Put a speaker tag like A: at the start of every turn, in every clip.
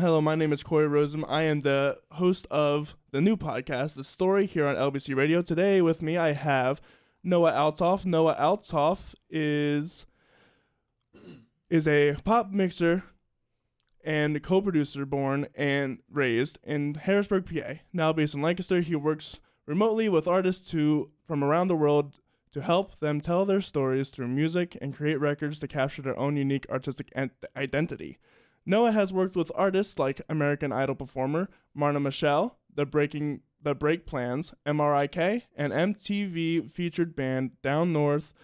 A: Hello, my name is Corey Rosem. I am the host of the new podcast, The Story, here on LBC Radio. Today with me I have Noah Althoff. Noah Althoff is a pop mixer and co-producer born and raised in Harrisburg, PA. Now based in Lancaster, he works remotely with artists from around the world to help them tell their stories through music and create records to capture their own unique artistic identity. Noah has worked with artists like American Idol performer Marna Michelle, the Break Plans, MRIK, and MTV featured band Down North.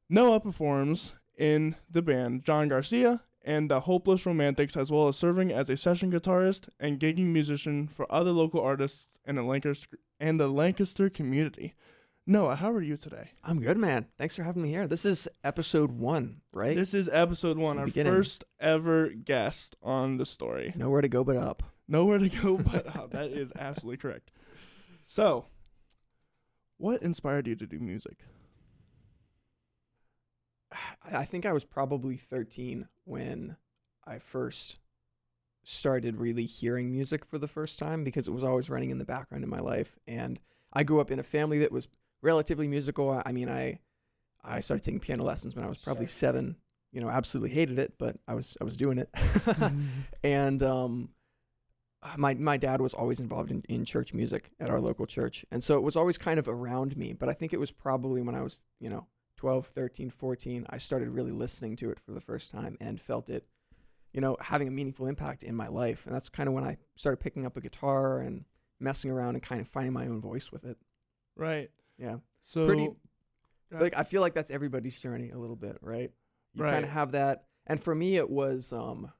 A: Noah performs in the band Jon Garcia and the Hopeless Romantics, as well as serving as a session guitarist and gigging musician for other local artists in the Lancaster community. Noah, how are you today?
B: I'm good, man. Thanks for having me here. This is episode 1, right?
A: This is episode 1, our
B: beginning.
A: first ever guest on The Story.
B: Nowhere to go but up.
A: Nowhere to go but up. That is absolutely correct. So, what inspired you to do music?
B: I think I was probably 13 when I first started really hearing music for the first time, because it was always running in the background in my life. And I grew up in a family that was relatively musical. I mean, I started taking piano lessons when I was probably 7. You know, absolutely hated it, but I was doing it. And my dad was always involved in church music at our local church. And so it was always kind of around me. But I think it was probably when I was, 12, 13, 14, I started really listening to it for the first time and felt it, having a meaningful impact in my life. And that's kind of when I started picking up a guitar and messing around and kind of finding my own voice with it.
A: Right.
B: Yeah.
A: So,
B: I feel like that's everybody's journey a little bit, right? You
A: Right.
B: kind of have that. And for me, it was 7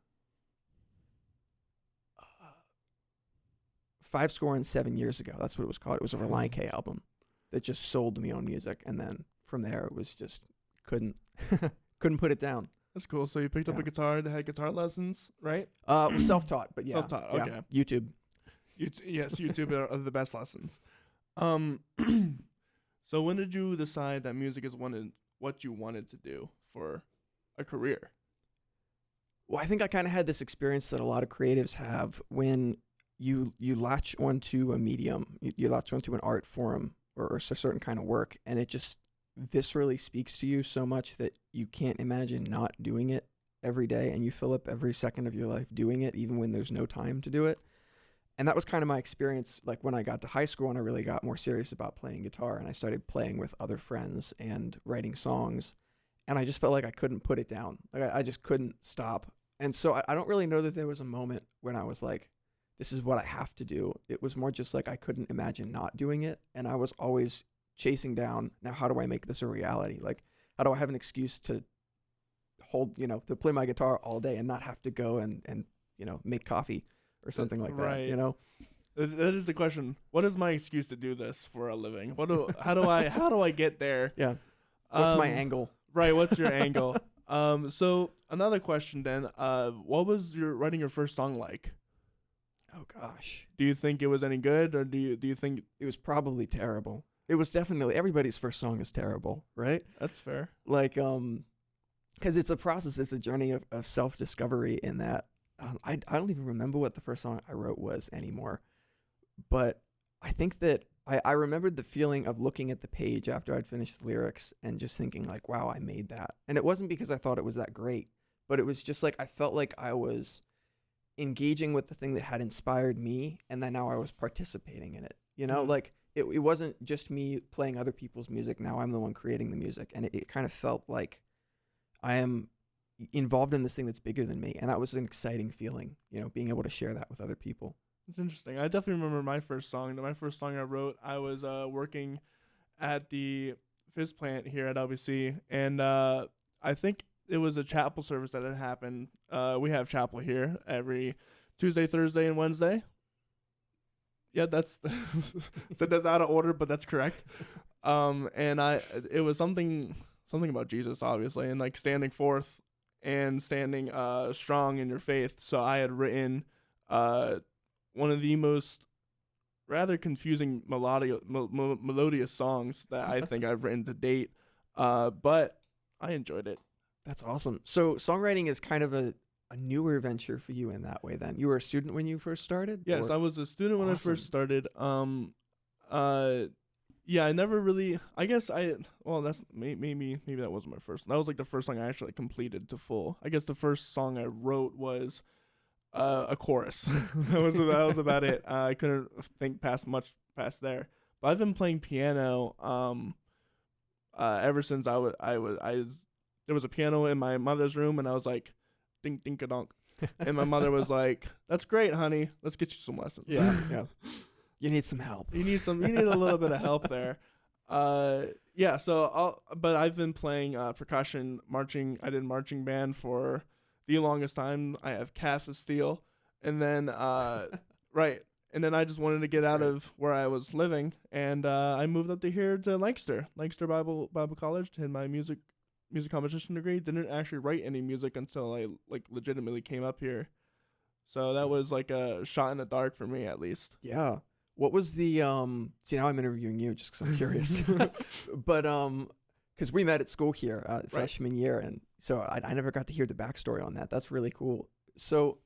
B: years ago. That's what it was called. It was a Reliant K album that just sold me on music. And then from there, it was just couldn't put it down.
A: That's cool. So you picked up a guitar, had guitar lessons, right?
B: Self-taught, but yeah.
A: Self-taught,
B: yeah.
A: okay.
B: YouTube.
A: Yes, YouTube are the best lessons. So when did you decide that music is what you wanted to do for a career?
B: Well, I think I kind of had this experience that a lot of creatives have when you latch onto a medium, you latch onto an art form or a certain kind of work, and it just viscerally speaks to you so much that you can't imagine not doing it every day, and you fill up every second of your life doing it, even when there's no time to do it. And that was kind of my experience, like when I got to high school and I really got more serious about playing guitar, and I started playing with other friends and writing songs, and I just felt like I couldn't put it down. Like I just couldn't stop. And so I don't really know that there was a moment when I was like, this is what I have to do. It was more just like I couldn't imagine not doing it, and I was always chasing down, now how do I make this a reality? Like, how do I have an excuse to to play my guitar all day and not have to go and make coffee or something like
A: Right.
B: that,
A: That is the question. What is my excuse to do this for a living? How do I get there?
B: Yeah. What's my angle?
A: Right, what's your angle? So another question then, what was writing your first song like?
B: Oh gosh.
A: Do you think it was any good, or do you think
B: It was probably terrible. It was definitely, everybody's first song is terrible, right?
A: that's fair?
B: Like, because it's a process, it's a journey of self-discovery in that. I don't even remember what the first song I wrote was anymore. But I think that I remembered the feeling of looking at the page after I'd finished the lyrics and just thinking like, wow, I made that. And it wasn't because I thought it was that great, but it was just like I felt like I was engaging with the thing that had inspired me, and then now I was participating in it.
A: Mhm.
B: Like it wasn't just me playing other people's music. Now I'm the one creating the music. And it kind of felt like I am involved in this thing that's bigger than me. And that was an exciting feeling, being able to share that with other people.
A: It's interesting. I definitely remember my first song. My first song I wrote, I was working at the Fizz plant here at LBC, and I think it was a chapel service that had happened. We have chapel here every Tuesday, Thursday, and Wednesday. Yeah, that's said that's out of order, but that's correct. And it was something about Jesus, obviously, and like standing forth and standing strong in your faith. So I had written one of the most rather confusing melodious songs that I think I've written to date, but I enjoyed it.
B: That's awesome. So songwriting is kind of a newer venture for you in that way. Then you were a student when you first started.
A: Yes,
B: or?
A: I was a student when I
B: Awesome.
A: first started. Yeah, I never really. I guess Well, that's maybe that wasn't my first. That was like the first song I actually completed to full. I guess the first song I wrote was a chorus. that was about it. I couldn't think past there. But I've been playing piano ever since I was there was a piano in my mother's room, and I was like, dink dink a donk, and my mother was like, "That's great, honey. Let's get you some lessons."
B: Yeah. You need some help.
A: You need a little bit of help there. Yeah. But I've been playing percussion, marching. I did marching band for the longest time. I have calves of steel, and then right, and then I just wanted to get out of where I was living, and I moved up to here to Lancaster Bible College to hit my music composition degree. Didn't actually write any music until I legitimately came up here, so that was like a shot in the dark for me, at least.
B: Yeah. What was the see, now I'm interviewing you just because I'm curious. But because we met at school here freshman year, and so I never got to hear the backstory on that. That's really cool. So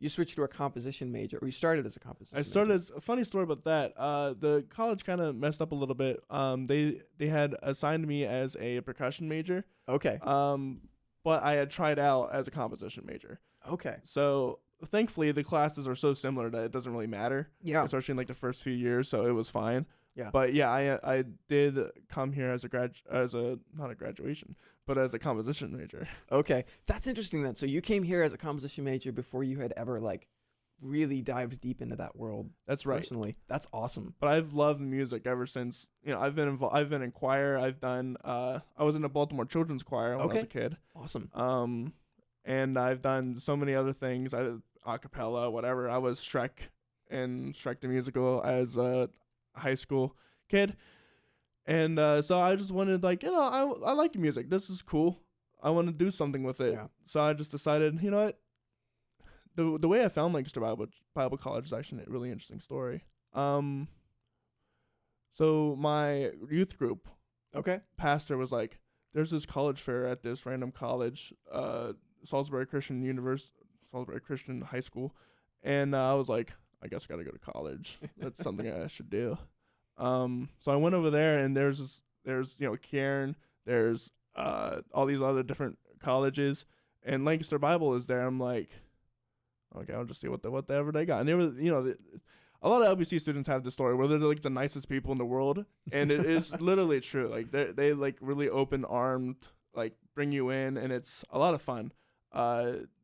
B: you switched to a composition major, or you started as a composition major?
A: I started as a funny story about that. The college kind of messed up a little bit. They had assigned me as a percussion major.
B: Okay.
A: But I had tried out as a composition major.
B: Okay.
A: So thankfully the classes are so similar that it doesn't really matter.
B: Yeah.
A: Especially in like the first few years, so it was fine.
B: Yeah.
A: But yeah, I did come here as not a graduation, but as a composition major.
B: Okay. That's interesting then. So you came here as a composition major before you had ever really dived deep into that world.
A: That's right.
B: Personally. That's awesome.
A: But I've loved music ever since. I've been in choir. I've done I was in a Baltimore Children's Choir when I was a kid.
B: Awesome.
A: And I've done so many other things. A cappella, whatever. I was Shrek in Shrek the Musical as a high school kid. And so I just wanted I like music. This is cool. I want to do something with it.
B: Yeah.
A: So I just decided, you know what? The way I found Lancaster Bible College is actually a really interesting story. So my youth group pastor was like, there's this college fair at this random college, Salisbury Christian High School. And I was like, I guess I got to go to college. That's something I should do. So I went over there, and there's Cairn, there's all these other different colleges, and Lancaster Bible is there. I'm like, okay, I'll just see whatever they got. And they were, a lot of LBC students have this story where they're like the nicest people in the world, and it is literally true. Like they like really open armed, like bring you in, and it's a lot of fun.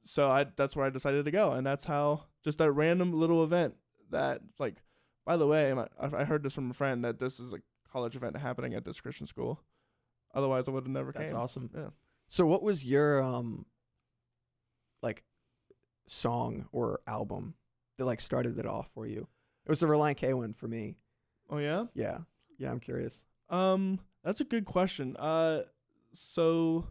A: So that's where I decided to go, and that's how just that random little event that like. By the way, I heard this from a friend that this is a college event happening at this Christian school. Otherwise, I would have never came.
B: That's awesome.
A: Yeah.
B: So what was your song or album that started it off for you? It was the Relient K one for me.
A: Oh yeah?
B: Yeah. Yeah, I'm curious.
A: That's a good question. So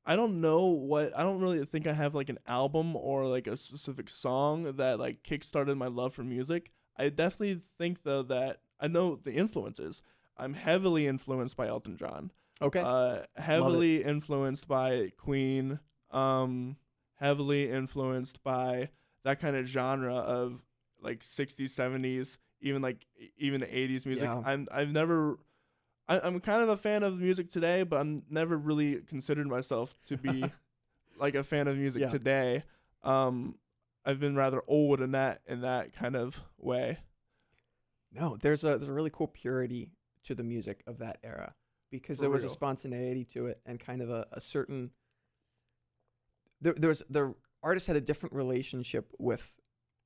A: I don't really think I have like an album or like a specific song that like kickstarted my love for music. I definitely think though that I know the influences. I'm heavily influenced by Elton John.
B: Okay.
A: Heavily influenced by Queen. Heavily influenced by that kind of genre of like 60s, 70s, even the 80s music.
B: Yeah.
A: I'm kind of a fan of music today, but I'm never really considered myself to be like a fan of music today. I've been rather old in that kind of way.
B: No, there's a really cool purity to the music of that era because there was a spontaneity to it and kind of a certain. The artist had a different relationship with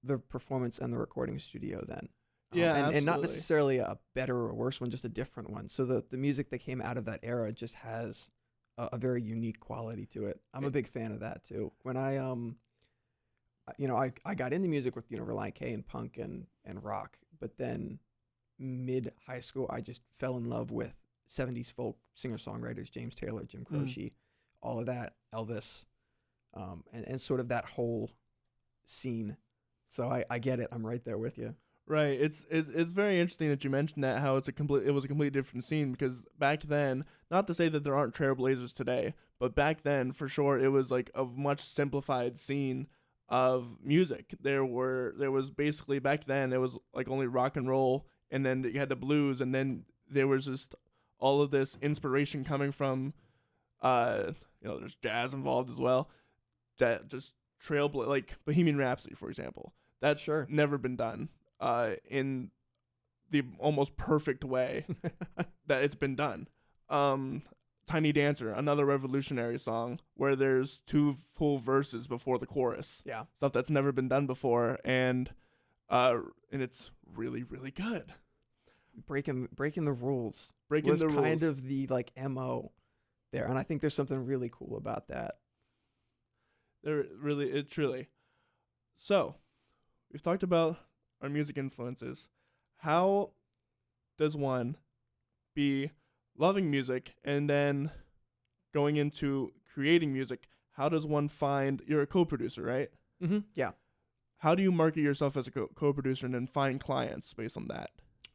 B: the performance and the recording studio then. And not necessarily a better or worse one, just a different one. So the music that came out of that era just has a very unique quality to it. I'm a big fan of that too. When I got into music with Relient K and punk and rock, but then mid high school I just fell in love with 70s folk singer-songwriters, James Taylor, Jim Croce, all of that, Elvis, and sort of that whole scene. So I get it. I'm right there with you.
A: Right. It's very interesting that you mentioned that, how it was a completely different scene, because back then, not to say that there aren't trailblazers today, but back then for sure it was like a much simplified scene of music. There was basically, back then it was like only rock and roll, and then you had the blues, and then there was just all of this inspiration coming from there's jazz involved as well. That just like Bohemian Rhapsody, for example. That's
B: Sure.
A: never been done in the almost perfect way that it's been done. Tiny Dancer, another revolutionary song where there's 2 full verses before the chorus.
B: Yeah.
A: Stuff that's never been done before, and it's really, really good.
B: Breaking the rules.
A: Breaking
B: was
A: the rules.
B: kind of the like MO there, and I think there's something really cool about that.
A: Truly. So, we've talked about our music influences. How does one be loving music and then going into creating music? How does one find, you're a co-producer, right?
B: Mm-hmm. Yeah.
A: How do you market yourself as a co-producer and then find clients based on that?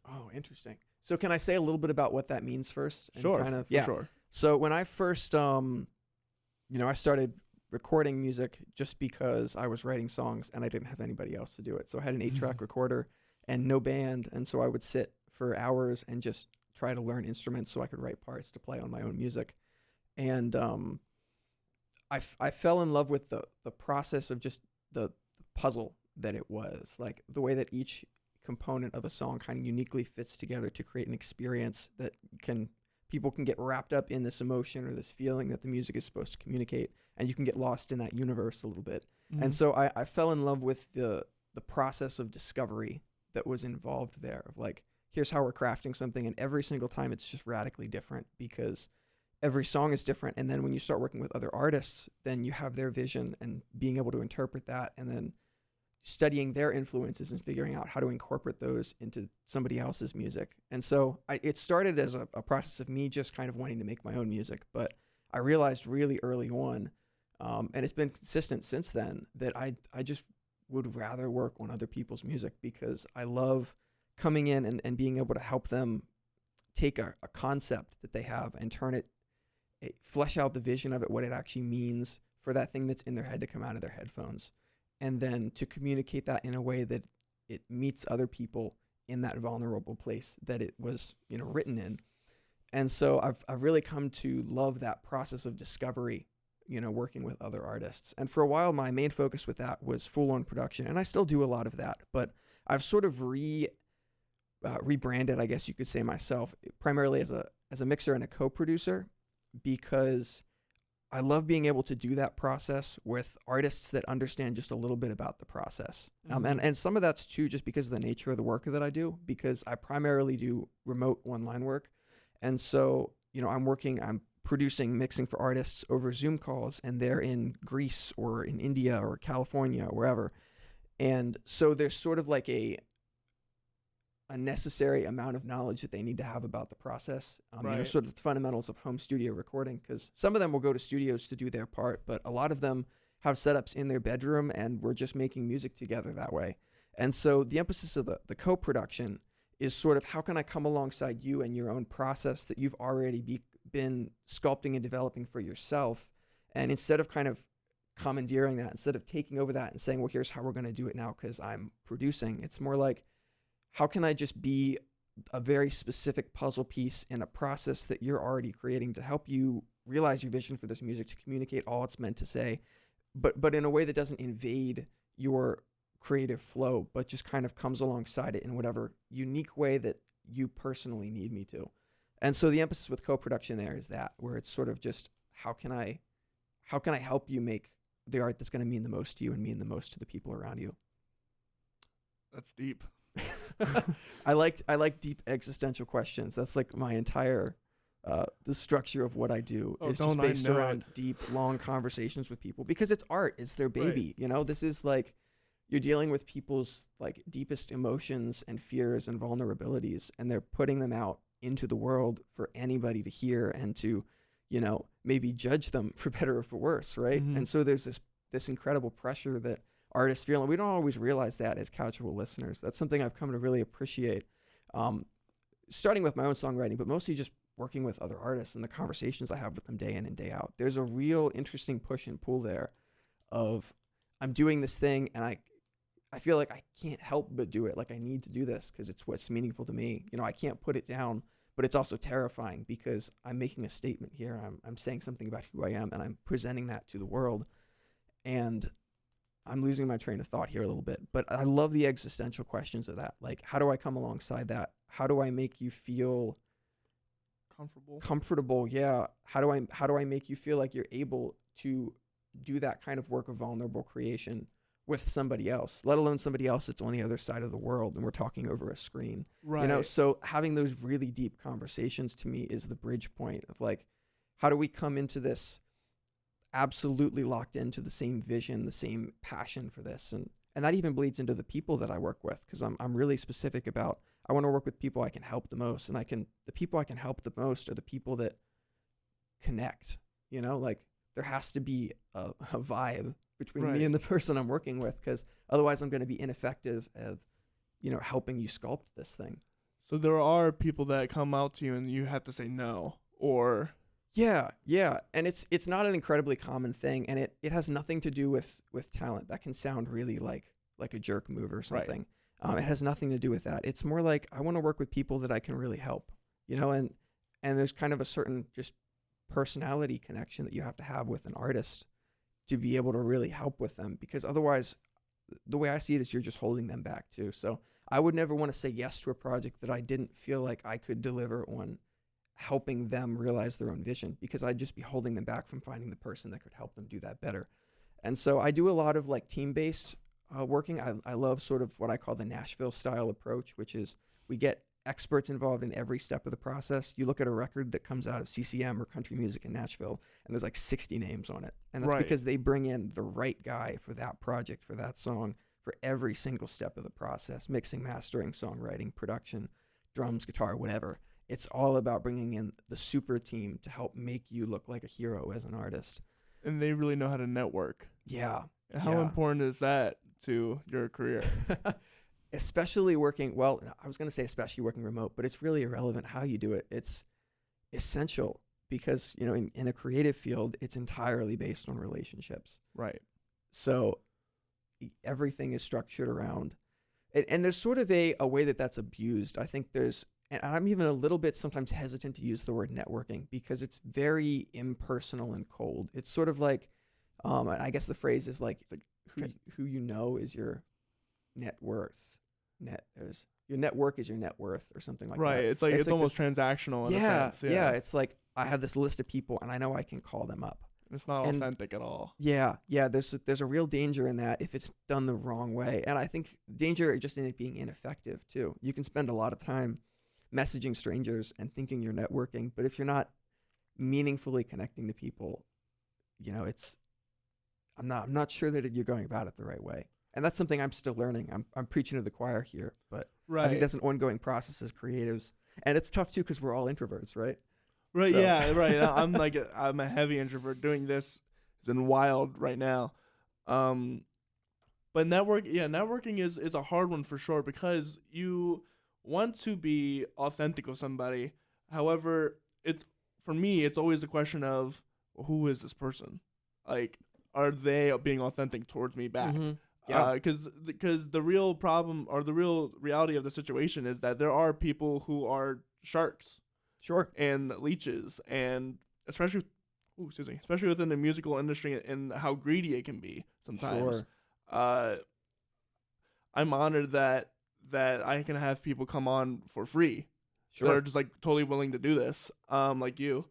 B: Oh, interesting. So can I say a little bit about what that means first? And
A: Sure.
B: Kind of,
A: for sure.
B: So when I first, I started recording music just because I was writing songs and I didn't have anybody else to do it. So I had an 8-track recorder and no band. And so I would sit for hours and just try to learn instruments so I could write parts to play on my own music. And I fell in love with the process of just the puzzle that it was. Like the way that each component of a song kind of uniquely fits together to create an experience that people can get wrapped up in this emotion or this feeling that the music is supposed to communicate, and you can get lost in that universe a little bit.
A: Mm-hmm.
B: And so I fell in love with the process of discovery that was involved there, of like, here's how we're crafting something, and every single time it's just radically different because every song is different. And then when you start working with other artists, then you have their vision and being able to interpret that, and then studying their influences and figuring out how to incorporate those into somebody else's music. And so it started as a process of me just kind of wanting to make my own music, but I realized really early on, and it's been consistent since then, that I just would rather work on other people's music because I love coming in and being able to help them take a concept that they have and turn it, flesh out the vision of it, what it actually means for that thing that's in their head to come out of their headphones. And then to communicate that in a way that it meets other people in that vulnerable place that it was, written in. And so I've really come to love that process of discovery, working with other artists. And for a while, my main focus with that was full-on production, and I still do a lot of that. But I've sort of rebranded, I guess you could say, myself primarily as a mixer and a co-producer, because I love being able to do that process with artists that understand just a little bit about the process.
A: Mm-hmm.
B: And some of that's too just because of the nature of the work that I do, because I primarily do remote online work. And so, I'm producing, mixing for artists over Zoom calls, and they're in Greece or in India or California or wherever. And so there's sort of like a necessary amount of knowledge that they need to have about the process,
A: Right.
B: sort of the fundamentals of home studio recording, because some of them will go to studios to do their part, but a lot of them have setups in their bedroom, and we're just making music together that way. And so the emphasis of the co-production is sort of, how can I come alongside you and your own process that you've already been sculpting and developing for yourself, and instead of kind of commandeering that, instead of taking over that and saying, well, here's how we're going to do it now because I'm producing, it's more like, how can I just be a very specific puzzle piece in a process that you're already creating to help you realize your vision for this music, to communicate all it's meant to say, but in a way that doesn't invade your creative flow, but just kind of comes alongside it in whatever unique way that you personally need me to. And so the emphasis with co-production there is that, where it's sort of just, how can I help you make the art that's going to mean the most to you and mean the most to the people around you.
A: That's deep.
B: I like deep existential questions. That's like my entire the structure of what I do is just based around deep, long conversations with people, because it's art. It's their baby. Right. This is like, you're dealing with people's like deepest emotions and fears and vulnerabilities, and they're putting them out into the world for anybody to hear and to, maybe judge them for better or for worse, right?
A: Mm-hmm.
B: And so there's this incredible pressure that artists feel, and we don't always realize that as casual listeners. That's something I've come to really appreciate, starting with my own songwriting, but mostly just working with other artists and the conversations I have with them day in and day out. There's a real interesting push and pull there of I'm doing this thing and I feel like I can't help but do it. Like I need to do this because it's what's meaningful to me. You know, I can't put it down, but it's also terrifying because I'm making a statement here. I'm saying something about who I am and I'm presenting that to the world. And I'm losing my train of thought here a little bit, but I love the existential questions of that. Like, how do I come alongside that? How do I make you feel comfortable? Yeah. How do I make you feel like you're able to do that kind of work of vulnerable creation with somebody else, let alone somebody else that's on the other side of the world and we're talking over a screen,
A: Right.
B: You know? So having those really deep conversations to me is the bridge point of like, how do we come into this absolutely locked into the same vision, the same passion for this? And that even bleeds into the people that I work with. Cause I'm really specific about, I want to work with people I can help the most. And the people I can help the most are the people that connect, you know, like there has to be a vibe between me and the person I'm working with. Cause otherwise I'm going to be ineffective at, you know, helping you sculpt this thing.
A: So there are people that come out to you and you have to say no, or
B: yeah. And it's not an incredibly common thing, and it has nothing to do with talent. That can sound really like a jerk move or something. Right. It has nothing to do with that. It's more like I want to work with people that I can really help, you know, and there's kind of a certain just personality connection that you have to have with an artist to be able to really help with them, because otherwise the way I see it is you're just holding them back too. So I would never want to say yes to a project that I didn't feel like I could deliver on helping them realize their own vision, because I'd just be holding them back from finding the person that could help them do that better. And so I do a lot of like team-based working. I love sort of what I call the Nashville style approach, which is we get experts involved in every step of the process. You look at a record that comes out of CCM or country music in Nashville, and there's like 60 names on it. And that's because they bring in the right guy for that project, for that song, for every single step of the process: mixing, mastering, songwriting, production, drums, guitar, whatever. It's all about bringing in the super team to help make you look like a hero as an artist.
A: And they really know how to network.
B: Yeah.
A: And how important is that to your career?
B: Especially working, well, I was going to say especially working remote, but it's really irrelevant how you do it. It's essential because, you know, in a creative field, it's entirely based on relationships.
A: Right.
B: So everything is structured around it. And there's sort of a way that's abused. I think and I'm even a little bit sometimes hesitant to use the word networking because it's very impersonal and cold. It's sort of like, I guess the phrase is like who you know is your net worth. Your network is your net worth or something like that.
A: Right. It's like it's almost transactional in a sense.
B: Yeah. It's like I have this list of people and I know I can call them up.
A: It's not authentic at all.
B: Yeah. There's a real danger in that if it's done the wrong way. And I think danger just in it being ineffective too. You can spend a lot of time messaging strangers and thinking you're networking, but if you're not meaningfully connecting to people, you know, I'm not sure that you're going about it the right way. And that's something I'm still learning. I'm preaching to the choir here, but I think that's an ongoing process as creatives. And it's tough too because we're all introverts, right?
A: Right. So. Yeah. Right. I'm a heavy introvert. Doing this has been wild right now. But networking is a hard one for sure because you want to be authentic with somebody. However, for me, it's always the question of who is this person? Like, are they being authentic towards me back?
B: Mm-hmm. Yeah.
A: Because the real problem or the real reality of the situation is that there are people who are sharks,
B: sure,
A: and leeches, and especially within the musical industry and how greedy it can be sometimes.
B: Sure.
A: I'm honored that I can have people come on for free.
B: Sure.
A: They're just like totally willing to do this, like you,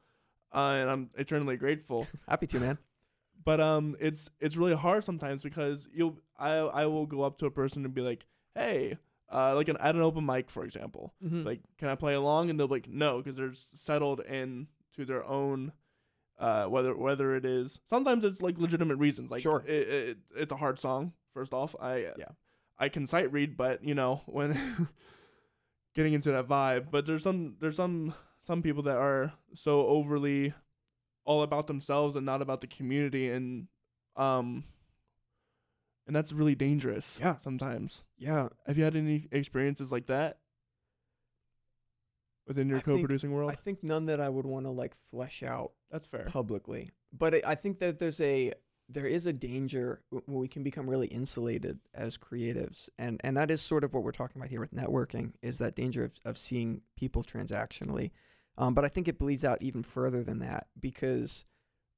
A: and I'm eternally grateful.
B: Happy to, man.
A: But it's really hard sometimes because I will go up to a person and be like, hey, like at an open mic, for example, like, can I play along? And they'll be like, no, because they're settled into their own, whether it is, sometimes it's like legitimate reasons. Like,
B: sure.
A: It's a hard song. First off, I can sight read, but you know, when getting into that vibe, but there's some people that are so overly all about themselves and not about the community, and And that's really dangerous.
B: Yeah.
A: Sometimes.
B: Yeah.
A: Have you had any experiences like that within your co-producing world?
B: I think none that I would want to like flesh out
A: That's fair.
B: publicly. But I think that there is a danger when we can become really insulated as creatives. And that is sort of what we're talking about here with networking, is that danger of seeing people transactionally. But I think it bleeds out even further than that, because,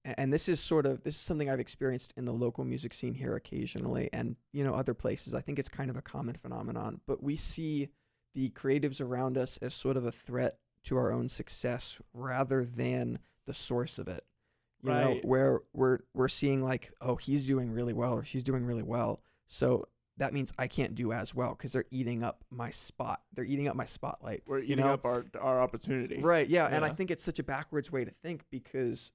B: and this is something I've experienced in the local music scene here occasionally, and, you know, other places. I think it's kind of a common phenomenon, but we see the creatives around us as sort of a threat to our own success rather than the source of it. You know, where we're seeing like, oh, he's doing really well or she's doing really well, so that means I can't do as well because they're eating up my spot. They're eating up my spotlight.
A: We're eating up our opportunity.
B: Right, yeah. And I think it's such a backwards way to think, because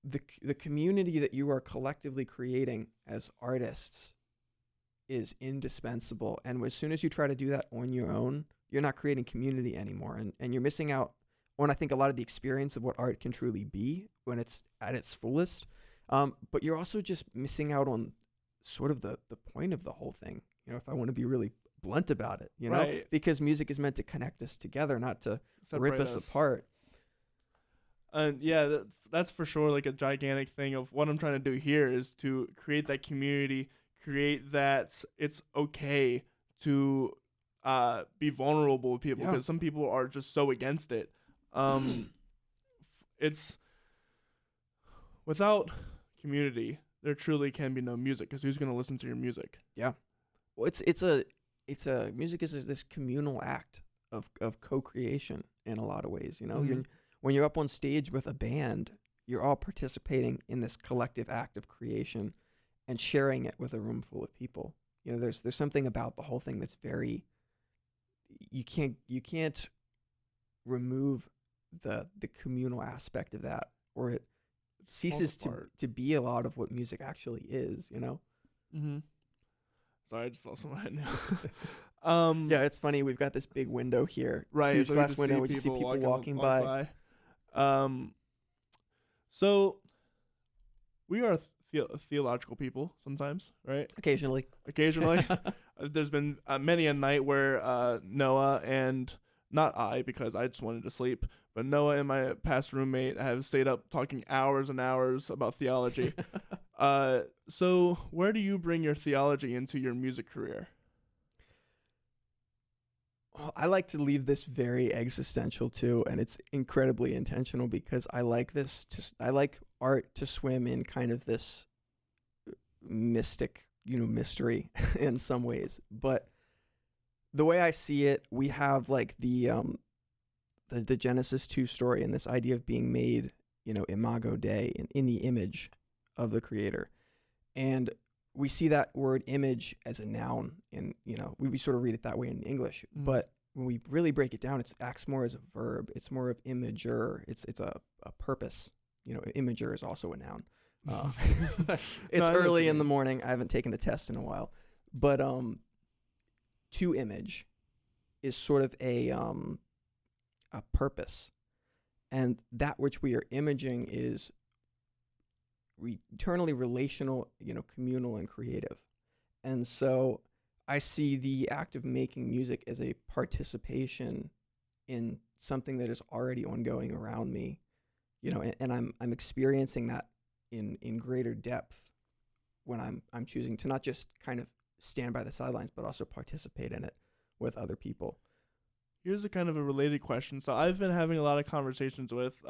B: the community that you are collectively creating as artists is indispensable. And as soon as you try to do that on your own, you're not creating community anymore. And you're missing out on, I think, a lot of the experience of what art can truly be when it's at its fullest. But you're also just missing out on sort of the point of the whole thing, you know, if I want to be really blunt about it, you know, because music is meant to connect us together, not to rip us apart.
A: And yeah, that's for sure like a gigantic thing of what I'm trying to do here is to create that community, create that it's okay to be vulnerable with people, because some people are just so against it. It's without community, there truly can be no music, because who's going to listen to your music?
B: Yeah. Well, music is this communal act of co-creation in a lot of ways, you know.
A: Mm-hmm.
B: When you're up on stage with a band, you're all participating in this collective act of creation and sharing it with a room full of people. You know, there's something about the whole thing that's very, you can't remove the communal aspect of that, or it ceases to be a lot of what music actually is, you know?
A: Mm-hmm. Sorry, I just lost my head now.
B: Yeah, it's funny. We've got this big window here.
A: Right.
B: Huge
A: so
B: glass window. We just see people walking by.
A: So we are theological people sometimes, right?
B: Occasionally.
A: There's been many a night where Noah and, not I, because I just wanted to sleep, but Noah and my past roommate have stayed up talking hours and hours about theology. So where do you bring your theology into your music career?
B: Well, I like to leave this very existential too, and it's incredibly intentional, because I like I like art to swim in kind of this mystic, you know, mystery in some ways. But the way I see it, we have like the Genesis 2 story, and this idea of being made, you know, imago Dei, in the image of the Creator. And we see that word image as a noun, and, you know, we sort of read it that way in English. Mm. But when we really break it down, it acts more as a verb. It's more of imager. It's a purpose. You know, imager is also a noun. It's early in the morning. I haven't taken a test in a while. But to image is sort of a purpose. And that which we are imaging is eternally relational, you know, communal and creative. And so I see the act of making music as a participation in something that is already ongoing around me, you know, and I'm experiencing that in greater depth when I'm choosing to not just kind of stand by the sidelines, but also participate in it with other people.
A: Here's a kind of a related question. So I've been having a lot of conversations with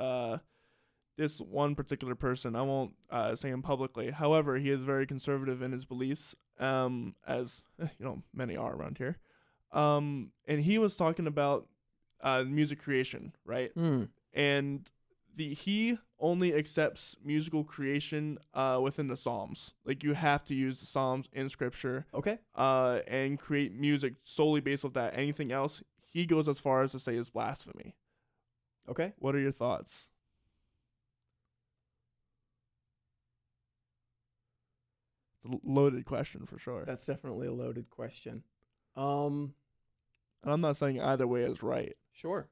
A: this one particular person. I won't say him publicly. However, he is very conservative in his beliefs, as you know, many are around here. And he was talking about music creation, right? And he only accepts musical creation within the Psalms. Like, you have to use the Psalms in Scripture.
B: Okay.
A: And create music solely based off that. Anything else, he goes as far as to say is blasphemy.
B: Okay.
A: What are your thoughts? It's a loaded question for sure.
B: That's definitely a loaded question.
A: And I'm not saying either way is right.
B: Sure.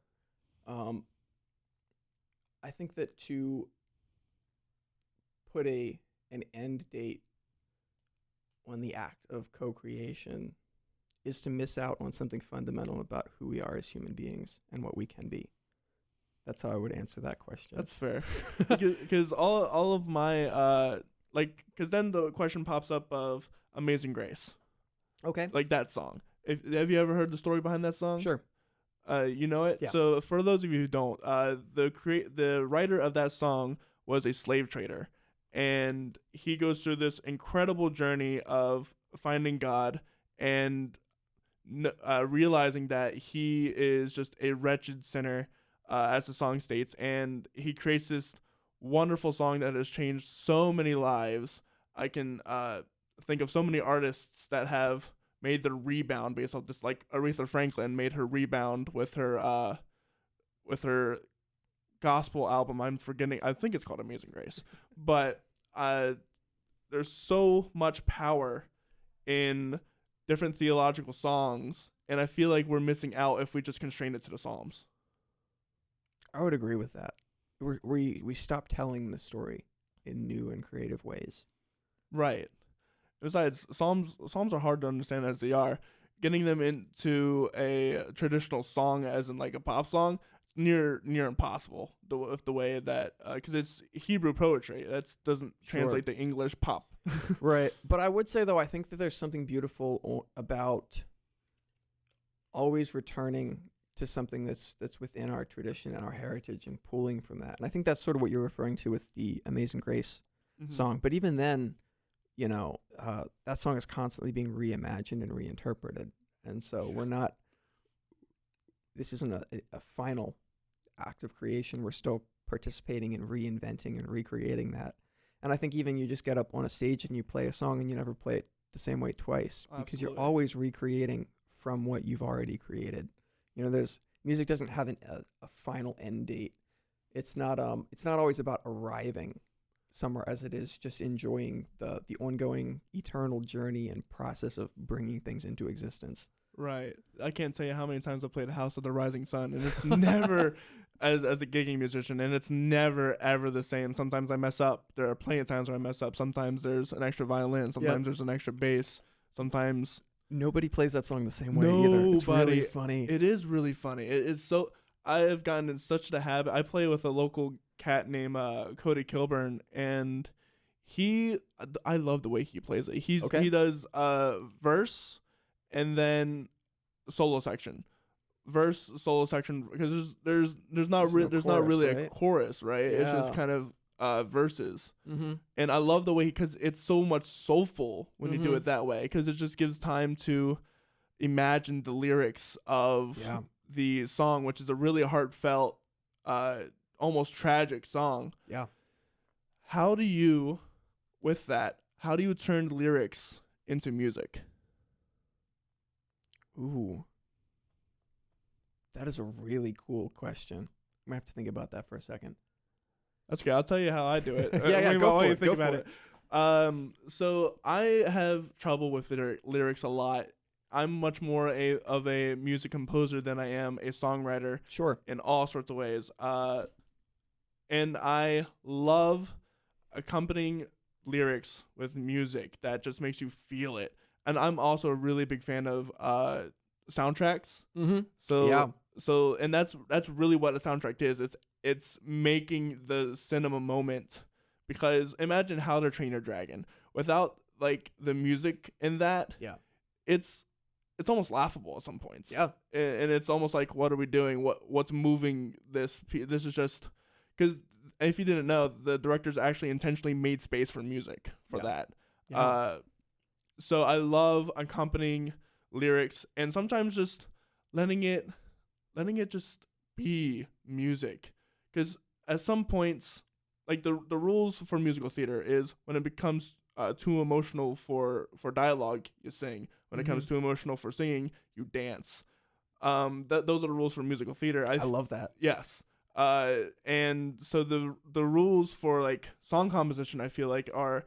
B: I think that to put an end date on the act of co-creation is to miss out on something fundamental about who we are as human beings and what we can be. That's how I would answer that question.
A: That's fair. Because all of my because then the question pops up of Amazing Grace,
B: Okay.
A: like that song. Have you ever heard the story behind that song?
B: Sure.
A: You know it.
B: Yeah.
A: So for those of you who don't, the writer of that song was a slave trader, and he goes through this incredible journey of finding God and realizing that he is just a wretched sinner, as the song states, and he creates this wonderful song that has changed so many lives. I can think of so many artists that have made the rebound based off this, like Aretha Franklin made her rebound with her gospel album. I'm forgetting. I think it's called Amazing Grace, but there's so much power in different theological songs, and I feel like we're missing out if we just constrain it to the Psalms.
B: I would agree with that. We stop telling the story in new and creative ways.
A: Right. Besides, Psalms are hard to understand as they are. Getting them into a traditional song, as in like a pop song, near impossible. The way that because it's Hebrew poetry, that doesn't translate to English pop.
B: Right. But I would say though, I think that there's something beautiful about always returning to something that's within our tradition and our heritage and pulling from that. And I think that's sort of what you're referring to with the Amazing Grace song. But even then, you know, that song is constantly being reimagined and reinterpreted. And so this isn't a final act of creation. We're still participating in reinventing and recreating that. And I think even you just get up on a stage and you play a song and you never play it the same way twice.
A: Absolutely.
B: Because you're always recreating from what you've already created. You know, music doesn't have a final end date. It's not always about arriving somewhere as it is just enjoying the ongoing eternal journey and process of bringing things into existence.
A: Right. I can't tell you how many times I've played House of the Rising Sun, and it's never, as a gigging musician, and it's never, ever the same. Sometimes I mess up. There are plenty of times where I mess up. Sometimes there's an extra violin. Sometimes there's an extra bass. Sometimes...
B: Nobody plays that song the same way either. It's really funny.
A: It is really funny. It is so... I have gotten in such the habit. I play with a local cat named Cody Kilburn, and I love the way he plays it. He does verse and then solo section. Verse, solo section, because there's not really a chorus, right?
B: Yeah.
A: It's just kind of verses.
B: Mm-hmm.
A: And I love the way, because it's so much soulful when you do it that way, because it just gives time to imagine the lyrics of the song, which is a really heartfelt, almost tragic song.
B: Yeah.
A: How do you turn lyrics into music?
B: Ooh. That is a really cool question. I'm gonna have to think about that for a second.
A: That's okay. I'll tell you how I do it.
B: Go for it.
A: Think about it. So I have trouble with lyrics a lot. I'm much more of a music composer than I am a songwriter.
B: Sure.
A: In all sorts of ways. And I love accompanying lyrics with music that just makes you feel it. And I'm also a really big fan of soundtracks.
B: Mm-hmm.
A: So and that's really what a soundtrack is. It's making the cinema moment, because imagine How to Train Your Dragon without like the music in that.
B: Yeah.
A: It's almost laughable at some points.
B: Yeah.
A: And it's almost like, what are we doing? What's moving this? This is just because if you didn't know, the directors actually intentionally made space for music for that. Yeah. So I love accompanying lyrics and sometimes just letting it just be music. Because at some points, like the rules for musical theater is when it becomes too emotional for dialogue, you sing. When it comes too emotional for singing, you dance. Those are the rules for musical theater.
B: I love that.
A: Yes. And so the rules for like song composition, I feel like, are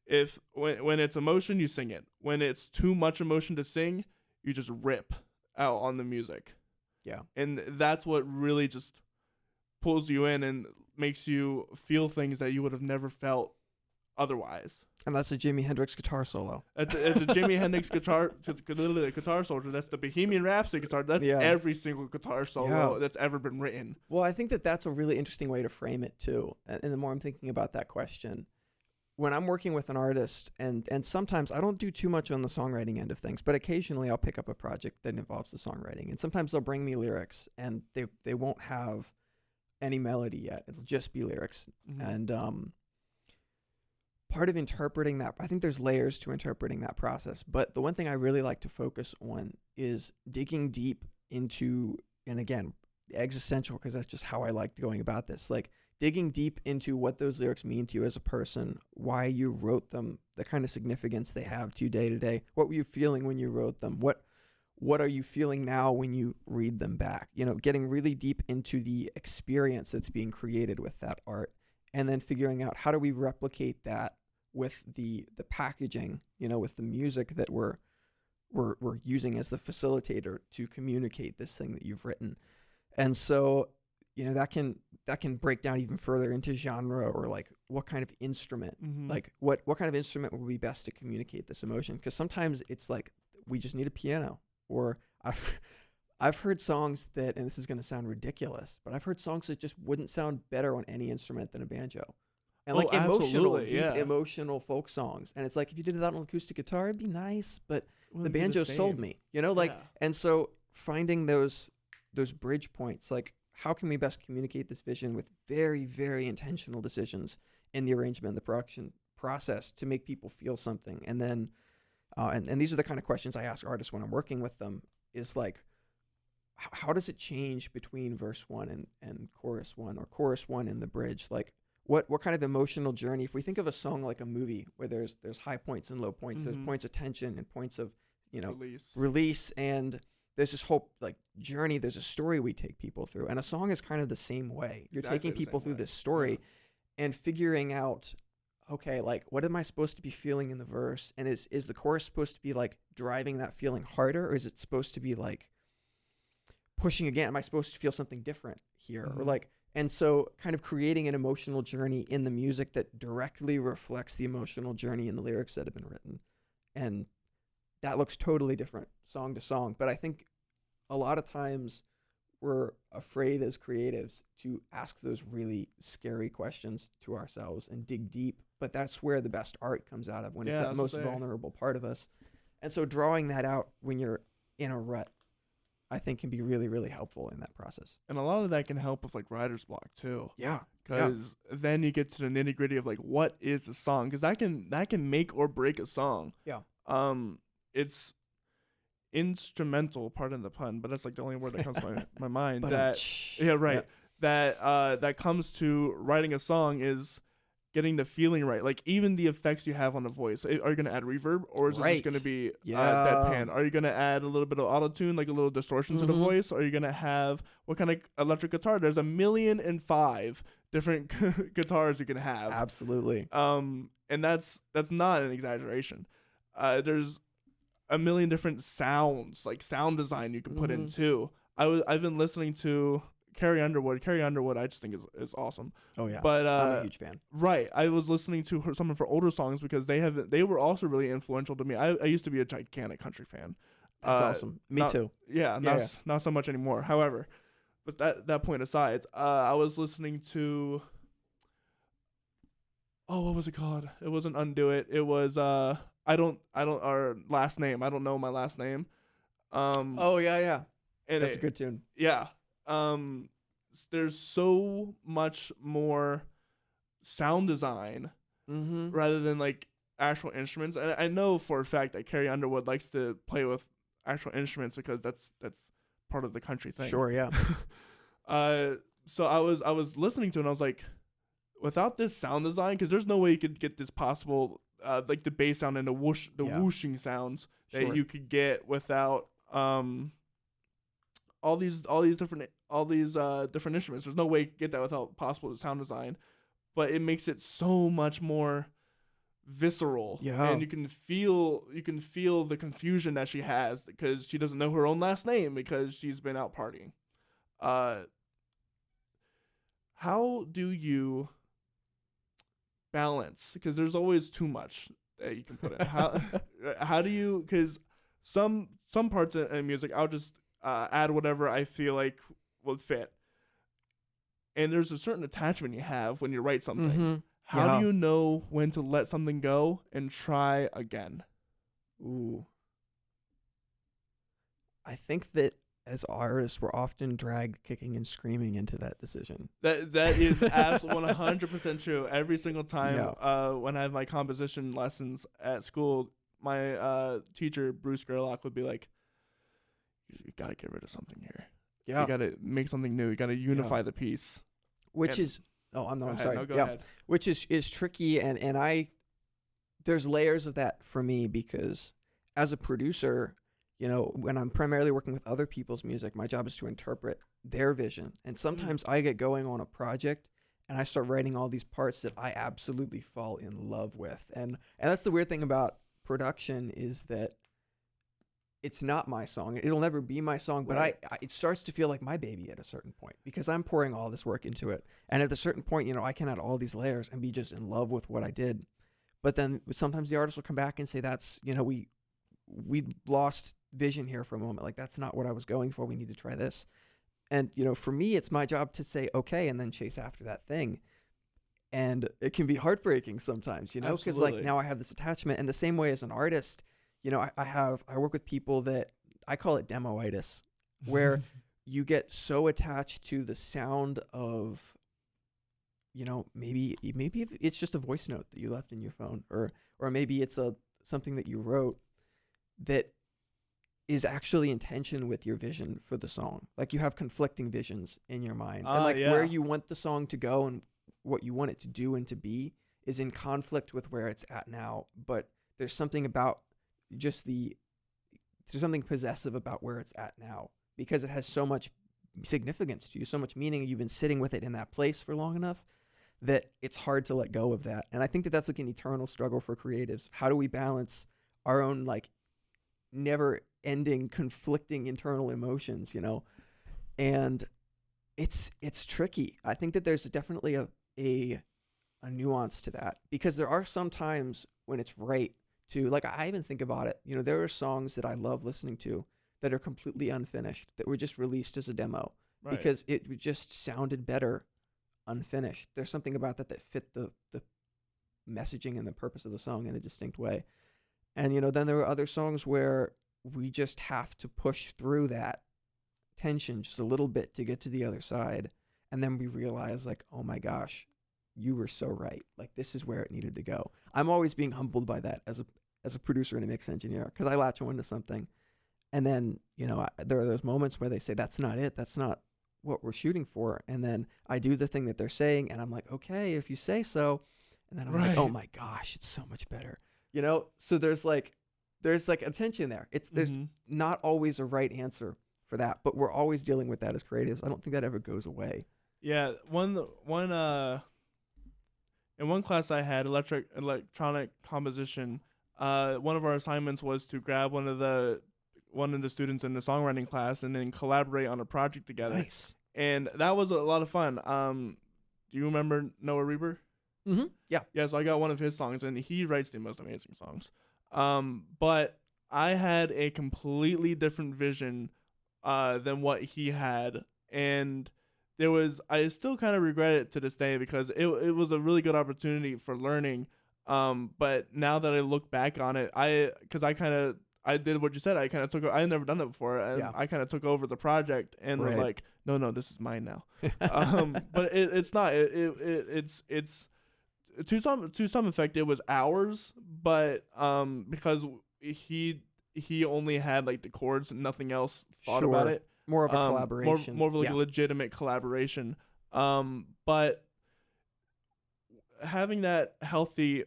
A: if when it's emotion, you sing it. When it's too much emotion to sing, you just rip out on the music.
B: Yeah.
A: And that's what really just pulls you in and makes you feel things that you would have never felt otherwise.
B: And that's a Jimi Hendrix guitar solo.
A: It's a Jimi Hendrix guitar solo. That's the Bohemian Rhapsody guitar. That's every single guitar solo that's ever been written.
B: Well, I think that's a really interesting way to frame it too. And the more I'm thinking about that question, when I'm working with an artist, and sometimes I don't do too much on the songwriting end of things, but occasionally I'll pick up a project that involves the songwriting. And sometimes they'll bring me lyrics, and they won't have any melody yet. It'll just be lyrics. Mm-hmm. And part of interpreting that, I think there's layers to interpreting that process. But the one thing I really like to focus on is digging deep into, and again, existential, because that's just how I like going about this. Like digging deep into what those lyrics mean to you as a person, why you wrote them, the kind of significance they have to you day to day. What were you feeling when you wrote them? What are you feeling now when you read them back? You know, getting really deep into the experience that's being created with that art, and then figuring out how do we replicate that with the packaging, you know, with the music that we're using as the facilitator to communicate this thing that you've written. And so, you know, that can break down even further into genre, or like what kind of instrument, like what kind of instrument would be best to communicate this emotion? Because sometimes it's like we just need a piano. Or I've heard songs that, and this is going to sound ridiculous, but I've heard songs that just wouldn't sound better on any instrument than a banjo. And like emotional, deep, emotional folk songs. And it's like, if you did that on acoustic guitar, it'd be nice, but the banjo sold me, you know, like, and so finding those bridge points, like how can we best communicate this vision with very, very intentional decisions in the arrangement and the production process to make people feel something. And then, and these are the kind of questions I ask artists when I'm working with them, is like, how does it change between verse 1 and chorus 1, or chorus 1 and the bridge? Like what kind of emotional journey, if we think of a song like a movie where there's high points and low points, there's points of tension and points of, you know, release, and there's this whole like journey, there's a story we take people through. And a song is kind of the same way. You're taking people through this story and figuring out, okay, like what am I supposed to be feeling in the verse? And is the chorus supposed to be like driving that feeling harder, or is it supposed to be like pushing again? Am I supposed to feel something different here? Or like, and so kind of creating an emotional journey in the music that directly reflects the emotional journey in the lyrics that have been written. And that looks totally different song to song. But I think a lot of times we're afraid as creatives to ask those really scary questions to ourselves and dig deep. But that's where the best art comes out of, when it's that most vulnerable part of us. And so drawing that out when you're in a rut, I think can be really, really helpful in that process.
A: And a lot of that can help with like writer's block too.
B: Yeah.
A: Because then you get to the nitty gritty of like, what is a song? Because that can make or break a song.
B: Yeah.
A: It's instrumental, pardon the pun, but that's like the only word that comes to my mind. That comes to writing a song is getting the feeling right. Like even the effects you have on the voice. Are you going to add reverb, or is it just going to be deadpan? Are you going to add a little bit of auto-tune, like a little distortion to the voice? Are you going to have what kind of electric guitar? There's 1,000,005 different guitars you can have.
B: Absolutely.
A: And that's not an exaggeration. There's a million different sounds, like sound design you can put in too. I've been listening to Carrie Underwood. Carrie Underwood, I just think is awesome.
B: Oh yeah,
A: but
B: I'm a huge fan.
A: Right, I was listening to some of her older songs because they were also really influential to me. I used to be a gigantic country fan.
B: That's awesome. Me too.
A: Yeah, not so much anymore. However, but that point aside, I was listening to. Oh, what was it called? It wasn't Undo It. It was our last name. I don't know my last name.
B: Oh yeah.
A: And
B: that's a good tune.
A: Yeah. There's so much more sound design rather than like actual instruments. And I know for a fact that Carrie Underwood likes to play with actual instruments because that's part of the country thing.
B: Sure, yeah.
A: So I was listening to it and I was like, without this sound design, because there's no way you could get this possible like the bass sound and the whooshing sounds that you could get without all these different instruments. There's no way you could get that without possible sound design, but it makes it so much more visceral.
B: Yeah.
A: And you can feel the confusion that she has because she doesn't know her own last name because she's been out partying. How do you balance? Because there's always too much that you can put in. How do you? Because some parts in music, I'll just add whatever I feel like will fit. And there's a certain attachment you have when you write something.
B: Mm-hmm.
A: How do you know when to let something go and try again?
B: Ooh. I think that as artists, we're often dragged kicking and screaming into that decision.
A: That is absolutely 100% true. Every single time when I have my composition lessons at school, my teacher, Bruce Gerlach, would be like, you got to get rid of something here.
B: Yeah.
A: You got to make something new. You got to unify the piece.
B: Which is... Oh, I'm sorry.
A: No, go ahead.
B: Which is tricky, and there's layers of that for me, because as a producer, you know, when I'm primarily working with other people's music, my job is to interpret their vision. And sometimes I get going on a project and I start writing all these parts that I absolutely fall in love with. And that's the weird thing about production, is that it's not my song. It'll never be my song, but it starts to feel like my baby at a certain point, because I'm pouring all this work into it. And at a certain point, you know, I can add all these layers and be just in love with what I did. But then sometimes the artist will come back and say, that's, you know, we lost vision here for a moment. Like, that's not what I was going for. We need to try this. And, you know, for me, it's my job to say, okay, and then chase after that thing. And it can be heartbreaking sometimes, you know, because like now I have this attachment. And the same way as an artist, you know, I work with people that I call it demoitis, where you get so attached to the sound of, you know, maybe it's just a voice note that you left in your phone, or maybe it's something that you wrote that is actually in tension with your vision for the song. Like, you have conflicting visions in your mind, and like where you want the song to go and what you want it to do and to be is in conflict with where it's at now. But there's something about there's something possessive about where it's at now, because it has so much significance to you, so much meaning. You've been sitting with it in that place for long enough that it's hard to let go of that. And I think that that's like an eternal struggle for creatives. How do we balance our own like never ending conflicting internal emotions, you know? And it's tricky. I think that there's definitely a nuance to that, because there are some times when it's right to, like, I even think about it, you know, there are songs that I love listening to that are completely unfinished, that were just released as a demo, because it just sounded better unfinished. There's something about that fit the messaging and the purpose of the song in a distinct way. And, you know, then there are other songs where we just have to push through that tension just a little bit to get to the other side. And then we realize, like, oh my gosh, you were so right. Like, this is where it needed to go. I'm always being humbled by that as a producer and a mix engineer, because I latch on to something. And then, you know, there are those moments where they say, that's not it. That's not what we're shooting for. And then I do the thing that they're saying, and I'm like, okay, if you say so. And then I'm like, oh my gosh, it's so much better. You know, so there's like a tension there. There's not always a right answer for that, but we're always dealing with that as creatives. I don't think that ever goes away.
A: Yeah, in one class I had electronic composition. One of our assignments was to grab one of the students in the songwriting class and then collaborate on a project together.
B: Nice.
A: And that was a lot of fun. Do you remember Noah Reber?
B: Mm-hmm. Yeah.
A: Yeah, so I got one of his songs, and he writes the most amazing songs. But I had a completely different vision than what he had, and I still kind of regret it to this day, because it was a really good opportunity for learning. But now that I look back on it, I did what you said. I had never done it before, and I kind of took over the project and was like, no, this is mine now. But it's not. It's to some effect, it was ours, but because he only had like the chords and nothing else thought about it.
B: More of a collaboration.
A: More of like a legitimate collaboration. But having that healthy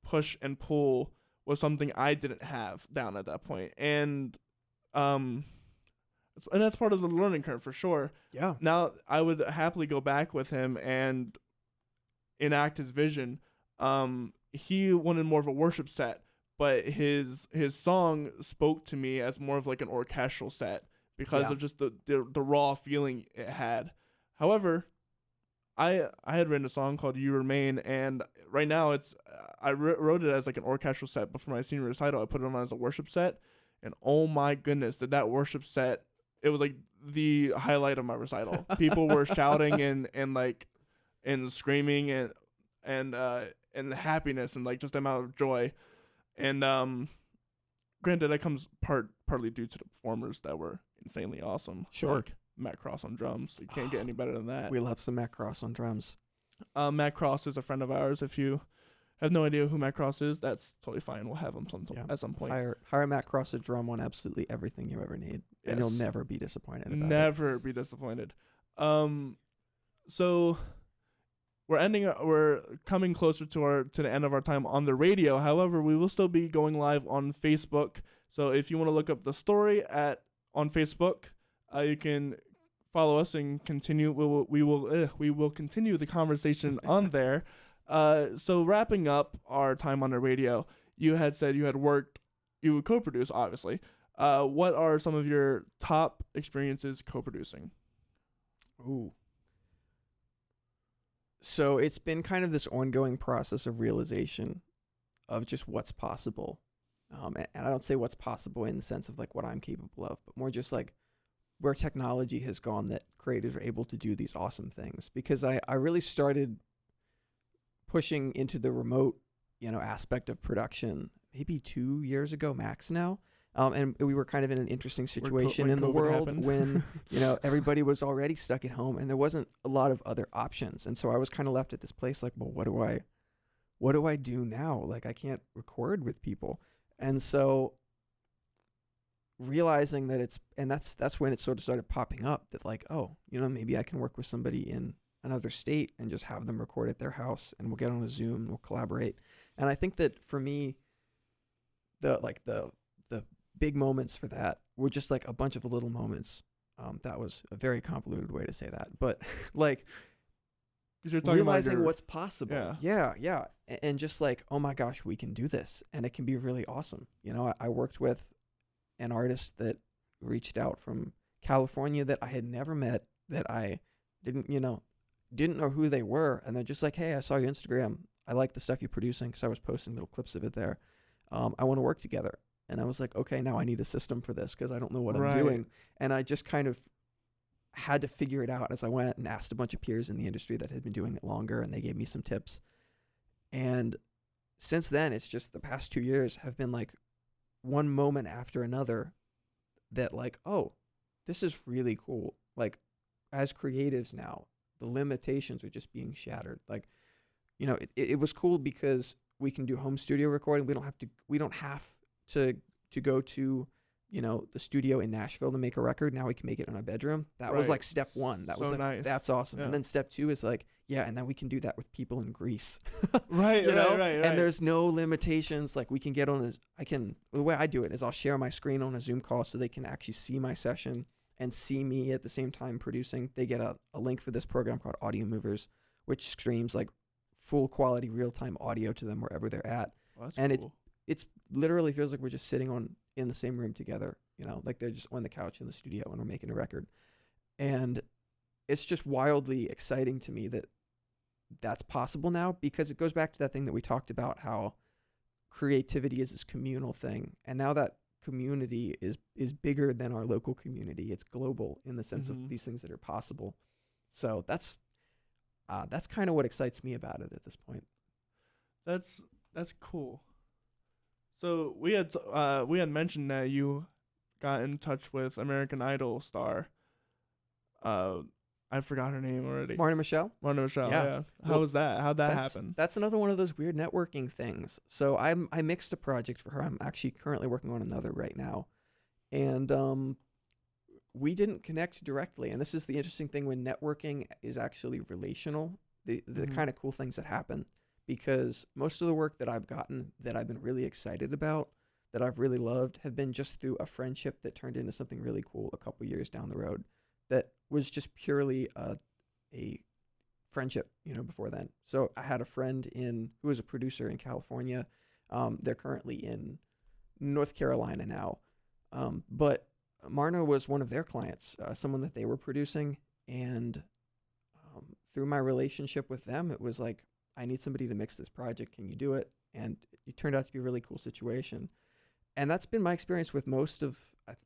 A: push and pull was something I didn't have down at that point. And that's part of the learning curve for sure. Yeah. Now I would happily go back with him and enact his vision. He wanted more of a worship set, but his song spoke to me as more of like an orchestral set, because of just the raw feeling it had. However, I had written a song called "You Remain," and right now it's I wrote it as like an orchestral set, but for my senior recital, I put it on as a worship set, and oh my goodness, did that worship set! It was like the highlight of my recital. People were shouting and screaming and the happiness and like just the amount of joy, and granted that comes partly due to the performers that were insanely awesome.
B: Sure.
A: Like Matt Cross on drums. You can't get any better than that.
B: We love some Matt Cross on drums.
A: Matt Cross is a friend of ours. If you have no idea who Matt Cross is, that's totally fine. We'll have him at some point.
B: Hire Matt Cross to drum on absolutely everything you ever need, and you'll never be disappointed about it.
A: Never be disappointed. So we're coming closer to the end of our time on the radio. However, we will still be going live on Facebook. So if you want to look up the story on Facebook, you can follow us and continue. We will continue the conversation on there. So wrapping up our time on the radio, you had said you would co-produce, obviously. What are some of your top experiences co-producing?
B: Ooh. So it's been kind of this ongoing process of realization of just what's possible. And I don't say what's possible in the sense of like what I'm capable of, but more just like where technology has gone that creators are able to do these awesome things. Because I really started pushing into the remote, aspect of production maybe 2 years ago max now. And we were kind of in an interesting situation in the world when, everybody was already stuck at home and there wasn't a lot of other options. And so I was kind of left at this place like, well, what do I do now? Like I can't record with people. And so realizing that that's when it sort of started popping up that like, oh, maybe I can work with somebody in another state and just have them record at their house and we'll get on a Zoom and we'll collaborate. And I think that for me, the big moments for that were just like a bunch of little moments. That was a very convoluted way to say that, but like realizing what's possible. Yeah. And just like, oh my gosh, we can do this. And it can be really awesome. I worked with an artist that reached out from California that I had never met, that I didn't know who they were. And they're just like, hey, I saw your Instagram. I like the stuff you're producing because I was posting little clips of it there. I want to work together. And I was like, okay, now I need a system for this because I don't know what I'm doing. And I just kind of had to figure it out as I went and asked a bunch of peers in the industry that had been doing it longer, and they gave me some tips. And since then, it's just the past 2 years have been like one moment after another that like, oh, this is really cool. Like as creatives now, the limitations are just being shattered. Like, it was cool because we can do home studio recording. We don't have to go to, the studio in Nashville to make a record. Now we can make it in our bedroom. That was like step one. That was like, nice. That's awesome. Yeah. And then step two is like, yeah, and then we can do that with people in Greece.
A: Right.
B: And there's no limitations. Like we can get on the way I do it is I'll share my screen on a Zoom call so they can actually see my session and see me at the same time producing. They get a link for this program called Audio Movers, which streams like full quality real-time audio to them wherever they're at.
A: Well, that's
B: and
A: cool.
B: It's literally feels like we're just sitting in the same room together, like they're just on the couch in the studio and we're making a record. And it's just wildly exciting to me that that's possible now, because it goes back to that thing that we talked about, how creativity is this communal thing. And now that community is bigger than our local community. It's global in the sense of these things that are possible. So that's kind of what excites me about it at this point.
A: That's cool. So we had mentioned that you got in touch with American Idol star. I forgot her name already.
B: Marna Michelle.
A: Yeah. How was that? How'd that happen?
B: That's another one of those weird networking things. So I mixed a project for her. I'm actually currently working on another right now, and we didn't connect directly. And this is the interesting thing when networking is actually relational. The kind of cool things that happen. Because most of the work that I've gotten that I've been really excited about, that I've really loved, have been just through a friendship that turned into something really cool a couple years down the road that was just purely a friendship, before then. So I had a friend who was a producer in California. They're currently in North Carolina now. But Marna was one of their clients, someone that they were producing. And through my relationship with them, it was like, I need somebody to mix this project. Can you do it? And it turned out to be a really cool situation. And that's been my experience with most of,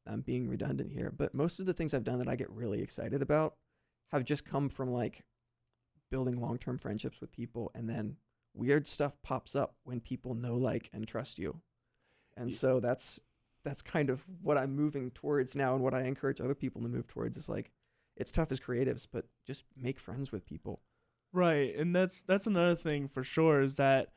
B: I'm being redundant here, but most of the things I've done that I get really excited about have just come from like building long-term friendships with people, and then weird stuff pops up when people know, like, and trust you. And so that's kind of what I'm moving towards now, and what I encourage other people to move towards is like, it's tough as creatives, but just make friends with people.
A: Right. And that's another thing for sure, is that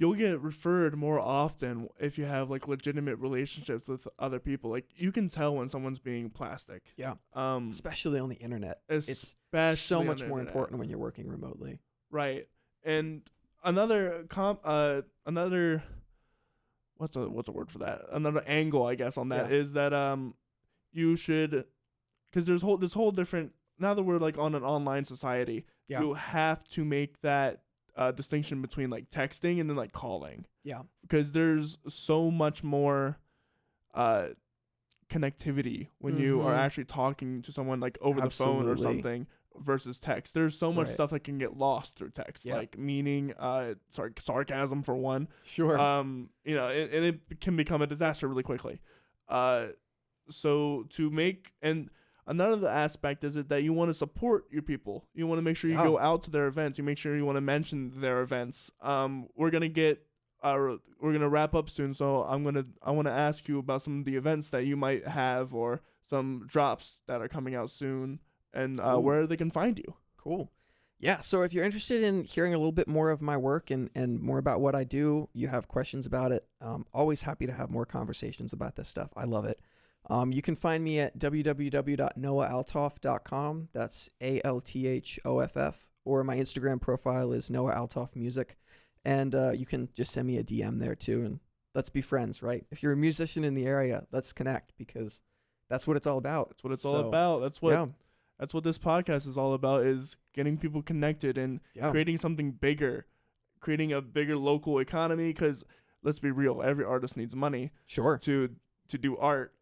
A: you'll get referred more often if you have like legitimate relationships with other people. Like, you can tell when someone's being plastic.
B: Yeah. Especially on the internet. It's
A: especially
B: so much
A: on the
B: more
A: internet.
B: important when you're working remotely.
A: Right. And another what's a word for that? Another angle, I guess, on that is that you should, because there's this whole different, now that we're like on an online society, you have to make that distinction between like texting and then like calling. Yeah. Because there's so much more connectivity when you are actually talking to someone like over the phone or something versus text. There's so much stuff that can get lost through text, like meaning, sarcasm for one. Sure. And it can become a disaster really quickly. So to make, and another aspect is that you want to support your people. You want to make sure you go out to their events. You make sure you want to mention their events. We're gonna wrap up soon, so I want to ask you about some of the events that you might have, or some drops that are coming out soon, and where they can find you.
B: Cool. Yeah, so if you're interested in hearing a little bit more of my work and more about what I do, you have questions about it, always happy to have more conversations about this stuff. I love it. You can find me at www.noahaltoff.com. That's ALTHOFF. Or my Instagram profile is Noah Althoff Music. And you can just send me a DM there too. And let's be friends, right? If you're a musician in the area, let's connect, because that's what it's all about.
A: That's what it's all about. That's what this podcast is all about, is getting people connected and creating something bigger, creating a bigger local economy. Because let's be real, every artist needs money. Sure. To do art,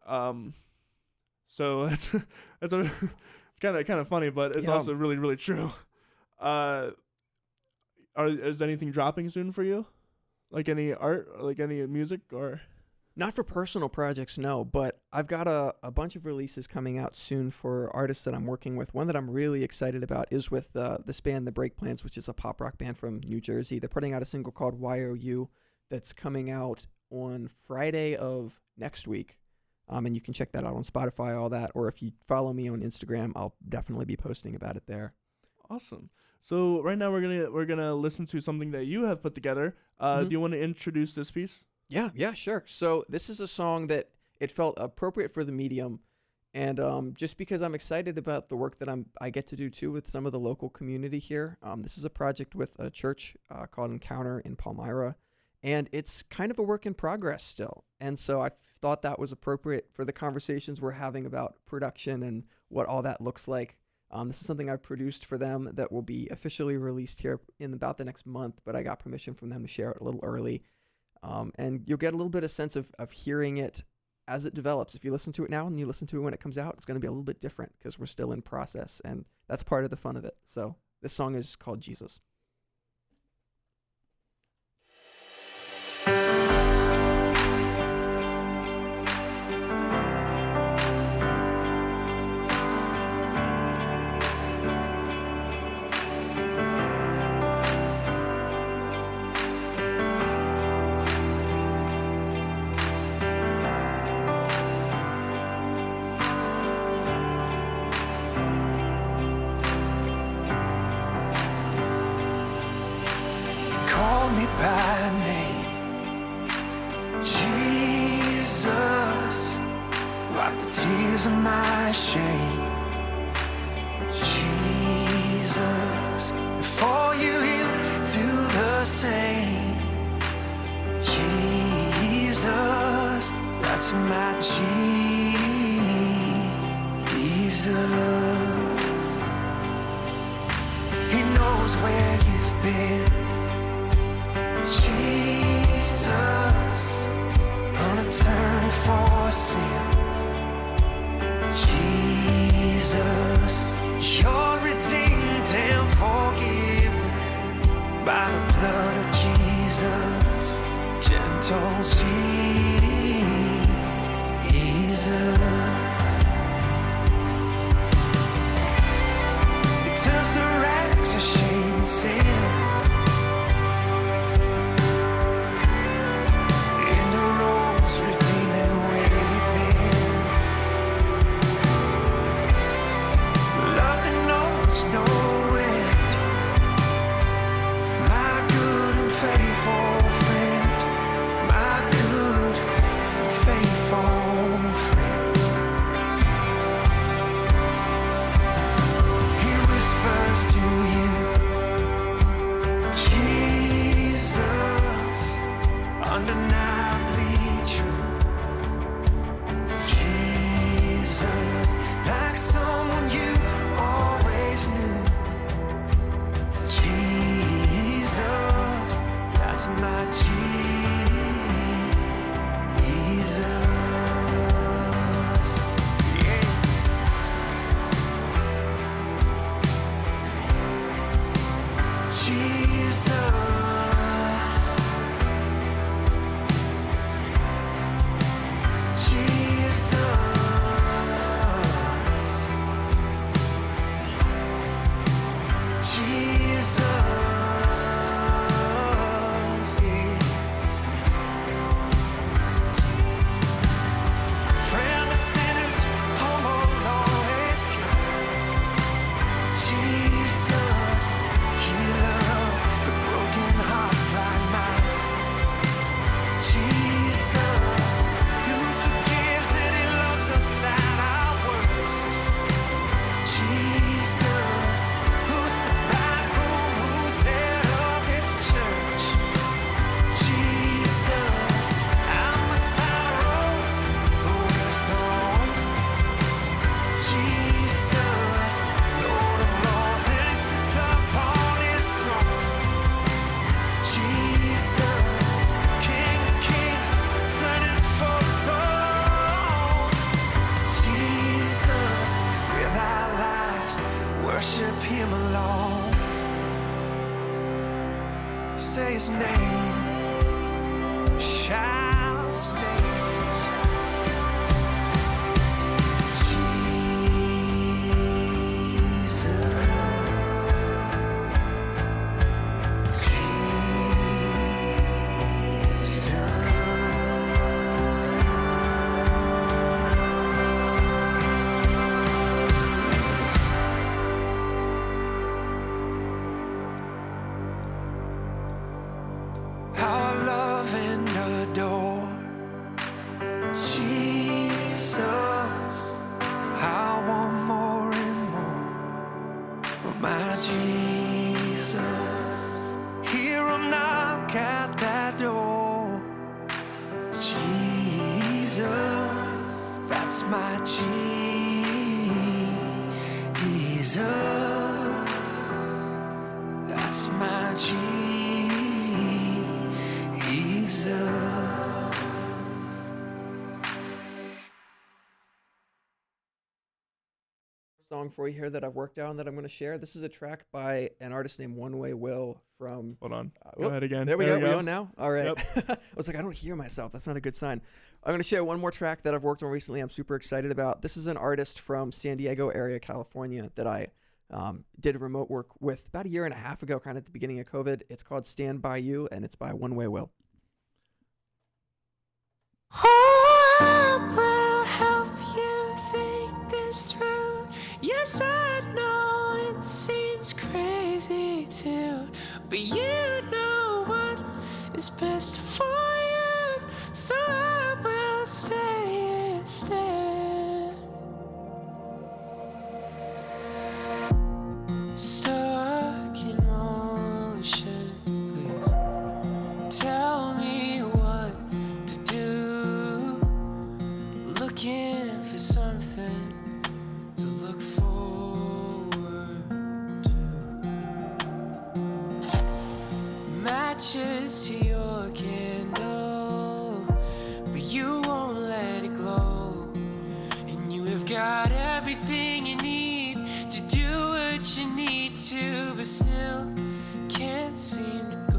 A: so it's kind of funny, but it's also really, really true. Is anything dropping soon for you, like any art, or like any music, or?
B: Not for personal projects, no, but I've got a bunch of releases coming out soon for artists that I'm working with. One that I'm really excited about is with this band, The Break Plans, which is a pop rock band from New Jersey. They're putting out a single called YOU that's coming out on Friday of next week, and you can check that out on Spotify, all that, or if you follow me on Instagram, I'll definitely be posting about it there.
A: Awesome. So right now we're gonna listen to something that you have put together. Do you want to introduce this piece?
B: Yeah, sure. So this is a song that it felt appropriate for the medium, and just because I'm excited about the work that I get to do too with some of the local community here. This is a project with a church called Encounter in Palmyra. And it's kind of a work in progress still. And so I thought that was appropriate for the conversations we're having about production and what all that looks like. This is something I produced for them that will be officially released here in about the next month, but I got permission from them to share it a little early. And you'll get a little bit of sense of hearing it as it develops. If you listen to it now and you listen to it when it comes out, it's going to be a little bit different because we're still in process, and that's part of the fun of it. So this song is called Jesus.
C: By name, Jesus, wipe the tears of my shame. Jesus, before you heal, do the same. Jesus, that's my Jesus. He knows where you've been. Jesus, an attorney for sin. Jesus, you're redeemed and his name, shout his name.
B: Song for you here that I've worked on that I'm going to share. This is a track by an artist named One Way Will from...
A: Hold on. Go ahead again.
B: There we go. We go now? All right.
A: Yep.
B: I was like, I don't hear myself. That's not a good sign. I'm going to share one more track that I've worked on recently I'm super excited about. This is an artist from San Diego area, California, that I did remote work with about a year and a half ago, kind of at the beginning of COVID. It's called Stand By You, and it's by One Way Will.
C: Oh, I will help you think this through. Yes, I know it seems crazy too, but you know what is best for you, so I will stay instead. Stuck in motion, please tell me what to do. Looking for something to look forward to. Matches to your candle, but you won't let it glow. And you have got everything you need to do what you need to, but still can't seem to go.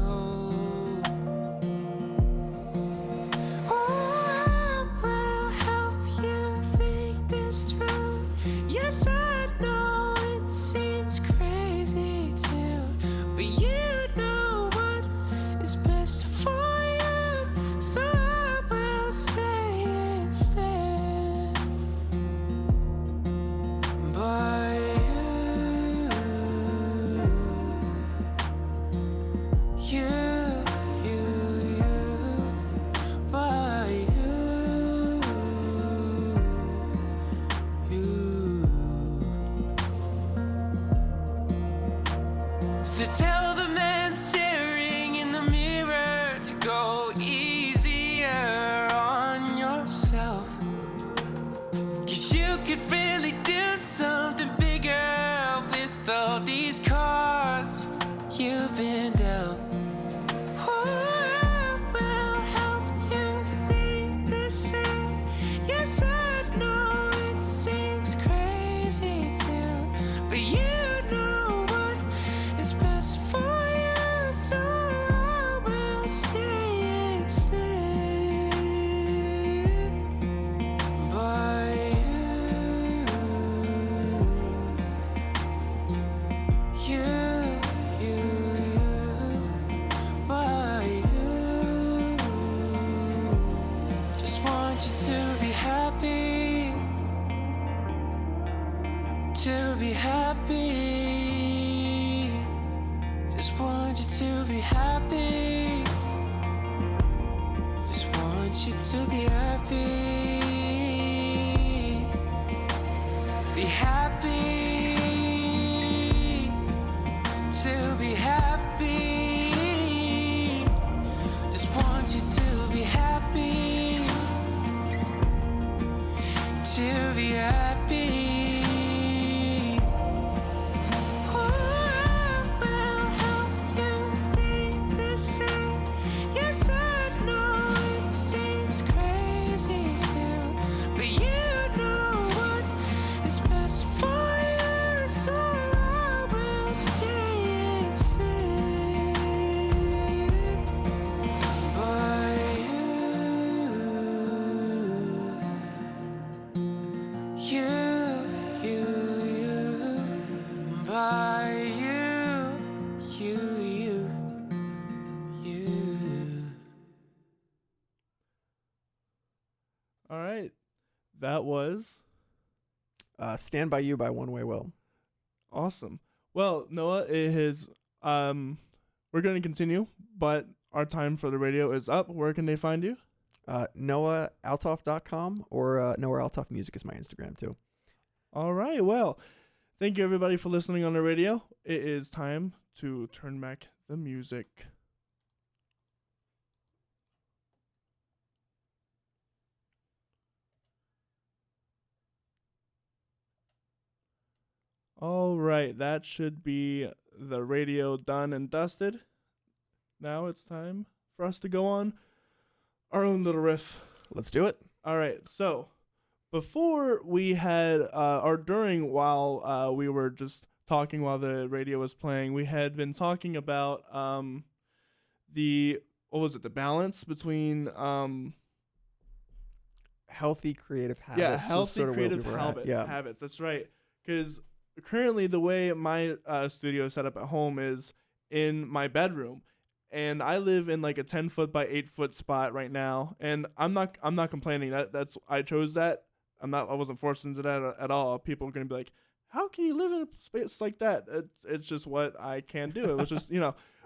C: Yes, I know it seems crazy too, but you know what is best for you, so I will stay instead. By you, by so tell the man staring in the mirror to go easier on yourself, 'cause you could really do something bigger with all these cards you've been dealt. Oh, I will help you think this through. Yes, I know it seems crazy too, but you know what is best for you, so I will stay instead. By you, by you. Just want you to be happy, to be happy. Just want you to be happy. Just want you to be happy. Be happy. To be happy. Just want you to be happy. To be happy.
B: Stand By You by One Way Will.
A: Awesome. Well, Noah, it has, we're going to continue, but our time for the radio is up. Where can they find you?
B: NoahAlthoff.com or Noah Althoff Music is my Instagram too.
A: All right. Well, thank you everybody for listening on the radio. It is time to turn back the music. All right, that should be the radio done and dusted. Now it's time for us to go on our own little riff.
B: Let's do it.
A: All right, so before we had, or during while we were just talking while the radio was playing, we had been talking about the balance between
B: healthy creative habits.
A: Yeah, healthy creative habits. That's right. Because currently the way my studio is set up at home is in my bedroom, and I live in like a 10-foot by 8-foot spot right now, and I'm not complaining. That's I chose that. I wasn't forced into that at all. People are gonna be like, how can you live in a space like that? It's just what I can do. It was just,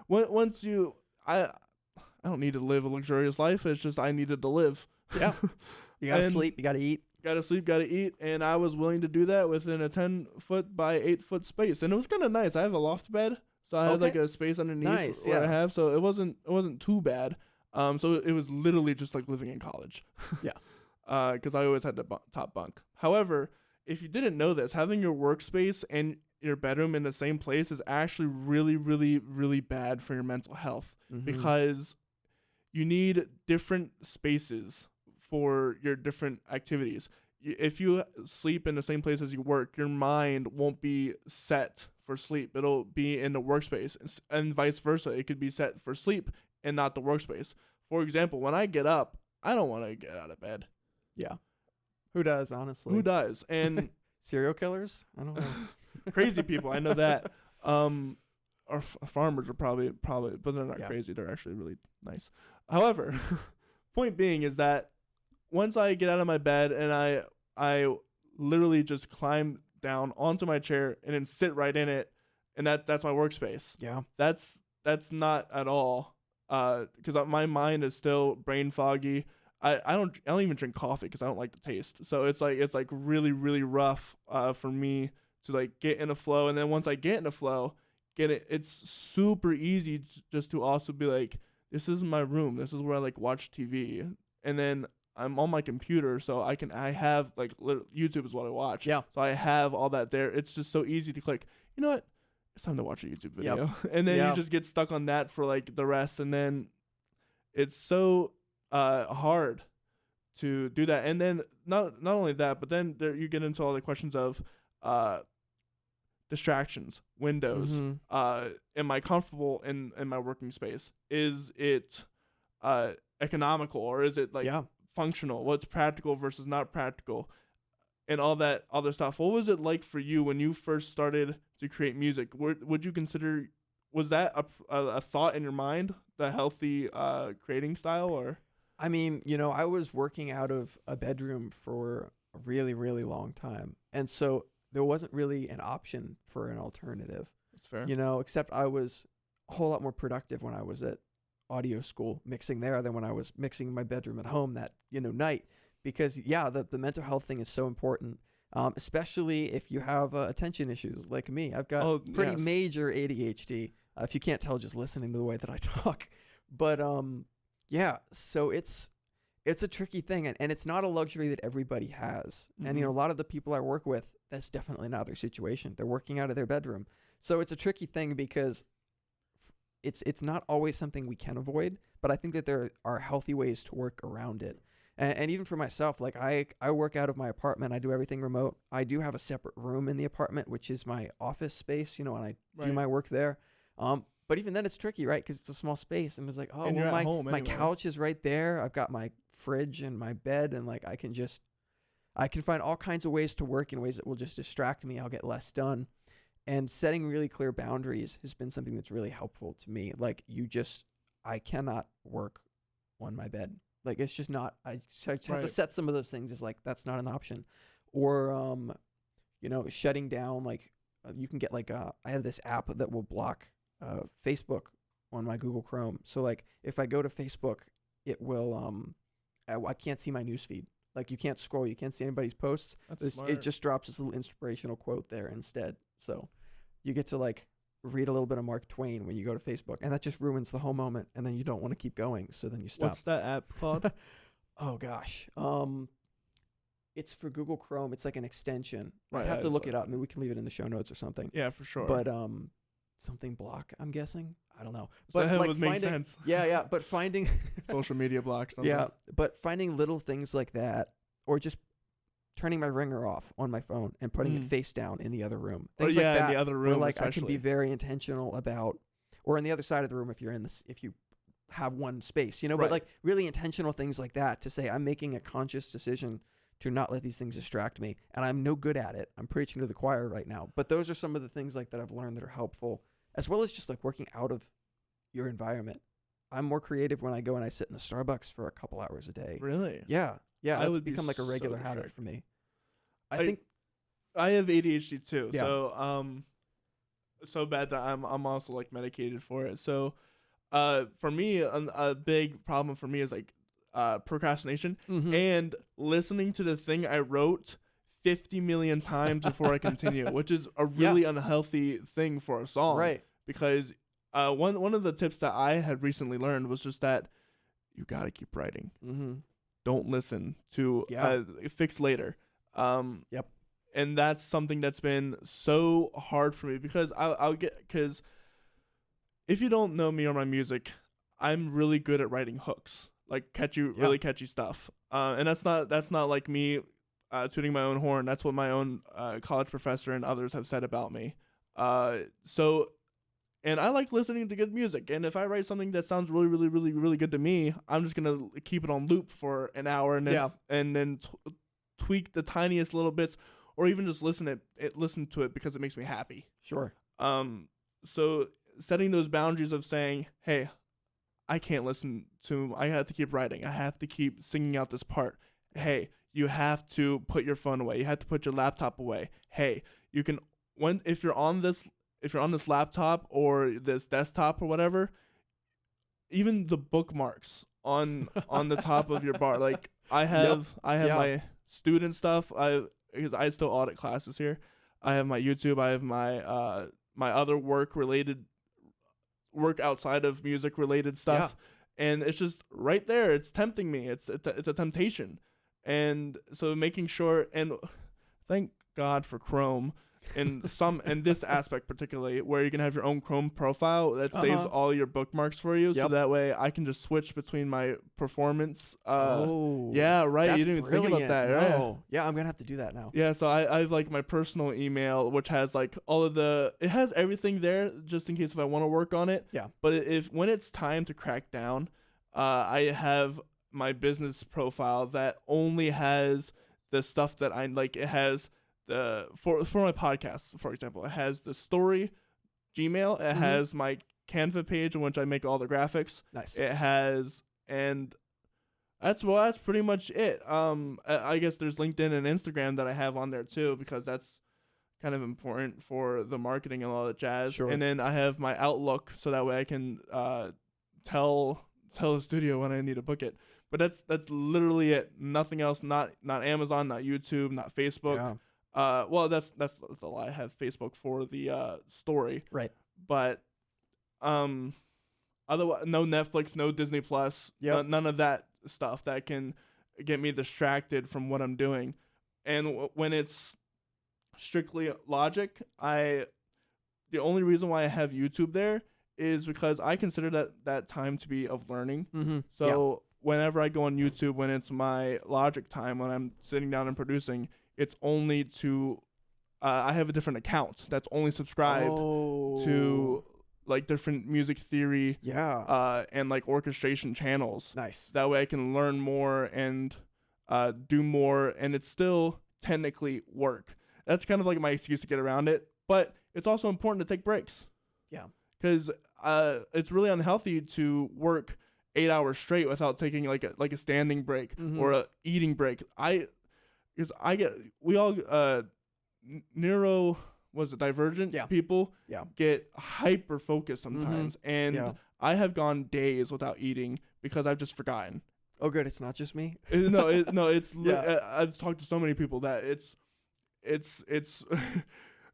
A: once I don't need to live a luxurious life. It's just I needed to live.
B: Yeah. You gotta sleep. You gotta eat.
A: Gotta sleep, gotta eat, and I was willing to do that within a 10-foot by 8-foot space, and it was kind of nice. I have a loft bed, so I had like a space underneath where I have, so it wasn't too bad. So it was literally just like living in college.
B: Yeah.
A: Because I always had the top bunk. However, if you didn't know this, having your workspace and your bedroom in the same place is actually really, really, really bad for your mental health, because you need different spaces for your different activities. If you sleep in the same place as you work, your mind won't be set for sleep. It'll be in the workspace, and vice versa. It could be set for sleep and not the workspace. For example, when I get up, I don't want to get out of bed.
B: Yeah. Who does, honestly?
A: Who does? And
B: serial killers? I don't know.
A: Crazy people, I know that. Or farmers are probably, but they're not crazy. They're actually really nice. However, point being is that once I get out of my bed and I literally just climb down onto my chair and then sit right in it, and that's my workspace.
B: Yeah. That's
A: not at all, because my mind is still brain foggy. I don't even drink coffee because I don't like the taste. So it's like really, really rough for me to like get in a flow. And then once I get in a flow, it's super easy just to also be like, this is my room. This is where I like watch TV. And then I'm on my computer, so I have like YouTube is what I watch.
B: Yeah.
A: So I have all that there. It's just so easy to click. You know what? It's time to watch a YouTube video. Yep. And then you just get stuck on that for like the rest. And then it's so hard to do that. And then not only that, but then you get into all the questions of distractions, windows. Am I comfortable in my working space? Is it economical, or is it like functional? What's practical versus not practical, and all that other stuff. What was it like for you when you first started to create music? Would you consider, was that a thought in your mind, the healthy creating style? Or
B: I mean, I was working out of a bedroom for a really, really long time, and so there wasn't really an option for an alternative.
A: That's fair.
B: Except I was a whole lot more productive when I was at audio school mixing there than when I was mixing in my bedroom at home that night, because the mental health thing is so important, especially if you have attention issues like me. I've got pretty major ADHD, if you can't tell just listening to the way that I talk. But so it's a tricky thing, and it's not a luxury that everybody has. And a lot of the people I work with, that's definitely not their situation. They're working out of their bedroom, so it's a tricky thing because it's not always something we can avoid, but I think that there are healthy ways to work around it. And even for myself, like I work out of my apartment. I do everything remote. I do have a separate room in the apartment, which is my office space, and I do my work there. But even then it's tricky, right? Because it's a small space, and it's like, my couch is right there. I've got my fridge and my bed, and like I can find all kinds of ways to work in ways that will just distract me. I'll get less done. And setting really clear boundaries has been something that's really helpful to me. Like I cannot work on my bed. Like it's just not, I have to set some of those things as like, that's not an option. Or shutting down, like, you can get like I have this app that will block Facebook on my Google Chrome. So like if I go to Facebook, it will I can't see my newsfeed. Like you can't scroll, you can't see anybody's posts. It just drops this little inspirational quote there instead. So you get to like read a little bit of Mark Twain when you go to Facebook, and that just ruins the whole moment, and then you don't want to keep going, so then you stop.
A: What's that app called?
B: Oh gosh. It's for Google Chrome. It's like an extension.
A: Right,
B: I have to look it up. Maybe we can leave it in the show notes or something.
A: Yeah, for sure.
B: But something block, I'm guessing. I don't know.
A: But
B: But
A: that
B: like
A: would make sense.
B: Yeah. But finding
A: Social media block. Something.
B: yeah, but finding little things like that, or just turning my ringer off on my phone and putting it face down in the other room. Things like that.
A: In the other
B: where
A: room.
B: like I
A: especially.
B: can be very intentional about, or in the other side of the room if you're in this, if you have one space,
A: Right.
B: But like really intentional things like that to say I'm making a conscious decision to not let these things distract me, and I'm no good at it. I'm preaching to the choir right now, but those are some of the things like that I've learned that are helpful, as well as just like working out of your environment. I'm more creative when I go and I sit in a Starbucks for a couple hours a day.
A: Really?
B: Yeah,
A: I
B: that's
A: would be
B: become like a
A: so
B: regular habit
A: distracted.
B: for me. I
A: I-
B: think
A: I have ADHD too,
B: Yeah.
A: so so bad that I'm also like medicated for it. So for me, a big problem for me is like procrastination and listening to the thing I wrote 50 million times before I continue, which is a really unhealthy thing for a song.
B: right.
A: Because one of the tips that I had recently learned was just that you gotta keep writing.
B: Mm-hmm.
A: Don't listen to
B: Yeah.
A: fix later.
B: Yep.
A: And that's something that's been so hard for me because because if you don't know me or my music, I'm really good at writing hooks, like really catchy stuff. And that's not like me tooting my own horn. That's what my own college professor and others have said about me. And I like listening to good music. And if I write something that sounds really, really, really, really good to me, I'm just gonna keep it on loop for an hour and then tweak the tiniest little bits, or even just listen to it because it makes me happy.
B: Sure.
A: So setting those boundaries of saying, hey, I can't listen to, I have to keep writing. I have to keep singing out this part. Hey, you have to put your phone away. You have to put your laptop away. Hey, you can, if you're on this laptop or this desktop or whatever, even the bookmarks on the top of your bar, like I have my student stuff. Because I still audit classes here. I have my YouTube. I have my my other work outside of music related stuff, and it's just right there. It's tempting me. It's a temptation, and so making sure. And thank God for Chrome. In this aspect particularly, where you can have your own Chrome profile that saves all your bookmarks for you, so that way I can just switch between my performance. Yeah, right. You didn't even think about that, right?
B: No. Yeah, I'm gonna have to do that now.
A: Yeah, so I have like my personal email, which has like it has everything there, just in case if I want to work on it.
B: Yeah.
A: But when it's time to crack down, I have my business profile that only has the stuff that I like. It has for my podcast, for example, it has the story Gmail. It has my Canva page in which I make all the graphics.
B: Nice.
A: It has, and that's pretty much it. I guess there's LinkedIn and Instagram that I have on there too, because that's kind of important for the marketing and all that jazz.
B: Sure.
A: And then I have my Outlook, so that way I can tell the studio when I need to book it. But that's literally it. Nothing else. Not Amazon, not YouTube, not Facebook.
B: Yeah.
A: Well, that's a lie. I have Facebook for the story,
B: Right.
A: but otherwise, no Netflix, no Disney Plus, none of that stuff that can get me distracted from what I'm doing. And when it's strictly logic, the only reason why I have YouTube there is because I consider that time to be of learning.
B: Mm-hmm.
A: So whenever I go on YouTube, when it's my logic time, when I'm sitting down and producing, it's only to I have a different account that's only subscribed to like different music theory and like orchestration channels.
B: Nice.
A: That way I can learn more and do more, and it's still technically work. That's kind of like my excuse to get around it, but it's also important to take breaks.
B: Yeah.
A: Because it's really unhealthy to work 8 hours straight without taking like a standing break or a eating break. We all divergent
B: Yeah.
A: people
B: Yeah.
A: get hyper focused sometimes, and
B: Yeah.
A: I have gone days without eating because I've just forgotten.
B: Oh, good. It's not just me.
A: No, it's
B: Yeah.
A: I've talked to so many people that it's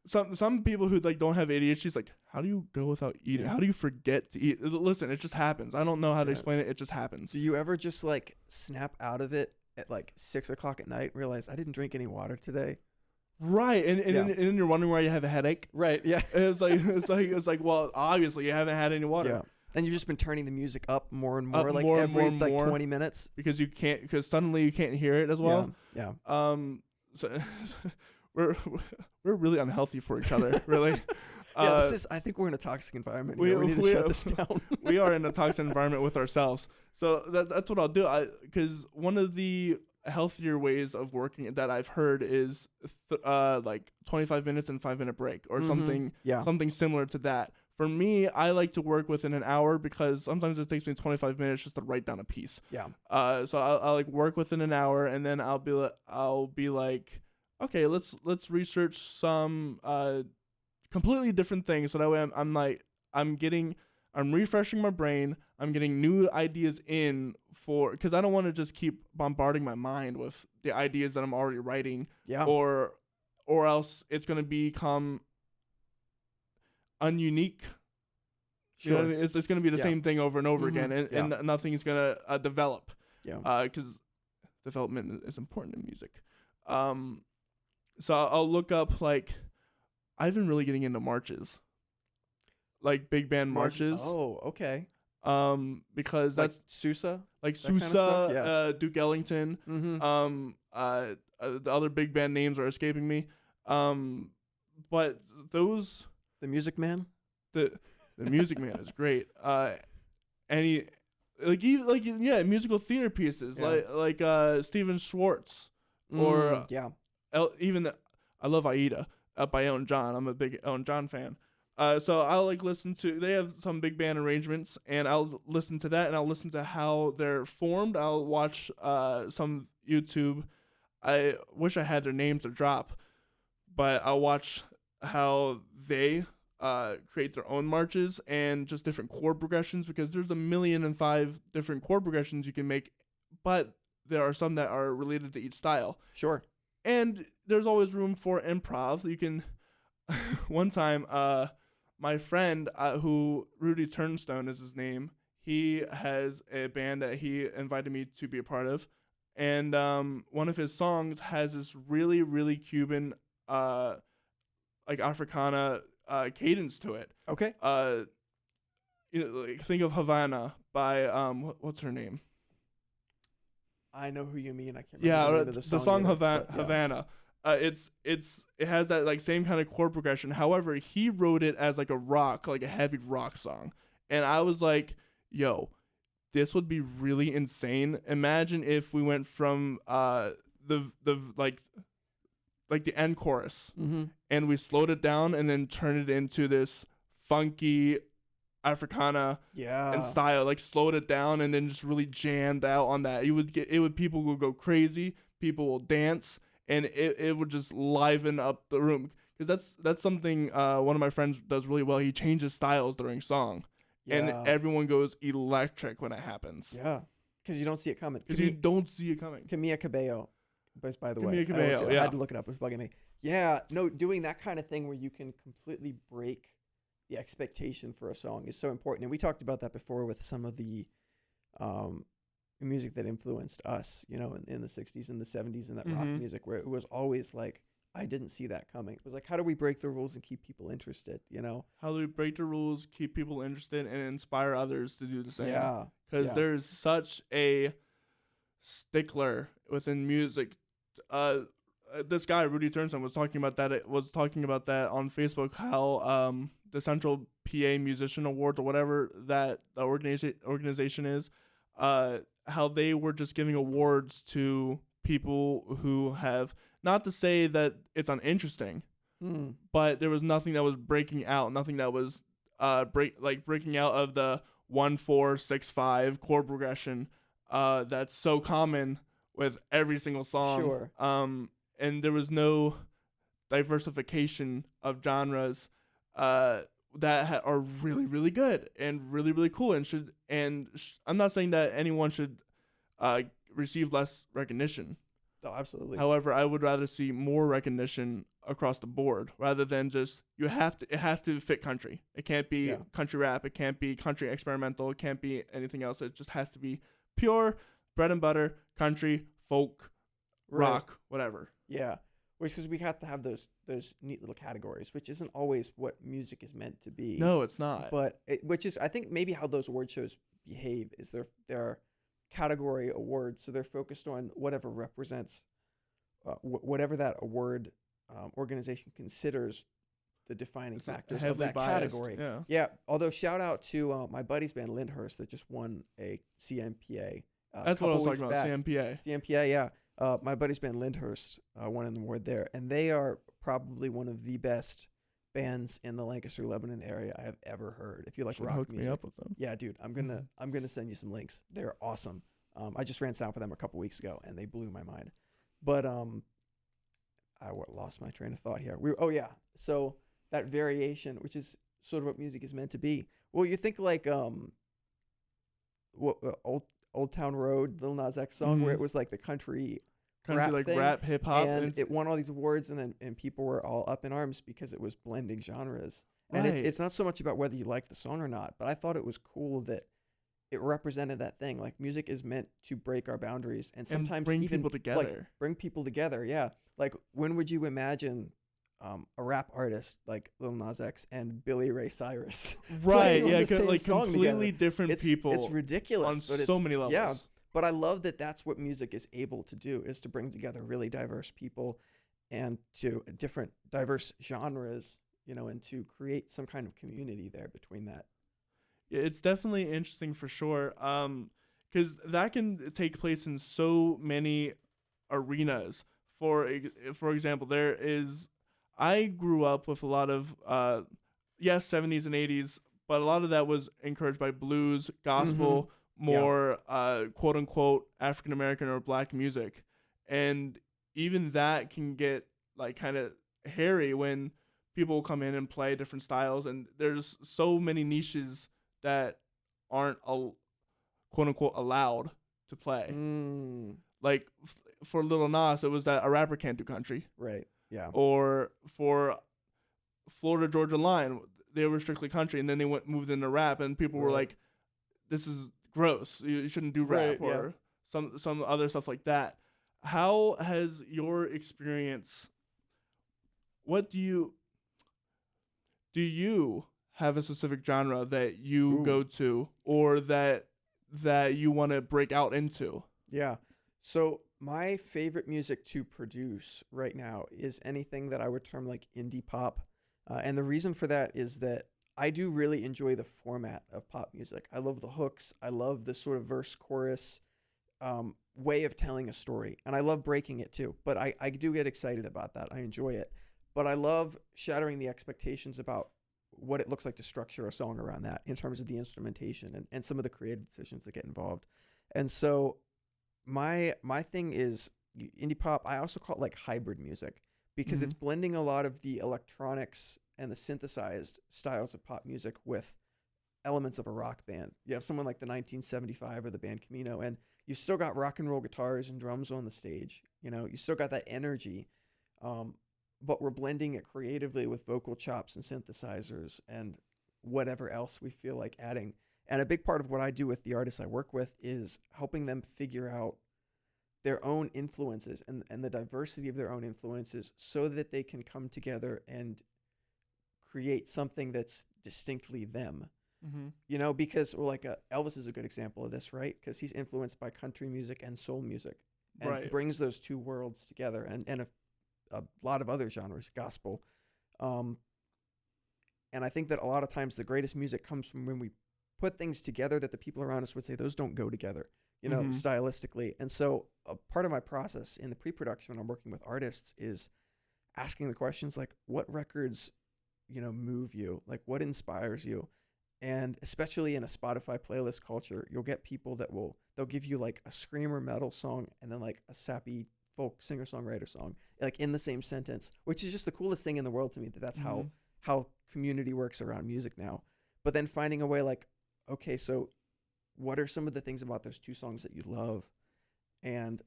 A: some people who like don't have ADHD. It's like, how do you go without eating?
B: Yeah.
A: How do you forget to eat? Listen, it just happens. I don't know how to
B: Yeah.
A: explain it. It just happens.
B: Do you ever just like snap out of it at like 6 o'clock at night? Realize I didn't drink any water today.
A: Right, and
B: Yeah.
A: then you're wondering why you have a headache.
B: Right. Yeah.
A: It's like well, obviously you haven't had any water.
B: Yeah. And you've just been turning the music up more and more,
A: Up
B: like
A: more and
B: every
A: more and more.
B: 20 minutes.
A: because suddenly you can't hear it as well.
B: Yeah.
A: So we're really unhealthy for each other, really.
B: I think we're in a toxic environment here. We need to shut this down.
A: We are in a toxic environment with ourselves. So that's what I'll do. Because one of the healthier ways of working that I've heard is like 25 minutes and 5-minute break or something similar to that. For me, I like to work within an hour because sometimes it takes me 25 minutes just to write down a piece.
B: Yeah.
A: So I'll like work within an hour, and then I'll be like, okay, let's research some completely different things. So that way I'm refreshing my brain. I'm getting new ideas in because I don't want to just keep bombarding my mind with the ideas that I'm already writing.
B: Yeah.
A: Or else it's gonna become ununique.
B: Sure.
A: You know what I mean? It's gonna be the same thing over and over again, and nothing's gonna develop.
B: Yeah.
A: Because development is important in music. So I'll look up, like, I've been really getting into marches, like big band marches.
B: Oh, okay.
A: Because
B: Like
A: that's
B: Sousa?
A: like
B: that kind of
A: Sousa,
B: stuff? Yeah.
A: Duke Ellington.
B: Mm-hmm.
A: The other big band names are escaping me. But those
B: The Music Man?
A: the Music Man is great. Musical theater pieces like Stephen Schwartz or
B: yeah.
A: I love Aida by Elton John. I'm a big Elton John fan. So I'll like listen to, they have some big band arrangements, and I'll listen to that, and I'll listen to how they're formed. I'll watch some YouTube. I wish I had their names to drop, but I'll watch how they create their own marches and just different chord progressions, because there's 1,000,005 different chord progressions you can make, but there are some that are related to each style.
B: Sure.
A: And there's always room for improv. You can one time my friend who Rudy Turnstone is his name, he has a band that he invited me to be a part of, and one of his songs has this really, really Cuban like Africana cadence to it.
B: Okay.
A: Like, think of Havana by what's her name?
B: I know who you mean. I can't remember
A: the song
B: either,
A: Havana. It has that like same kind of chord progression. However, he wrote it as like a heavy rock song, and I was like, "Yo, this would be really insane. Imagine if we went from the end chorus, and we slowed it down and then turned it into this funky Africana and style, like slowed it down and then just really jammed out on that. People will go crazy, people will dance, and it would just liven up the room, because that's something one of my friends does really well. He changes styles during song, and everyone goes electric when it happens.
B: Yeah, because you don't see it coming.
A: Because you don't see it coming.
B: Camilla Cabello, by the way.
A: Camilla Cabello,
B: I had to look it up. It was bugging me. Yeah, no, doing that kind of thing where you can completely break the expectation for a song is so important. And we talked about that before with some of the music that influenced us, in the 60s and the 70s, and that rock music, where it was always like, I didn't see that coming. It was like, how do we break the rules and keep people interested, How
A: do we break the rules, keep people interested, and inspire others to do the same?
B: Yeah.
A: Because there's such a stickler within music. This guy, Rudy Turnstone, was talking about that on Facebook, how the Central PA Musician Awards, or whatever that the organization is, how they were just giving awards to people who have, not to say that it's uninteresting, but there was nothing that was breaking out, nothing that was breaking out of the 1-4-6-5 chord progression that's so common with every single song.
B: Sure.
A: And there was no diversification of genres that are really, really good and really, really cool, and I'm not saying that anyone should receive less recognition.
B: Oh, absolutely.
A: However, I would rather see more recognition across the board rather than just it has to fit country. It can't be country rap, it can't be country experimental, it can't be anything else. It just has to be pure bread and butter, country, folk, rock, whatever.
B: Yeah. Which is we have to have those neat little categories, which isn't always what music is meant to be.
A: No, it's not.
B: But which is I think maybe how those award shows behave is they're category awards, so they're focused on whatever represents whatever that award organization considers the defining factors of that
A: biased
B: category.
A: Yeah.
B: Although shout out to my buddy's band Lyndhurst that just won a CMPA.
A: That's what I was talking about.
B: Back.
A: CMPA.
B: CMPA, yeah. My buddy's band Lyndhurst won an award there, and they are probably one of the best bands in the Lancaster, Lebanon area I have ever heard. If you like rock
A: hook
B: music,
A: me up with them.
B: Yeah, dude, I'm gonna send you some links. They're awesome. I just ran sound for them a couple weeks ago, and they blew my mind. But I lost my train of thought here. So that variation, which is sort of what music is meant to be. Well, you think like Old Town Road, Lil Nas X song, where it was like the country rap
A: like
B: thing,
A: rap, hip hop,
B: and it won all these awards, and people were all up in arms because it was blending genres. And it's not so much about whether you like the song or not, but I thought it was cool that it represented that thing. Like music is meant to break our boundaries and sometimes
A: bring
B: even
A: people together.
B: Like, bring people together. Yeah. Like when would you imagine a rap artist like Lil Nas X and Billy Ray Cyrus?
A: Right. Yeah.
B: Like
A: completely different people.
B: It's ridiculous.
A: On so many levels.
B: Yeah. But I love that that's what music is able to do, is to bring together really diverse people and to different diverse genres, and to create some kind of community there between that.
A: Yeah, it's definitely interesting for sure. Because that can take place in so many arenas. For example, I grew up with a lot of, 70s and 80s, but a lot of that was encouraged by blues, gospel, more quote unquote African American or black music, and even that can get like kind of hairy when people come in and play different styles, and there's so many niches that aren't quote unquote allowed to play. Like for Lil Nas, it was that a rapper can't do country,
B: right? Yeah.
A: Or for Florida Georgia Line, they were strictly country, and then they moved into rap, and people were like, "This is gross. You shouldn't do rap," or some other stuff like that. How has your experience? What do you have a specific genre that you go to, or that you want to break out into?
B: Yeah. So my favorite music to produce right now is anything that I would term like indie pop. And the reason for that is that I do really enjoy the format of pop music. I love the hooks. I love the sort of verse chorus way of telling a story. And I love breaking it too. But I do get excited about that. I enjoy it. But I love shattering the expectations about what it looks like to structure a song around that in terms of the instrumentation and some of the creative decisions that get involved. And so my thing is indie pop. I also call it like hybrid music because it's blending a lot of the electronics and the synthesized styles of pop music with elements of a rock band. You have someone like the 1975 or the band Camino, and you still got rock and roll guitars and drums on the stage. You still got that energy, but we're blending it creatively with vocal chops and synthesizers and whatever else we feel like adding. And a big part of what I do with the artists I work with is helping them figure out their own influences and the diversity of their own influences so that they can come together and create something that's distinctly them. Because Elvis is a good example of this, right? Because he's influenced by country music and soul music and brings those two worlds together, and a lot of other genres, gospel. And I think that a lot of times the greatest music comes from when we put things together that the people around us would say those don't go together, stylistically. And so a part of my process in the pre-production when I'm working with artists is asking the questions like, what records, move you? Like, what inspires you? And especially in a Spotify playlist culture, you'll get people they'll give you like a screamer metal song and then like a sappy folk singer-songwriter song. like in the same sentence, which is just the coolest thing in the world to me, that's how community works around music now. But then finding a way like, okay, so what are some of the things about those two songs that you love, and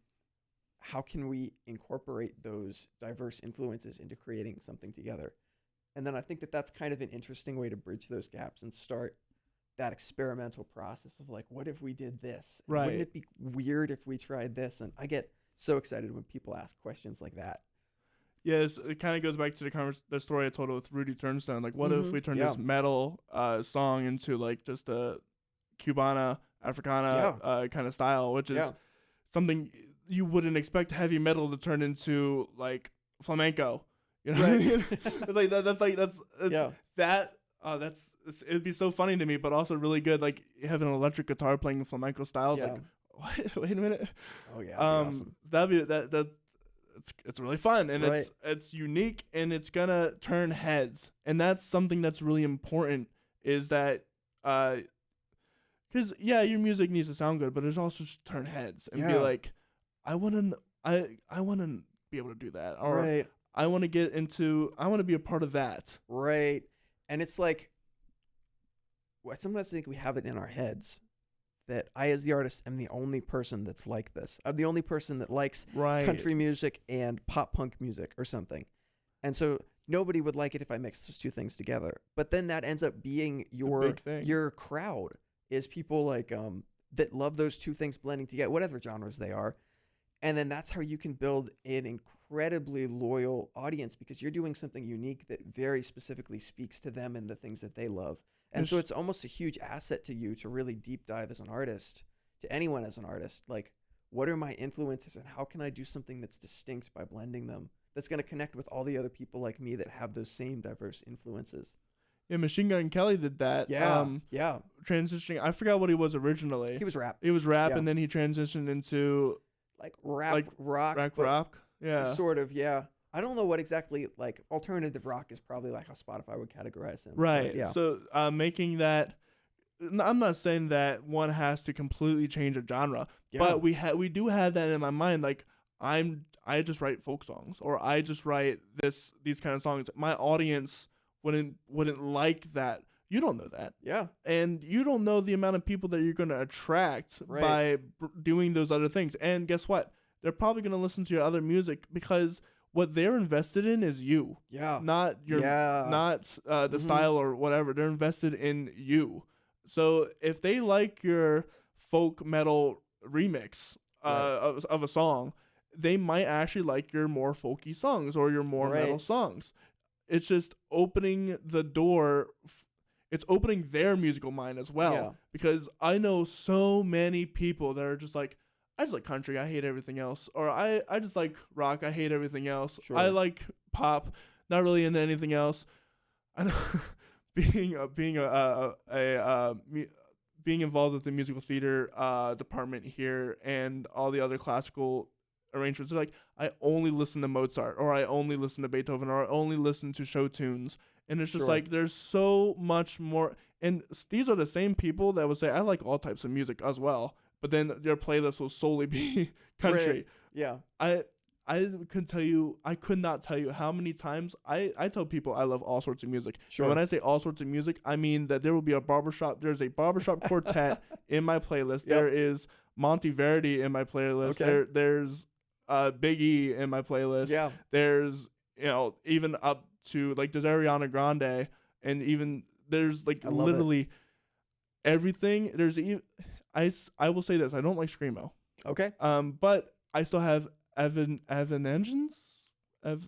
B: how can we incorporate those diverse influences into creating something together? And then I think that that's kind of an interesting way to bridge those gaps and start that experimental process of like, what if we did this? And
A: Right.
B: wouldn't it be weird if we tried this? And I get so excited when people ask questions like that.
A: Yes, it kind of goes back to the story I told with Rudy Turnstone. Like, what if we turned
B: Yeah.
A: this metal song into like just a Cubana, Africana kind of style, which is something you wouldn't expect heavy metal to turn into, like flamenco. You know, what I mean? It's like it'd be so funny to me, but also really good. Like having an electric guitar playing flamenco styles.
B: Yeah.
A: Like, what? Wait a minute.
B: Oh yeah. Awesome.
A: It's really fun, and
B: Right.
A: it's unique, and it's gonna turn heads, and that's something that's really important. Is that because your music needs to sound good, but it also should turn heads and be like, I wanna be able to do that, or
B: Right.
A: I want to be a part of that.
B: Right. And it's like, I sometimes think we have it in our heads that I, as the artist, am the only person that's like this. I'm the only person that likes
A: Right.
B: country music and pop punk music or something. And so nobody would like it if I mixed those two things together. But then that ends up being
A: big thing.
B: your crowd, is people like that love those two things blending together, whatever genres they are. And then that's how you can build an incredibly loyal audience, because you're doing something unique that very specifically speaks to them and the things that they love. And so it's almost a huge asset to you to really deep dive as an artist, to anyone as an artist. Like, what are my influences and how can I do something that's distinct by blending them, that's going to connect with all the other people like me that have those same diverse influences?
A: Yeah, Machine Gun Kelly did that.
B: Yeah.
A: Transitioning. I forgot what he was originally.
B: He was rap.
A: He was rap,
B: Yeah.
A: and then he transitioned into
B: Like rap,
A: like
B: rock. but
A: rock. Yeah.
B: Sort of, yeah. I don't know what exactly, like, alternative rock is probably like how Spotify would categorize him.
A: Right.
B: But yeah.
A: So making that, I'm not saying that one has to completely change a genre, but we do have that in my mind. Like I just write folk songs, or I just write these kind of songs. My audience wouldn't like that. You don't know that.
B: Yeah.
A: And you don't know the amount of people that you're going to attract by doing those other things. And guess what? They're probably going to listen to your other music because what they're invested in is you.
B: Yeah.
A: Not the style or whatever. They're invested in you. So if they like your folk metal remix of a song, they might actually like your more folky songs or your more metal songs. It's just opening the door. It's opening their musical mind as well, because I know so many people that are just like, I just like country, I hate everything else, or I just like rock, I hate everything else.
B: Sure.
A: I like pop, not really into anything else. I know being involved with the musical theater department here and all the other classical arrangements, are like, I only listen to Mozart, or I only listen to Beethoven, or I only listen to show tunes. And it's just like, there's so much more. And these are the same people that would say, I like all types of music as well, but then their playlist will solely be country.
B: Right. Yeah.
A: I could not tell you how many times I tell people I love all sorts of music.
B: Sure.
A: And when I say all sorts of music, I mean that there will be there's a barbershop quartet in my playlist. Yep. There is Monteverdi in my playlist.
B: Okay.
A: There's Big E in my playlist. Yeah. There's, even up to, like, there's Ariana Grande, and even there's like literally everything. There's I will say this, I don't like screamo.
B: Okay.
A: But I still have Evanescence, the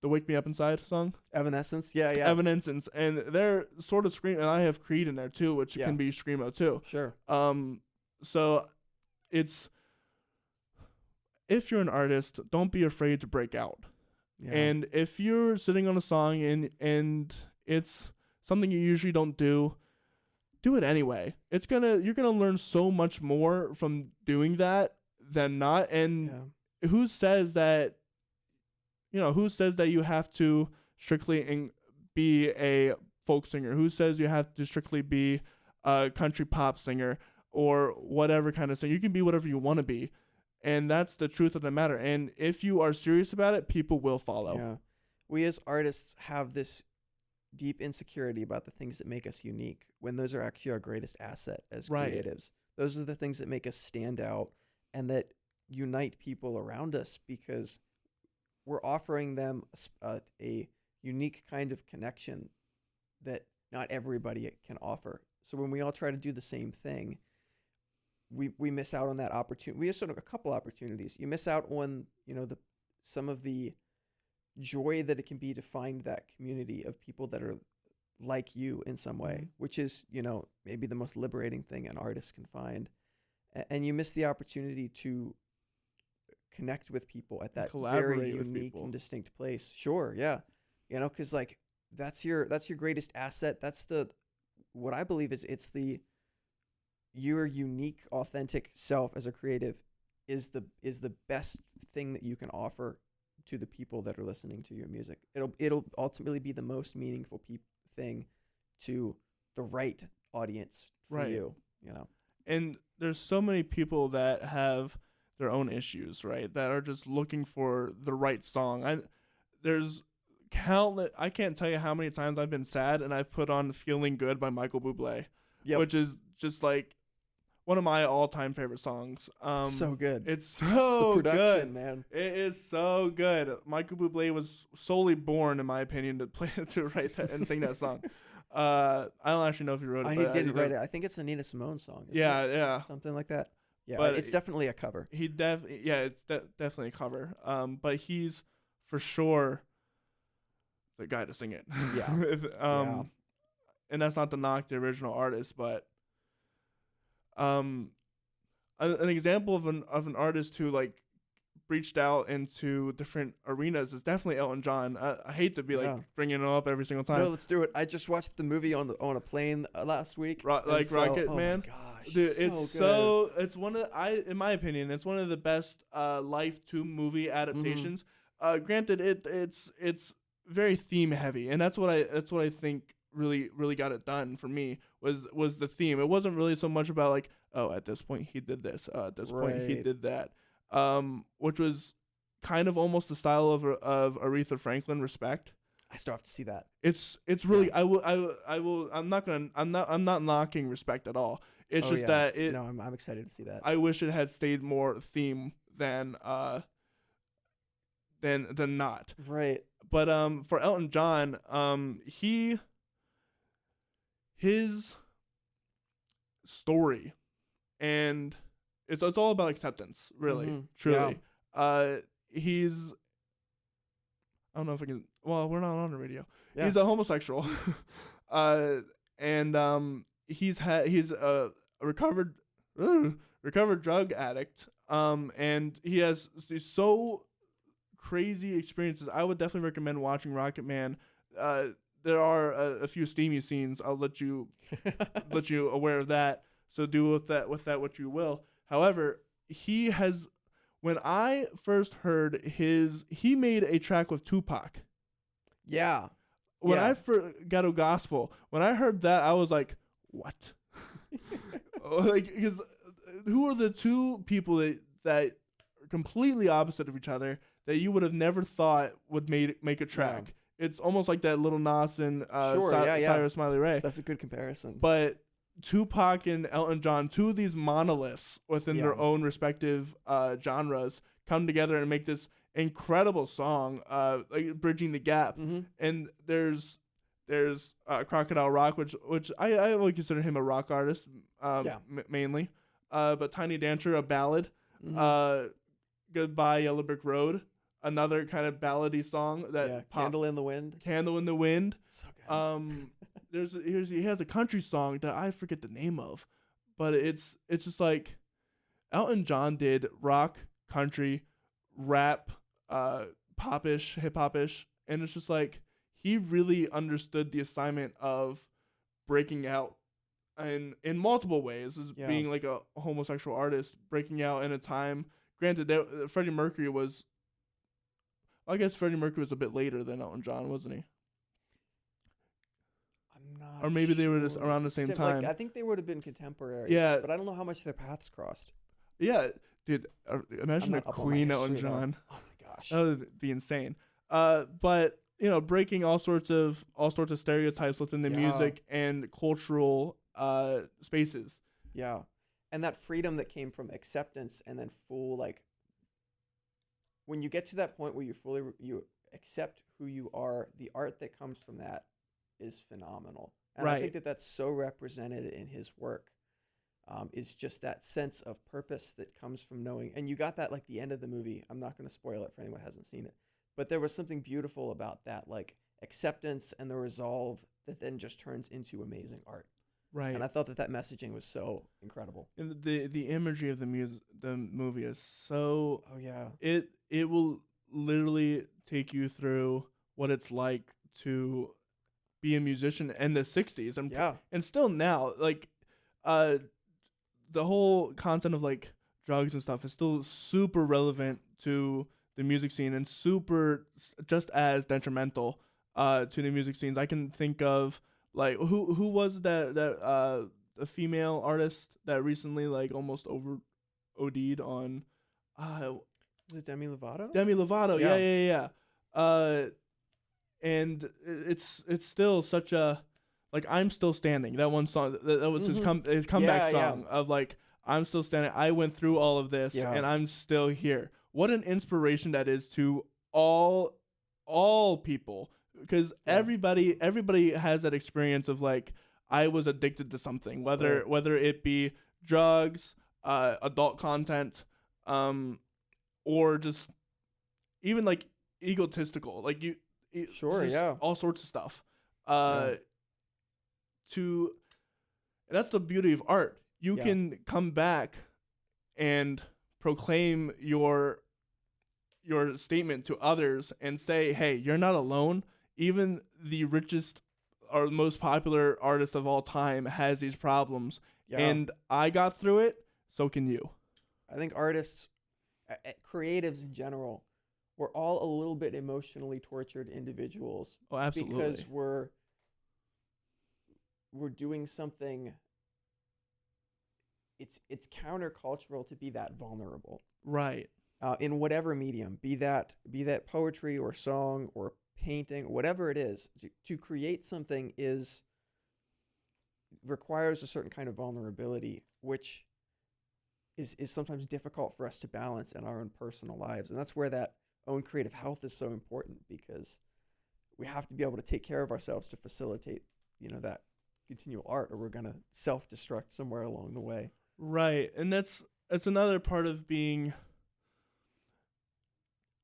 A: Wake Me Up Inside song.
B: Evanescence, yeah.
A: Evanescence, and they're sort of scream, and I have Creed in there too, which can be screamo too.
B: Sure.
A: So it's, if you're an artist, don't be afraid to break out. Yeah. And if you're sitting on a song and it's something you usually don't do it anyway. You're gonna learn so much more from doing that than not. And who says that you have to strictly be a folk singer? Who says you have to strictly be a country pop singer or whatever kind of singer? You can be whatever you want to be. And that's the truth of the matter. And if you are serious about it, people will follow.
B: Yeah. We as artists have this deep insecurity about the things that make us unique, when those are actually our greatest asset as
A: Right.
B: creatives. Those are the things that make us stand out and that unite people around us, because we're offering them a unique kind of connection that not everybody can offer. So when we all try to do the same thing, we miss out on that opportunity. We have sort of a couple opportunities. You miss out on, some of the joy that it can be to find that community of people that are like you in some way, which is, maybe the most liberating thing an artist can find. And you miss the opportunity to connect with people at that
A: Collaborate
B: very
A: with
B: unique
A: people.
B: and distinct place. Sure, yeah. Because like that's your greatest asset. That's what I believe it's your unique, authentic self as a creative is the best thing that you can offer to the people that are listening to your music. It'll ultimately be the most meaningful thing to the right audience for
A: Right.
B: you.
A: And there's so many people that have their own issues, right? That are just looking for the right song. There's countless. I can't tell you how many times I've been sad and I've put on "Feeling Good" by Michael Bublé, which is just like one of my all-time favorite songs.
B: So good.
A: It's so
B: The production,
A: good,
B: man.
A: It is so good. Michael Bublé was solely born, in my opinion, to write that and sing that song. I don't actually know if he wrote it.
B: He didn't write it. I think it's a Nina Simone song. Isn't
A: Yeah,
B: it?
A: yeah.
B: Something like that. Yeah,
A: But
B: it's definitely a cover.
A: It's definitely a cover. But he's for sure the guy to sing it.
B: Yeah. Yeah.
A: And that's not to knock the original artist, but an example of an artist who like reached out into different arenas is definitely Elton John. I hate to be like bringing him up every single time.
B: No, let's do it. I just watched the movie on a plane last week.
A: Rocket Man.
B: Oh my gosh,
A: dude,
B: so good.
A: it's one of in my opinion, it's one of the best life to movie adaptations. Granted, it's very theme heavy, and that's what I think really got it done for me was the theme. It wasn't really so much about like, oh, at this point he did this, at this point he did that, which was kind of almost the style of Aretha Franklin, Respect.
B: I still have to see that.
A: It's really I'm not knocking Respect at all. It's that
B: I'm excited to see that.
A: I wish it had stayed more theme than not.
B: Right.
A: But for Elton John, his story, and it's all about acceptance, really, truly.
B: Yeah.
A: He's, I don't know if I can. Well, we're not on the radio.
B: Yeah.
A: He's a homosexual, and he's a recovered drug addict. And he has these so crazy experiences. I would definitely recommend watching Rocket Man. There are a few steamy scenes. I'll let you aware of that. So do with that what you will. However, when I first heard he made a track with Tupac.
B: Yeah.
A: When I first got a gospel, when I heard that, I was like, what? Like, because who are the two people that are completely opposite of each other that you would have never thought would make a track? Yeah. It's almost like that Lil Nas and Cyrus Smiley Ray.
B: That's a good comparison.
A: But Tupac and Elton John, two of these monoliths within their own respective genres, come together and make this incredible song, like bridging the gap. And there's Crocodile Rock, which I would consider him a rock artist, mainly. But Tiny Dancer, a ballad. Goodbye Yellow Brick Road, another kind of ballady song that
B: Candle in the Wind.
A: Candle in the Wind.
B: So good.
A: He has a country song that I forget the name of, but it's just like Elton John did rock, country, rap, popish, hip hopish, and it's just like he really understood the assignment of breaking out in multiple ways as being like a homosexual artist, breaking out in a time. Granted, Freddie Mercury was. I guess Freddie Mercury was a bit later than Elton John, wasn't he?
B: I'm not.
A: Or maybe they were just around the same time.
B: I think they would have been contemporaries.
A: Yeah,
B: but I don't know how much their paths crossed.
A: Yeah, dude. Imagine
B: I'm
A: a
B: not up on my
A: Queen Elton
B: history, though.
A: John.
B: Oh my gosh.
A: That would be insane. But breaking all sorts of stereotypes within the
B: Yeah.
A: music and cultural spaces.
B: Yeah. And that freedom that came from acceptance and then full, like, when you get to that point where you accept who you are, the art that comes from that is phenomenal. And I think
A: Right.
B: that's so represented in his work. Is just that sense of purpose that comes from knowing. And you got that, like, the end of the movie. I'm not going to spoil it for anyone who hasn't seen it. But there was something beautiful about that, like, acceptance and the resolve that then just turns into amazing art.
A: Right.
B: And I thought that messaging was so incredible.
A: And the imagery of the movie is so
B: Oh, yeah.
A: it will literally take you through what it's like to be a musician in the 60s and still now, like the whole content of like drugs and stuff is still super relevant to the music scene and super just as detrimental to the music scenes. I can think of like who was that a female artist that recently like almost OD'd on
B: Was it Demi Lovato?
A: Demi Lovato.
B: Yeah.
A: Yeah. And it's still such a like I'm Still Standing. That one song that was his comeback song of like I'm still standing. I went through all of this and I'm still here. What an inspiration that is to all people, because everybody has that experience of like I was addicted to something, whether it be drugs, adult content, or just even like egotistical, like all sorts of stuff. That's the beauty of art. You can come back and proclaim your statement to others and say, hey, you're not alone. Even the richest or most popular artist of all time has these problems. And I got through it, so can you.
B: I think artists, creatives in general, we're all a little bit emotionally tortured individuals.
A: Oh, absolutely.
B: Because we're doing something. It's countercultural to be that vulnerable.
A: Right.
B: In whatever medium, be that poetry or song or painting, whatever it is, to create something requires a certain kind of vulnerability, which is sometimes difficult for us to balance in our own personal lives. And that's where that own creative health is so important, because we have to be able to take care of ourselves to facilitate, that continual art, or we're going to self-destruct somewhere along the way.
A: Right. And that's another part of being.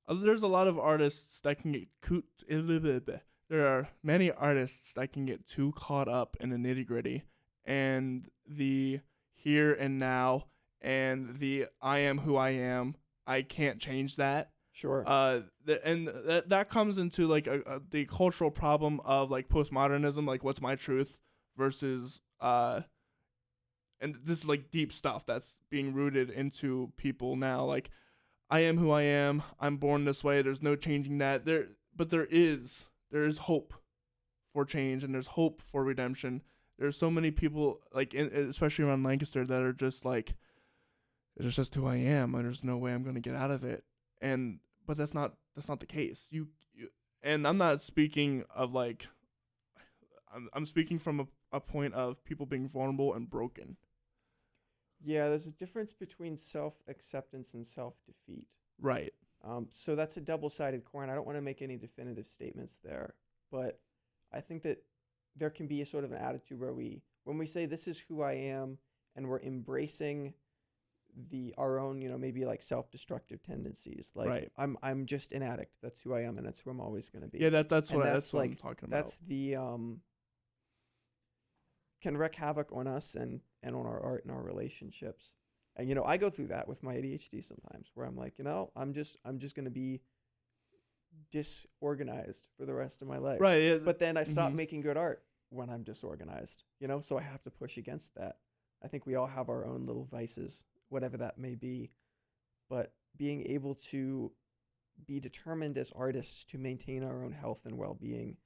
A: There's a lot of artists that can get there are many artists that can get too caught up in the nitty-gritty and the here and now and the I am who I am. I can't change that.
B: Sure.
A: And that comes into like the cultural problem of like postmodernism, like what's my truth versus and this is like deep stuff that's being rooted into people now. Like I am who I am. I'm born this way. There's no changing that. But there is hope for change, and there's hope for redemption. There's so many people, like especially around Lancaster, that are just like, it's just who I am, and there's no way I'm gonna get out of it. But that's not the case. You and I'm not speaking of like, I'm speaking from a point of people being vulnerable and broken.
B: Yeah, there's a difference between self-acceptance and self-defeat.
A: Right.
B: So that's a double-sided coin. I don't want to make any definitive statements there, but I think that there can be a sort of an attitude where when we say this is who I am, and we're embracing our own, maybe like self-destructive tendencies. Like
A: right.
B: I'm just an addict. That's who I am, and that's who I'm always going to be.
A: Yeah, that's what I'm talking about.
B: That's the can wreak havoc on us and on our art and our relationships. And I go through that with my ADHD sometimes, where I'm like, I'm just going to be disorganized for the rest of my life.
A: Right. Yeah.
B: But then I stop making good art when I'm disorganized, so I have to push against that. I think we all have our own little vices, whatever that may be, but being able to be determined as artists to maintain our own health and well-being,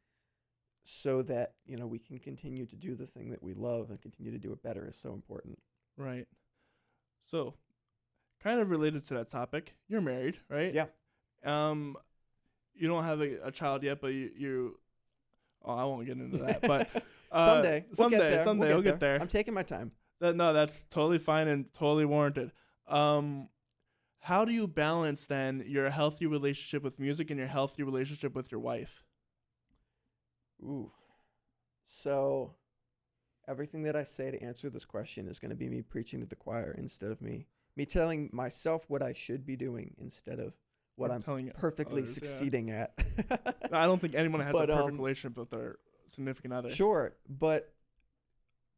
B: so that we can continue to do the thing that we love and continue to do it better, is so important.
A: Right. So, kind of related to that topic, you're married, right?
B: Yeah.
A: You don't have a child yet, but you oh, I won't get into that, but
B: Someday we'll
A: get there.
B: I'm taking my time.
A: No, that's totally fine and totally warranted. How do you balance then your healthy relationship with music and your healthy relationship with your wife?
B: Ooh. So everything that I say to answer this question is going to be me preaching to the choir instead of me telling myself what I should be doing instead of what I'm perfectly succeeding at.
A: I don't think anyone has a perfect relationship with their significant other.
B: Sure, but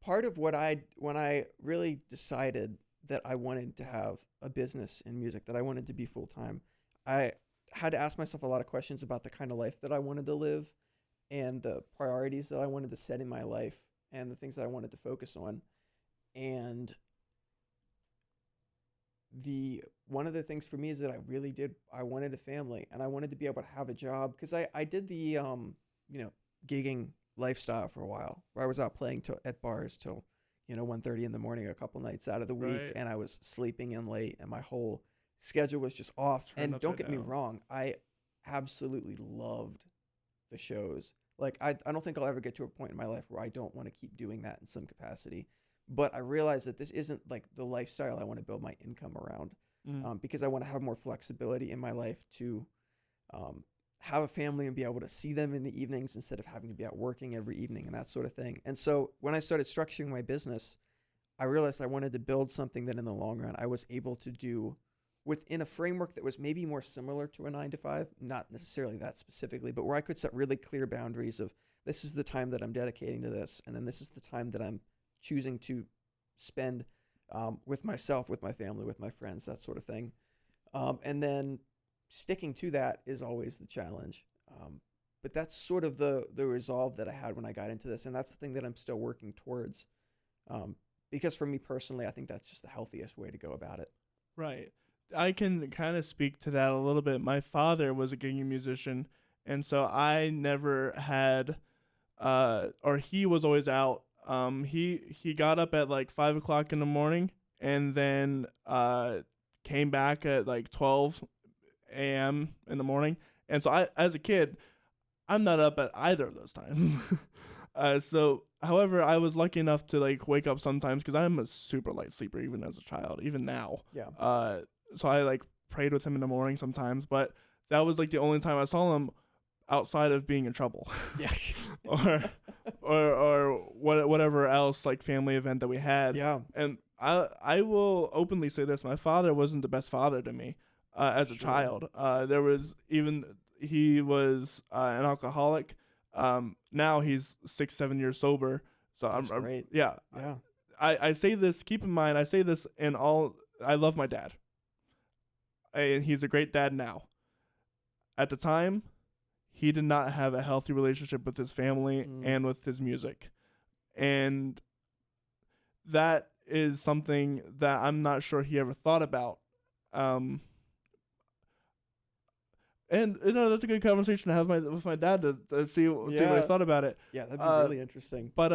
B: part of when I really decided that I wanted to have a business in music, that I wanted to be full-time, I had to ask myself a lot of questions about the kind of life that I wanted to live and the priorities that I wanted to set in my life and the things that I wanted to focus on. And one of the things for me is that I wanted a family and I wanted to be able to have a job, because I did the gigging lifestyle for a while, where I was out playing at bars till 1:30 in the morning a couple nights out of the week, and I was sleeping in late and my whole schedule was just off. And don't get me wrong, I absolutely loved the shows. Like I don't think I'll ever get to a point in my life where I don't want to keep doing that in some capacity. But I realized that this isn't like the lifestyle I want to build my income around, because I want to have more flexibility in my life to have a family and be able to see them in the evenings instead of having to be out working every evening and that sort of thing. And so when I started structuring my business, I realized I wanted to build something that in the long run I was able to do within a framework that was maybe more similar to a 9-to-5, not necessarily that specifically, but where I could set really clear boundaries of this is the time that I'm dedicating to this, and then this is the time that I'm choosing to spend with myself, with my family, with my friends, that sort of thing. And then sticking to that is always the challenge. But that's sort of the resolve that I had when I got into this. And that's the thing that I'm still working towards. Because for me personally, I think that's just the healthiest way to go about it.
A: Right. I can kind of speak to that a little bit. My father was a gigging musician, and so I never had, or he was always out. He got up at like 5 o'clock in the morning and then came back at like 12 a.m. in the morning. And so I, as a kid, I'm not up at either of those times. However, I was lucky enough to like wake up sometimes because I'm a super light sleeper even as a child, even now.
B: Yeah.
A: So I like prayed with him in the morning sometimes, but that was like the only time I saw him outside of being in trouble.
B: Yeah.
A: or whatever else like family event that we had.
B: Yeah.
A: And I will openly say this: my father wasn't the best father to me as a child. He was an alcoholic. Now he's 6-7 years sober. So
B: That's great.
A: Yeah. I say this. Keep in mind, I say this in all. I love my dad, and he's a great dad now. At the time, he did not have a healthy relationship with his family and with his music. And that is something that I'm not sure he ever thought about. And that's a good conversation to have with my dad to see what he thought about it.
B: Yeah, that'd be really interesting.
A: But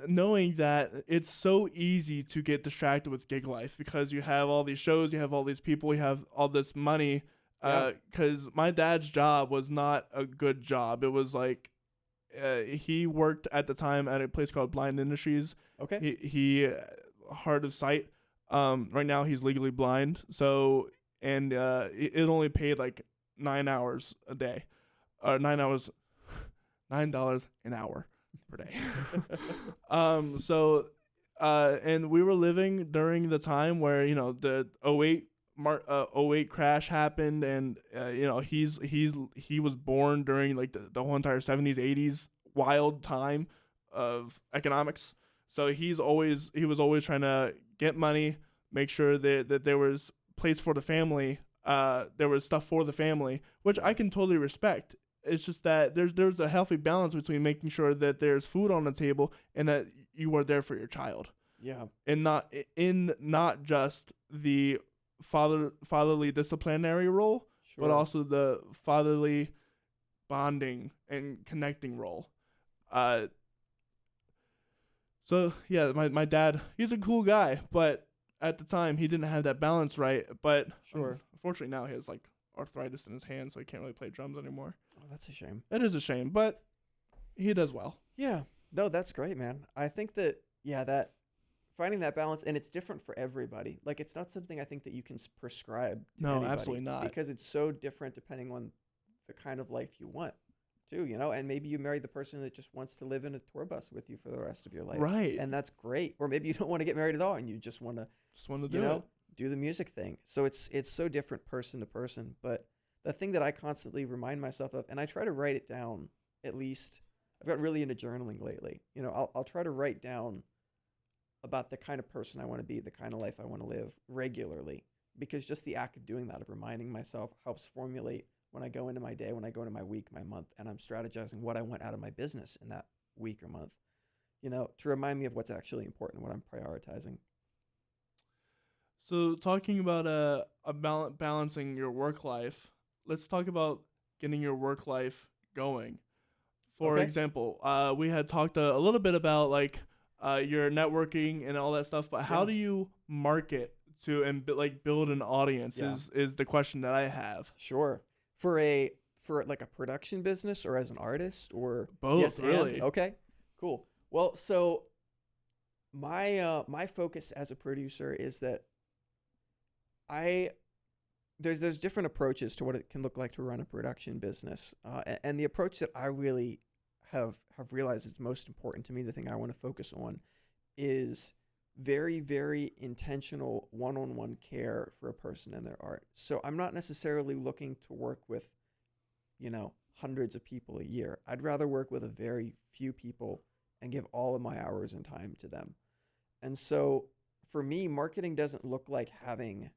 A: knowing that it's so easy to get distracted with gig life because you have all these shows, you have all these people, you have all this money. Because my dad's job was not a good job. It was like he worked at the time at a place called Blind Industries.
B: Okay.
A: He hard of sight. Right now he's legally blind. So it only paid like 9 hours a day, or $9 an hour per day. And we were living during the time where the 08 crash happened, and he was born during like the whole entire 70s 80s wild time of economics. So he was always trying to get money, make sure that there was place for the family, there was stuff for the family, which I can totally respect. It's just that there's a healthy balance between making sure that there's food on the table and that you are there for your child.
B: Yeah.
A: And not just the fatherly disciplinary role,
B: Sure.
A: but also the fatherly bonding and connecting role. So yeah, my dad, he's a cool guy, but at the time he didn't have that balance right. But
B: Sure.
A: unfortunately now he has like arthritis in his hand, so he can't really play drums anymore.
B: Oh, that's a shame.
A: It is a shame, but he does well.
B: Yeah. No, that's great, man. I think that, that finding that balance, and it's different for everybody. Like, it's not something I think that you can prescribe to
A: No,
B: anybody,
A: absolutely not.
B: because it's so different depending on the kind of life you want too, and maybe you marry the person that just wants to live in a tour bus with you for the rest of your life.
A: Right.
B: And that's great. Or maybe you don't want to get married at all and you just want to
A: do it.
B: do the music thing. So it's so different person to person. But the thing that I constantly remind myself of, and I try to write it down, at least I've gotten really into journaling lately. I'll try to write down about the kind of person I want to be, the kind of life I want to live regularly, because just the act of doing that, of reminding myself, helps formulate when I go into my day, when I go into my week, my month, and I'm strategizing what I want out of my business in that week or month, to remind me of what's actually important, what I'm prioritizing.
A: So talking about balancing your work life, let's talk about getting your work life going. For example, we had talked a little bit about like your networking and all that stuff, but how do you market to and build an audience is the question that I have.
B: Sure. For like a production business or as an artist or
A: both,
B: yes,
A: really.
B: And? Okay, cool. Well, so my focus as a producer is that there's different approaches to what it can look like to run a production business, and the approach that I really have realized is most important to me, the thing I want to focus on, is very, very intentional one-on-one care for a person and their art. So I'm not necessarily looking to work with, hundreds of people a year. I'd rather work with a very few people and give all of my hours and time to them. And so for me, marketing doesn't look like having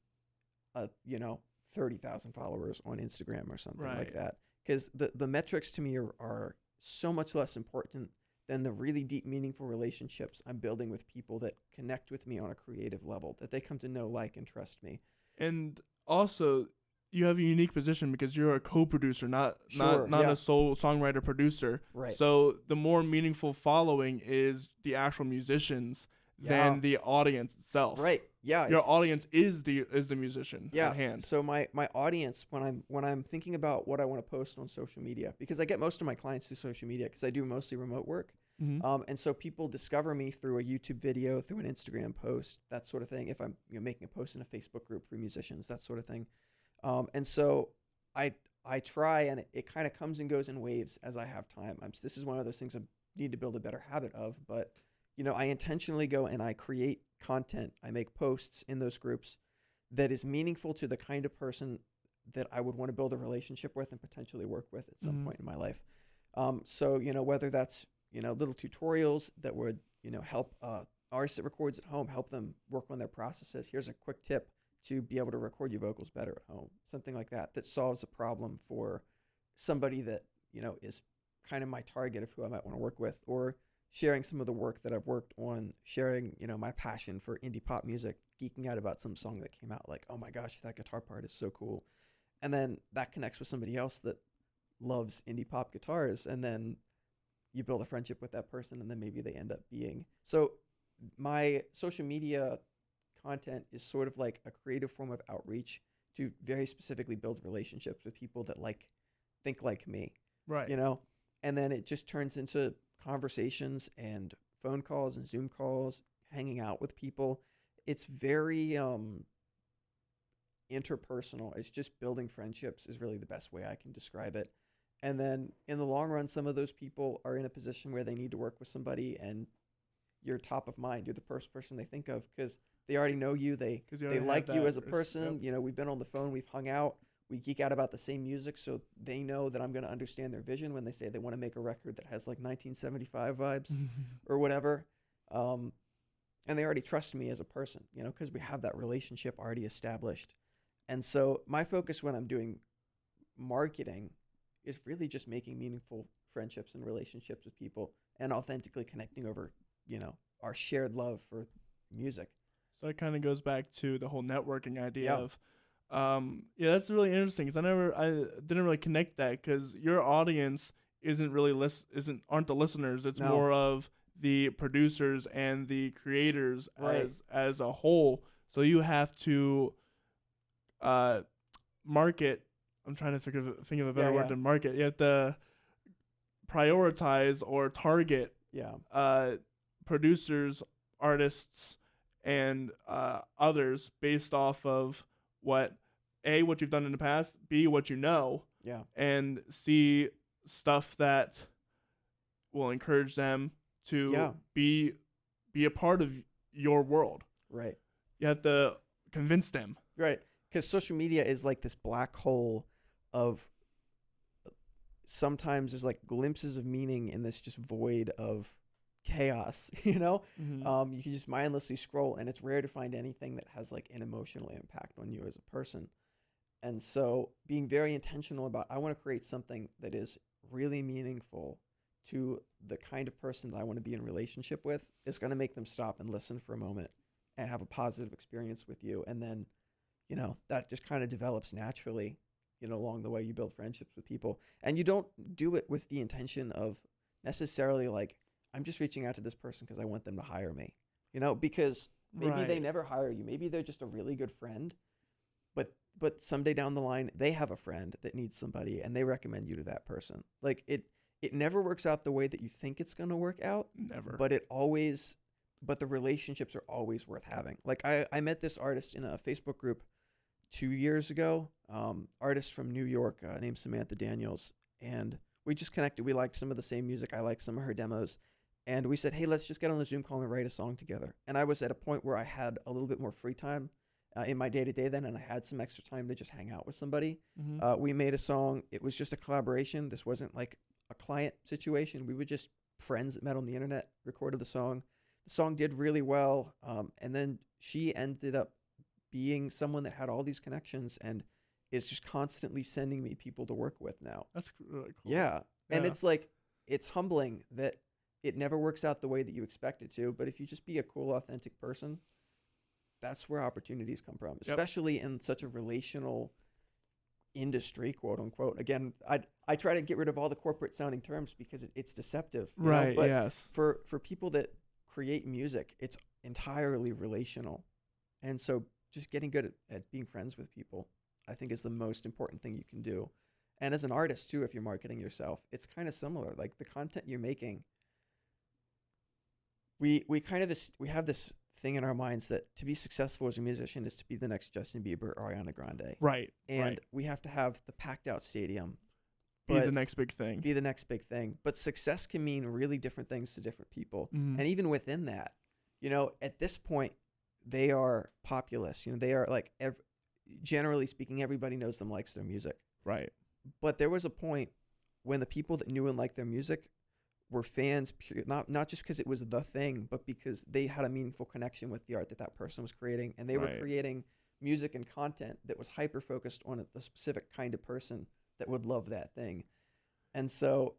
B: 30,000 followers on Instagram or something like that. Because the metrics to me are so much less important than the really deep, meaningful relationships I'm building with people that connect with me on a creative level, that they come to know, like, and trust me.
A: And also, you have a unique position because you're a co-producer, not a sole songwriter producer.
B: Right.
A: So the more meaningful following is the actual musicians than the audience itself.
B: Right. Yeah.
A: Your audience is the musician at hand.
B: So my audience, when I'm thinking about what I want to post on social media, because I get most of my clients through social media because I do mostly remote work.
A: Mm-hmm.
B: And so people discover me through a YouTube video, through an Instagram post, that sort of thing. If I'm making a post in a Facebook group for musicians, that sort of thing. And so I try, and it kind of comes and goes in waves as I have time. This is one of those things I need to build a better habit of, but I intentionally go and I create content. I make posts in those groups that is meaningful to the kind of person that I would want to build a relationship with and potentially work with at some point in my life. So, whether that's, little tutorials that would, help artists that records at home, help them work on their processes. Here's a quick tip to be able to record your vocals better at home. Something like that solves a problem for somebody that, is kind of my target of who I might want to work with, or sharing some of the work that I've worked on, sharing, my passion for indie pop music, geeking out about some song that came out, like, oh my gosh, that guitar part is so cool. And then that connects with somebody else that loves indie pop guitars, and then you build a friendship with that person, and then maybe they end up being. So my social media content is sort of like a creative form of outreach to very specifically build relationships with people that think like me.
A: Right.
B: And then it just turns into conversations and phone calls and Zoom calls, hanging out with people. It's very interpersonal. It's just building friendships is really the best way I can describe it. And then in the long run, some of those people are in a position where they need to work with somebody, and you're top of mind. You're the first person they think of because they already know you. They like you as a person.
A: Yep.
B: We've been on the phone, we've hung out, we geek out about the same music, so they know that I'm going to understand their vision when they say they want to make a record that has like 1975 vibes or whatever. And they already trust me as a person, because we have that relationship already established. And so my focus when I'm doing marketing is really just making meaningful friendships and relationships with people and authentically connecting over, our shared love for music.
A: So it kind of goes back to the whole networking idea of, that's really interesting because I didn't really connect that because your audience aren't the listeners. It's more of the producers and the creators as a whole. So you have to market. I'm trying to think of a better word than market. You have to prioritize or target producers, artists, and others based off of what you've done in the past, B, what you know, and C, stuff that will encourage them to be a part of your world.
B: Right.
A: You have to convince them.
B: Right. Because social media is like this black hole of sometimes there's like glimpses of meaning in this just void of chaos, you know?
A: Mm-hmm.
B: You can just mindlessly scroll, and it's rare to find anything that has like an emotional impact on you as a person. And so being very intentional about, I want to create something that is really meaningful to the kind of person that I want to be in relationship with is going to make them stop and listen for a moment and have a positive experience with you. And then, you know, that just kind of develops naturally, you know, along the way you build friendships with people. And you don't do it with the intention of necessarily like, I'm just reaching out to this person because I want them to hire me, you know, because maybe they never hire you. Maybe they're just a really good friend, but someday down the line, they have a friend that needs somebody and they recommend you to that person. Like it never works out the way that you think it's going to work out.
A: Never.
B: But the relationships are always worth having. Like I met this artist in a Facebook group 2 years ago, artist from New York named Samantha Daniels. And we just connected. We liked some of the same music. I liked some of her demos. And we said, hey, let's just get on the Zoom call and write a song together. And I was at a point where I had a little bit more free time in my day-to-day then, and I had some extra time to just hang out with somebody.
A: Mm-hmm.
B: We made a song. It was just a collaboration. This wasn't like a client situation. We were just friends that met on the internet, recorded the song. The song did really well. And then she ended up being someone that had all these connections and is just constantly sending me people to work with now.
A: That's really cool.
B: Yeah. And it's like, it's humbling that it never works out the way that you expect it to. But if you just be a cool, authentic person, that's where opportunities come from, especially in such a relational industry, quote unquote. Again, I try to get rid of all the corporate sounding terms because it's deceptive.
A: Right.
B: But
A: yes.
B: For people that create music, it's entirely relational. And so just getting good at being friends with people, I think, is the most important thing you can do. And as an artist too, if you're marketing yourself, it's kind of similar. Like the content you're making, we have this thing in our minds that to be successful as a musician is to be the next Justin Bieber or Ariana Grande.
A: Right.
B: And we have to have the packed out stadium.
A: Be the next big thing.
B: Be the next big thing. But success can mean really different things to different people.
A: Mm-hmm.
B: And even within that, you know, at this point, they are populous. You know, they are like, generally speaking, everybody knows them, likes their music.
A: Right.
B: But there was a point when the people that knew and liked their music were fans, not just because it was the thing, but because they had a meaningful connection with the art that person was creating. And they were creating music and content that was hyper-focused on the specific kind of person that would love that thing. And so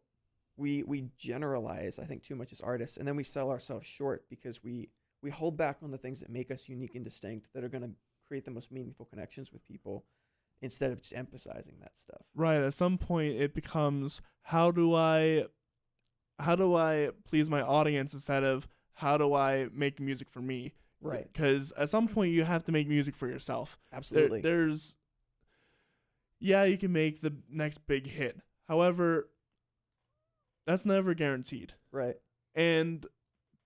B: we generalize, I think, too much as artists, and then we sell ourselves short because we hold back on the things that make us unique and distinct, that are going to create the most meaningful connections with people, instead of just emphasizing that stuff.
A: Right. At some point it becomes, how do I please my audience instead of how do I make music for me?
B: Right.
A: Because at some point you have to make music for yourself.
B: Absolutely.
A: You can make the next big hit. However, that's never guaranteed.
B: Right.
A: And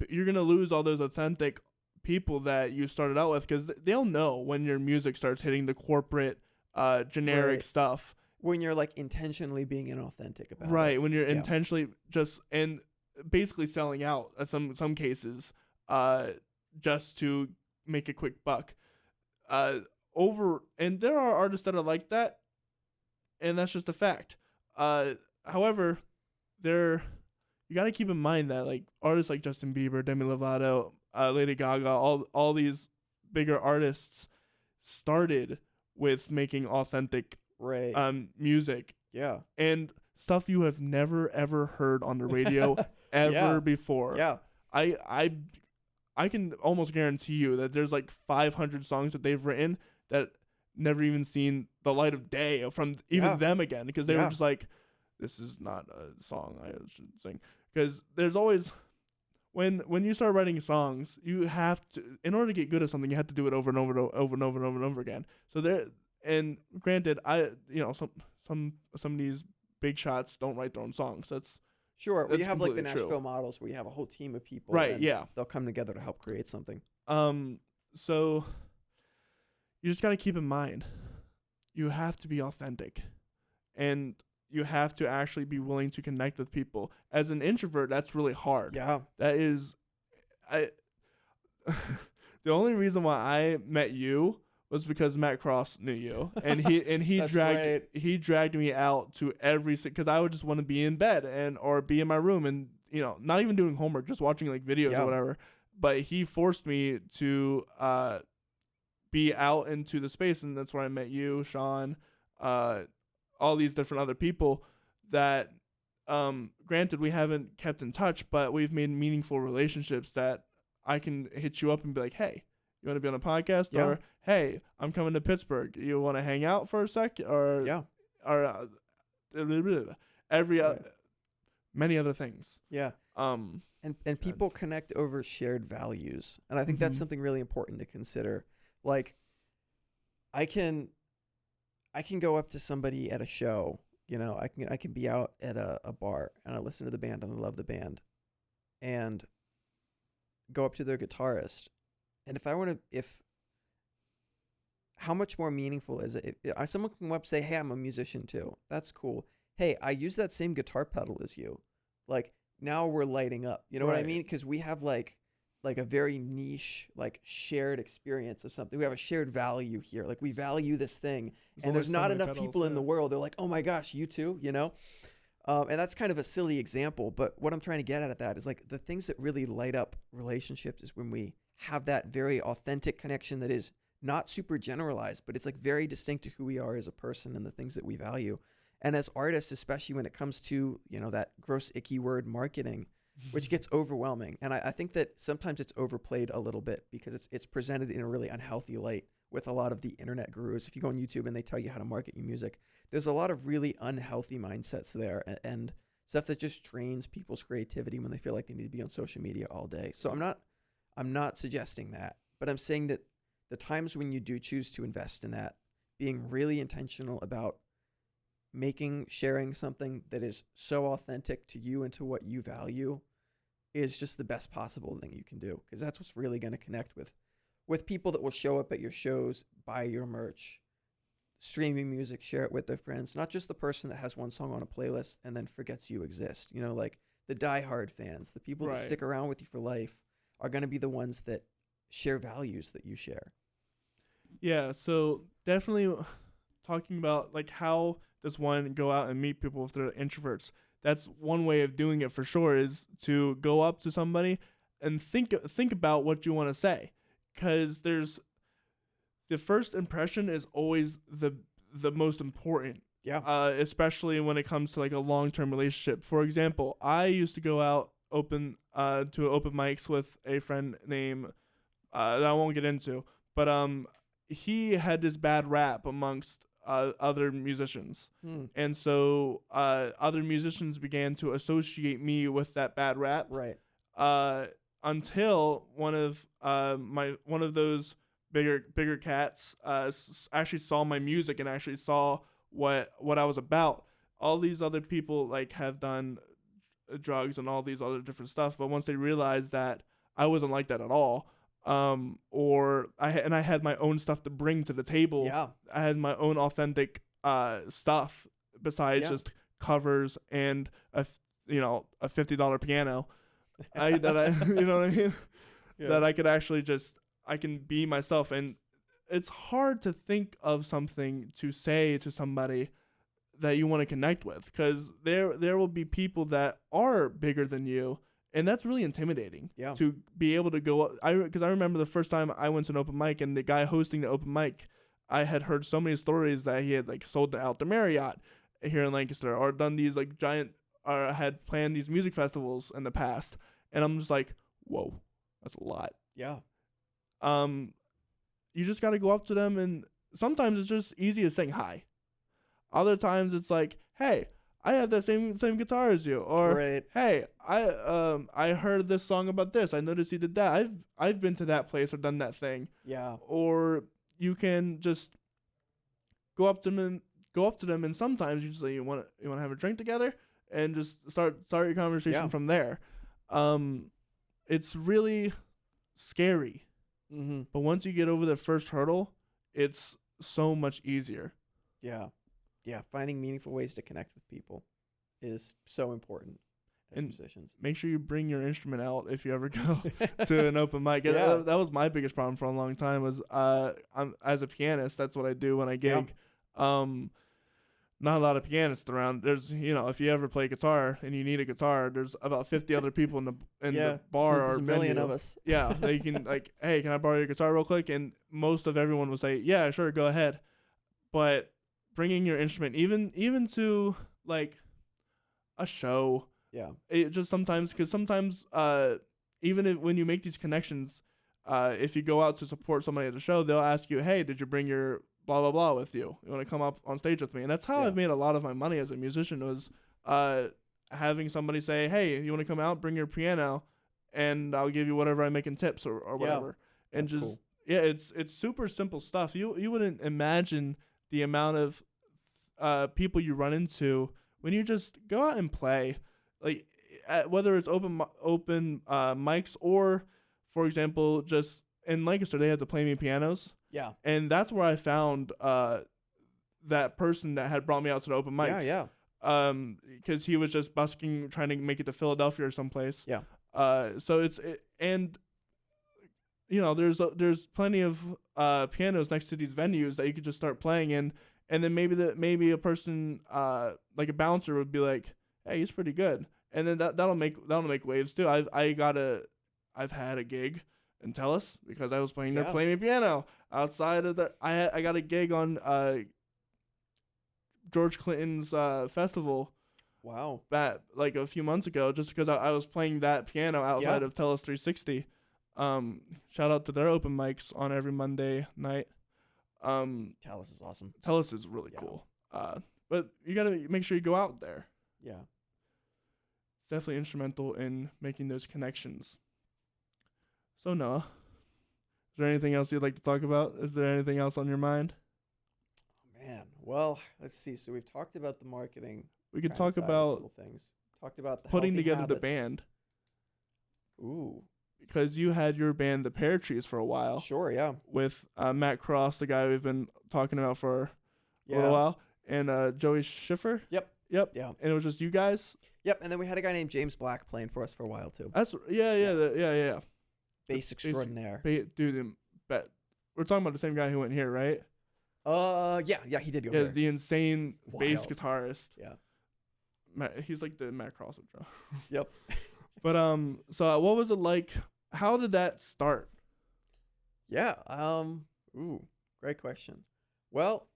A: you're going to lose all those authentic people that you started out with, because they'll know when your music starts hitting the corporate, generic stuff.
B: When you're like intentionally being inauthentic about it.
A: Right. When you're intentionally and basically selling out at some cases, just to make a quick buck. And there are artists that are like that, and that's just a fact. However, you got to keep in mind that like artists like Justin Bieber, Demi Lovato, Lady Gaga, all these bigger artists started with making authentic music.
B: Yeah.
A: And stuff you have never ever heard on the radio ever before.
B: Yeah.
A: I can almost guarantee you that there's like 500 songs that they've written that never even seen the light of day from even them again, because they were just like, this is not a song I should sing. Because there's always when you start writing songs, you have to, in order to get good at something, you have to do it over and over and over and over and over and over again. So there, and granted, some of these big shots don't write their own songs. That's
B: Sure. Well, you have like the
A: completely true.
B: Nashville Models, where you have a whole team of people.
A: Right,
B: and
A: yeah.
B: They'll come together to help create something.
A: So you just got to keep in mind, you have to be authentic, and you have to actually be willing to connect with people. As an introvert, that's really hard.
B: Yeah.
A: That is, the only reason why I met you was because Matt Cross knew you, and he
B: That's
A: dragged me out to because I would just want to be in bed or be in my room and not even doing homework, just watching like videos or whatever. But he forced me to be out into the space, and that's where I met you, Sean, all these different other people that, granted, we haven't kept in touch, but we've made meaningful relationships that I can hit you up and be like, hey, you want to be on a podcast?
B: Yeah.
A: Or, hey, I'm coming to Pittsburgh. You want to hang out for a sec? Or, many other things.
B: Yeah. And people connect over shared values. And I think that's something really important to consider. Like, I can go up to somebody at a show, I can be out at a bar and I listen to the band and I love the band, and go up to their guitarist. And how much more meaningful is it? If someone can come up and say, hey, I'm a musician too. That's cool. Hey, I use that same guitar pedal as you. Like, now we're lighting up. You know what I mean? Because we have like a very niche, like shared experience of something. We have a shared value here. Like, we value this thing. And there's not enough people in the world. They're like, oh my gosh, you too, And that's kind of a silly example. But what I'm trying to get at that is like the things that really light up relationships is when we have that very authentic connection that is not super generalized, but it's like very distinct to who we are as a person and the things that we value. And as artists, especially when it comes to, that gross, icky word marketing, which gets overwhelming. And I think that sometimes it's overplayed a little bit because it's presented in a really unhealthy light with a lot of the internet gurus. If you go on YouTube and they tell you how to market your music, there's a lot of really unhealthy mindsets there and stuff that just drains people's creativity when they feel like they need to be on social media all day. So I'm not suggesting that, but I'm saying that the times when you do choose to invest in that, being really intentional about sharing something that is so authentic to you and to what you value is just the best possible thing you can do, because that's what's really going to connect with people that will show up at your shows, buy your merch, streaming music, share it with their friends, not just the person that has one song on a playlist and then forgets you exist. Like the diehard fans, the people that stick around with you for life are going to be the ones that share values that you share.
A: Yeah, so definitely talking about like how does one go out and meet people if they're introverts. That's one way of doing it for sure, is to go up to somebody and think about what you want to say, because the first impression is always the most important.
B: Yeah.
A: Especially when it comes to like a long-term relationship. For example, I used to go out to open mics with a friend named that I won't get into, but he had this bad rap amongst other musicians. And so other musicians began to associate me with that bad rap.
B: Right.
A: Until one of those bigger cats actually saw my music and actually saw what I was about. All these other people like have done drugs and all these other different stuff, but once they realized that I wasn't like that at all, or I had my own stuff to bring to the table.
B: Yeah.
A: I had my own authentic stuff besides just covers and a $50 piano. That I could actually I can be myself. And it's hard to think of something to say to somebody that you want to connect with, because there will be people that are bigger than you. And that's really intimidating to be able to go. Because I remember the first time I went to an open mic, and the guy hosting the open mic, I had heard so many stories that he had like sold out the Marriott here in Lancaster, or done these like giant, or had planned these music festivals in the past. And I'm just like, whoa, that's a lot.
B: Yeah.
A: You just got to go up to them, and sometimes it's just easy as saying hi. Other times it's like, hey, I have that same guitar as you, or
B: Right.
A: hey, I heard this song about this. I noticed you did that. I've been to that place or done that thing.
B: Yeah.
A: Or you can just go up to them, and sometimes you just say you want to have a drink together, and just start your conversation from there. It's really scary, but once you get over the first hurdle, it's so much easier.
B: Yeah. Yeah. Finding meaningful ways to connect with people is so important as musicians.
A: Make sure you bring your instrument out if you ever go to an open mic.
B: Yeah.
A: That was my biggest problem for a long time. Was I'm as a pianist, that's what I do when I gig. Not a lot of pianists around. There's, if you ever play guitar and you need a guitar, there's about 50 other people in the bar.
B: So there's
A: or
B: a million
A: venue.
B: of us.
A: Yeah, they can hey, can I borrow your guitar real quick? And most of everyone will say, yeah, sure, go ahead. But bringing your instrument, even to like a show, it just sometimes, because sometimes even when you make these connections, if you go out to support somebody at the show, they'll ask you, hey, did you bring your blah blah blah with you want to come up on stage with me? And that's how I've made a lot of my money as a musician, was having somebody say, hey, you want to come out, bring your piano, and I'll give you whatever I make in tips or whatever. And
B: that's
A: just
B: cool.
A: It's super simple stuff. You wouldn't imagine the amount of people you run into when you just go out and play, like whether it's open mics, or for example, just in Lancaster they have the Play Me pianos.
B: Yeah.
A: And that's where I found that person that had brought me out to the open mics.
B: Yeah.
A: Because he was just busking, trying to make it to Philadelphia or someplace.
B: Yeah.
A: So there's plenty of pianos next to these venues that you could just start playing in, and then maybe a person like a bouncer would be like, hey, he's pretty good, and then that'll make waves too. I've had a gig in Tellus because I was playing their Play Me piano outside of I got a gig on George Clinton's festival.
B: Wow.
A: That like a few months ago, just because I was playing that piano outside of Tellus 360. Shout out to their open mics on every Monday night.
B: Tellus is awesome.
A: Tellus is really cool. But you gotta make sure you go out there.
B: Yeah.
A: It's definitely instrumental in making those connections. So Noah, is there anything else you'd like to talk about? Is there anything else on your mind?
B: Man, well, let's see. So we've talked about the marketing.
A: We could talk about
B: little things. Talked about the
A: putting
B: healthy
A: together
B: habits.
A: the band.
B: Ooh.
A: Because you had your band, the Pear Trees, for a while.
B: Sure, yeah.
A: With Matt Cross, the guy we've been talking about for a little while, and Joey Schiffer.
B: Yep.
A: Yeah. And it was just you guys.
B: Yep. And then we had a guy named James Black playing for us for a while too.
A: That's yeah.
B: Bass extraordinaire.
A: Dude, we're talking about the same guy who went here, right?
B: Yeah, he did go here.
A: The insane bass
B: Wild.
A: guitarist.
B: Yeah.
A: He's like the Matt Cross of drum.
B: Yep.
A: But so what was it like? How did that start?
B: Yeah. Great question. Well,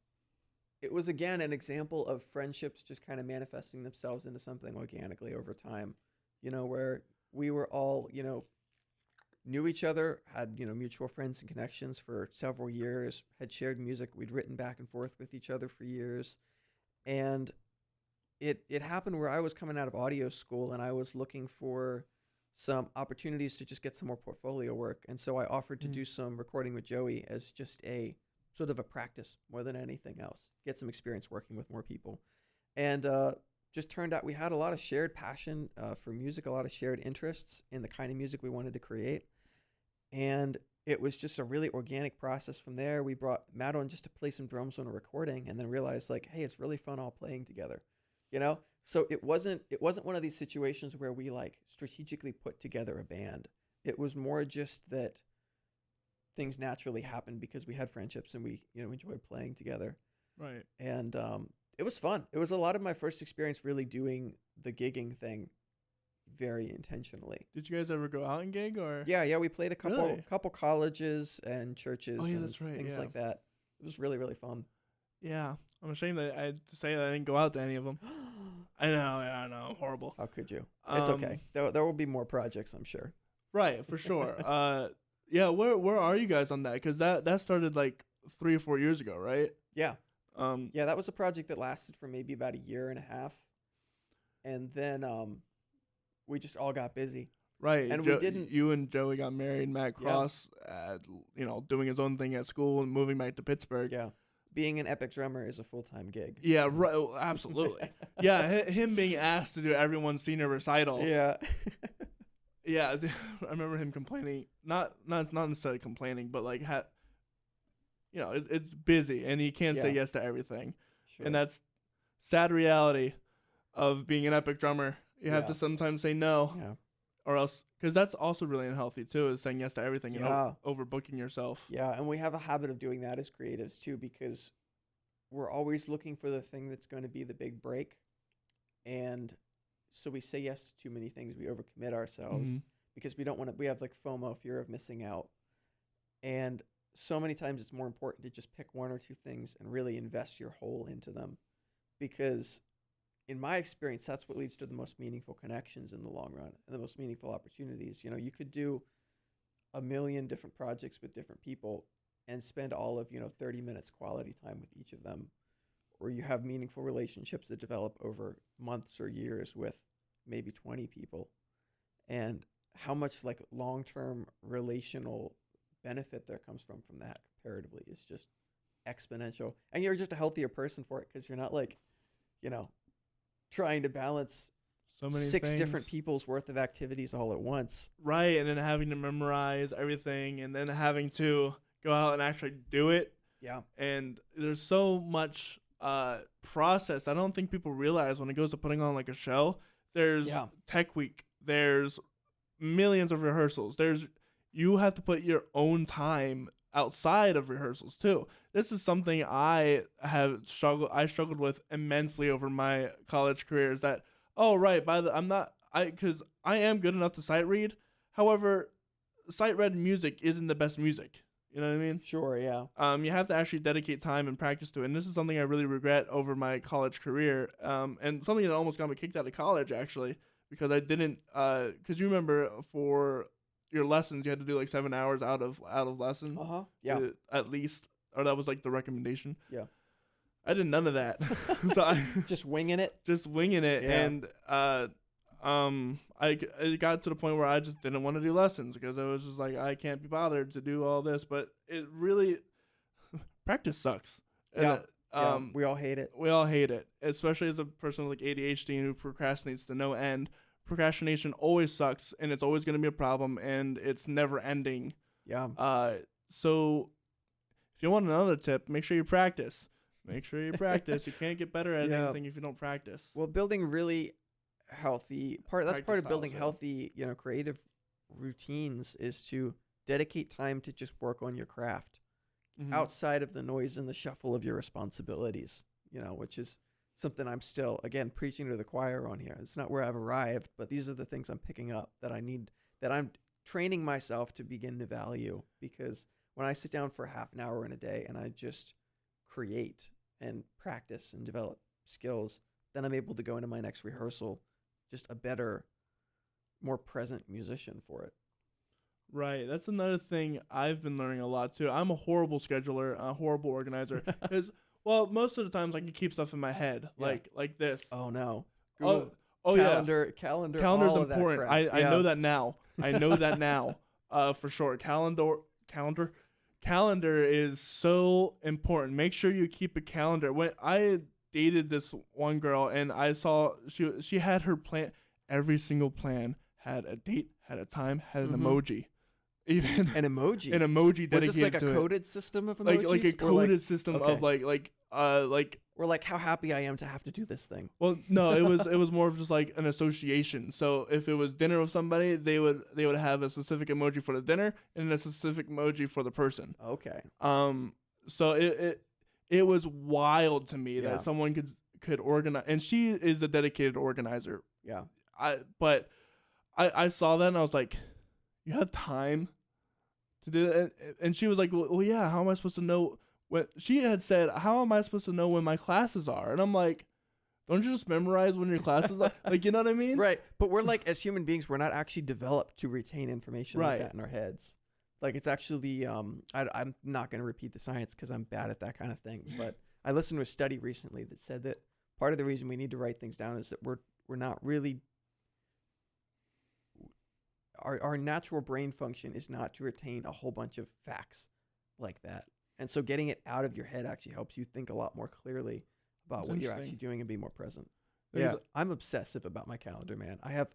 B: it was again an example of friendships just kind of manifesting themselves into something organically over time. Where we were all, knew each other, had, mutual friends and connections for several years, had shared music. We'd written back and forth with each other for years. And it happened where I was coming out of audio school and I was looking for some opportunities to just get some more portfolio work. And so I offered to do some recording with Joey as just a sort of a practice more than anything else, get some experience working with more people. And just turned out we had a lot of shared passion for music, a lot of shared interests in the kind of music we wanted to create. And it was just a really organic process from there. We brought Matt on just to play some drums on a recording and then realized like, hey, it's really fun all playing together, So it wasn't one of these situations where we like strategically put together a band. It was more just that things naturally happened because we had friendships and we, enjoyed playing together.
A: Right.
B: And it was fun. It was a lot of my first experience really doing the gigging thing very intentionally.
A: Did you guys ever go out and gig or?
B: Yeah, we played a
A: Really?
B: couple colleges and churches
A: Oh, yeah,
B: and
A: that's right,
B: things
A: yeah.
B: like that. It was really, really fun.
A: Yeah. I'm ashamed that I had to say that I didn't go out to any of them. I know. I'm horrible.
B: How could you? It's okay. There will be more projects, I'm sure.
A: Right, for sure. Yeah, where are you guys on that? Because that started like 3 or 4 years ago, right?
B: Yeah.
A: Yeah,
B: that was a project that lasted for maybe about a year and a half. and then we just all got busy.
A: Right.
B: And we didn't.
A: You and Joey got married. Matt
B: Yeah.
A: Cross, doing his own thing at school and moving back to Pittsburgh.
B: Yeah. Being an epic drummer is a full-time gig.
A: Yeah, right. Absolutely. Yeah, him being asked to do everyone's senior recital.
B: Yeah.
A: Yeah, I remember him complaining. Not necessarily complaining, but like, it's busy and he can't say
B: Yeah.
A: yes to everything.
B: Sure.
A: And that's sad reality of being an epic drummer. You have
B: Yeah.
A: to sometimes say no,
B: Yeah.
A: or else, because that's also really unhealthy too, is saying yes to everything
B: Yeah.
A: and overbooking yourself.
B: Yeah, and we have a habit of doing that as creatives too, because we're always looking for the thing that's going to be the big break. And so we say yes to too many things. We overcommit ourselves
A: Mhm.
B: because we don't want to, we have like FOMO, fear of missing out. And so many times it's more important to just pick one or two things and really invest your whole into them. Because in my experience, that's what leads to the most meaningful connections in the long run and the most meaningful opportunities. You know, you could do a million different projects with different people and spend all of, 30 minutes quality time with each of them. Or you have meaningful relationships that develop over months or years with maybe 20 people. And how much like long-term relational benefit there comes from that comparatively is just exponential. And you're just a healthier person for it because you're not like, trying to balance
A: So many
B: 6
A: things.
B: different people's worth of activities all at once.
A: Right, and then having to memorize everything, and then having to go out and actually do it.
B: Yeah.
A: And there's so much process I don't think people realize when it goes to putting on like a show. There's
B: Yeah.
A: tech week. There's millions of rehearsals. You have to put your own time outside of rehearsals too. This is something I struggled with immensely over my college career, is that, because I am good enough to sight read. However, sight read music isn't the best music. You know what I mean?
B: Sure, yeah.
A: You have to actually dedicate time and practice to it. And this is something I really regret over my college career. And something that almost got me kicked out of college, actually, because I didn't, because you remember for your lessons, you had to do like 7 hours out of lesson.
B: Uh-huh. Yeah.
A: At least, or that was like the recommendation.
B: Yeah.
A: I did none of that. So
B: Just winging it.
A: just winging it.
B: Yeah.
A: And it got to the point where I just didn't want to do lessons because I was just like, I can't be bothered to do all this. But it really, practice sucks.
B: Yeah.
A: And,
B: We all hate it.
A: we all hate it, especially as a person with like ADHD who procrastinates to no end. Procrastination always sucks, and it's always going to be a problem, and it's never ending.
B: Yeah.
A: So if you want another tip, make sure you practice. Make sure you practice. You can't get better at
B: Yeah.
A: anything if you don't practice.
B: Well, building really healthy that's part
A: Practice
B: of building
A: styles,
B: healthy, creative routines is to dedicate time to just work on your craft
A: Mhm.
B: outside of the noise and the shuffle of your responsibilities, which is something I'm still, again, preaching to the choir on here. It's not where I've arrived, but these are the things I'm picking up that I'm training myself to begin to value, because when I sit down for half an hour in a day and I just create and practice and develop skills, then I'm able to go into my next rehearsal just a better, more present musician for it.
A: Right. That's another thing I've been learning a lot too. I'm a horrible scheduler, a horrible organizer. Because, well, most of the times I can keep stuff in my head,
B: Yeah.
A: like this.
B: Oh no.
A: Oh,
B: calendar,
A: yeah.
B: calendar.
A: Calendar's
B: all of that
A: important.
B: crap.
A: I
B: Yeah.
A: know that now. I know that now. For sure. Calendar is so important. Make sure you keep a calendar. When I dated this one girl and I saw she had her plan, every single plan had a date, had a time, had an emoji. Even
B: An emoji.
A: an emoji dedicated
B: Was this like a
A: to
B: coded system of
A: it.
B: emojis?
A: Like a
B: Or
A: coded system
B: okay.
A: of like
B: or like how happy I am to have to do this thing.
A: well, no, it was more of just like an association. So if it was dinner with somebody, they would have a specific emoji for the dinner and a specific emoji for the person.
B: Okay.
A: So it was wild to me
B: Yeah.
A: that someone could organize, and she is a dedicated organizer.
B: Yeah.
A: But I saw that and I was like, you have time to do it? And she was like, well, yeah, how am I supposed to know? When she had said, how am I supposed to know when my classes are? And I'm like, don't you just memorize when your classes are? Like, you know what I mean?
B: Right. But we're like, as human beings, we're not actually developed to retain information like
A: Right.
B: that in our heads. Like it's actually, I'm not going to repeat the science because I'm bad at that kind of thing. But I listened to a study recently that said that part of the reason we need to write things down is that not really. Our natural brain function is not to retain a whole bunch of facts like that. And so getting it out of your head actually helps you think a lot more clearly about
A: That's
B: what you're
A: interesting.
B: actually doing and be more present.
A: There's
B: Yeah, I'm obsessive about my calendar, man. I have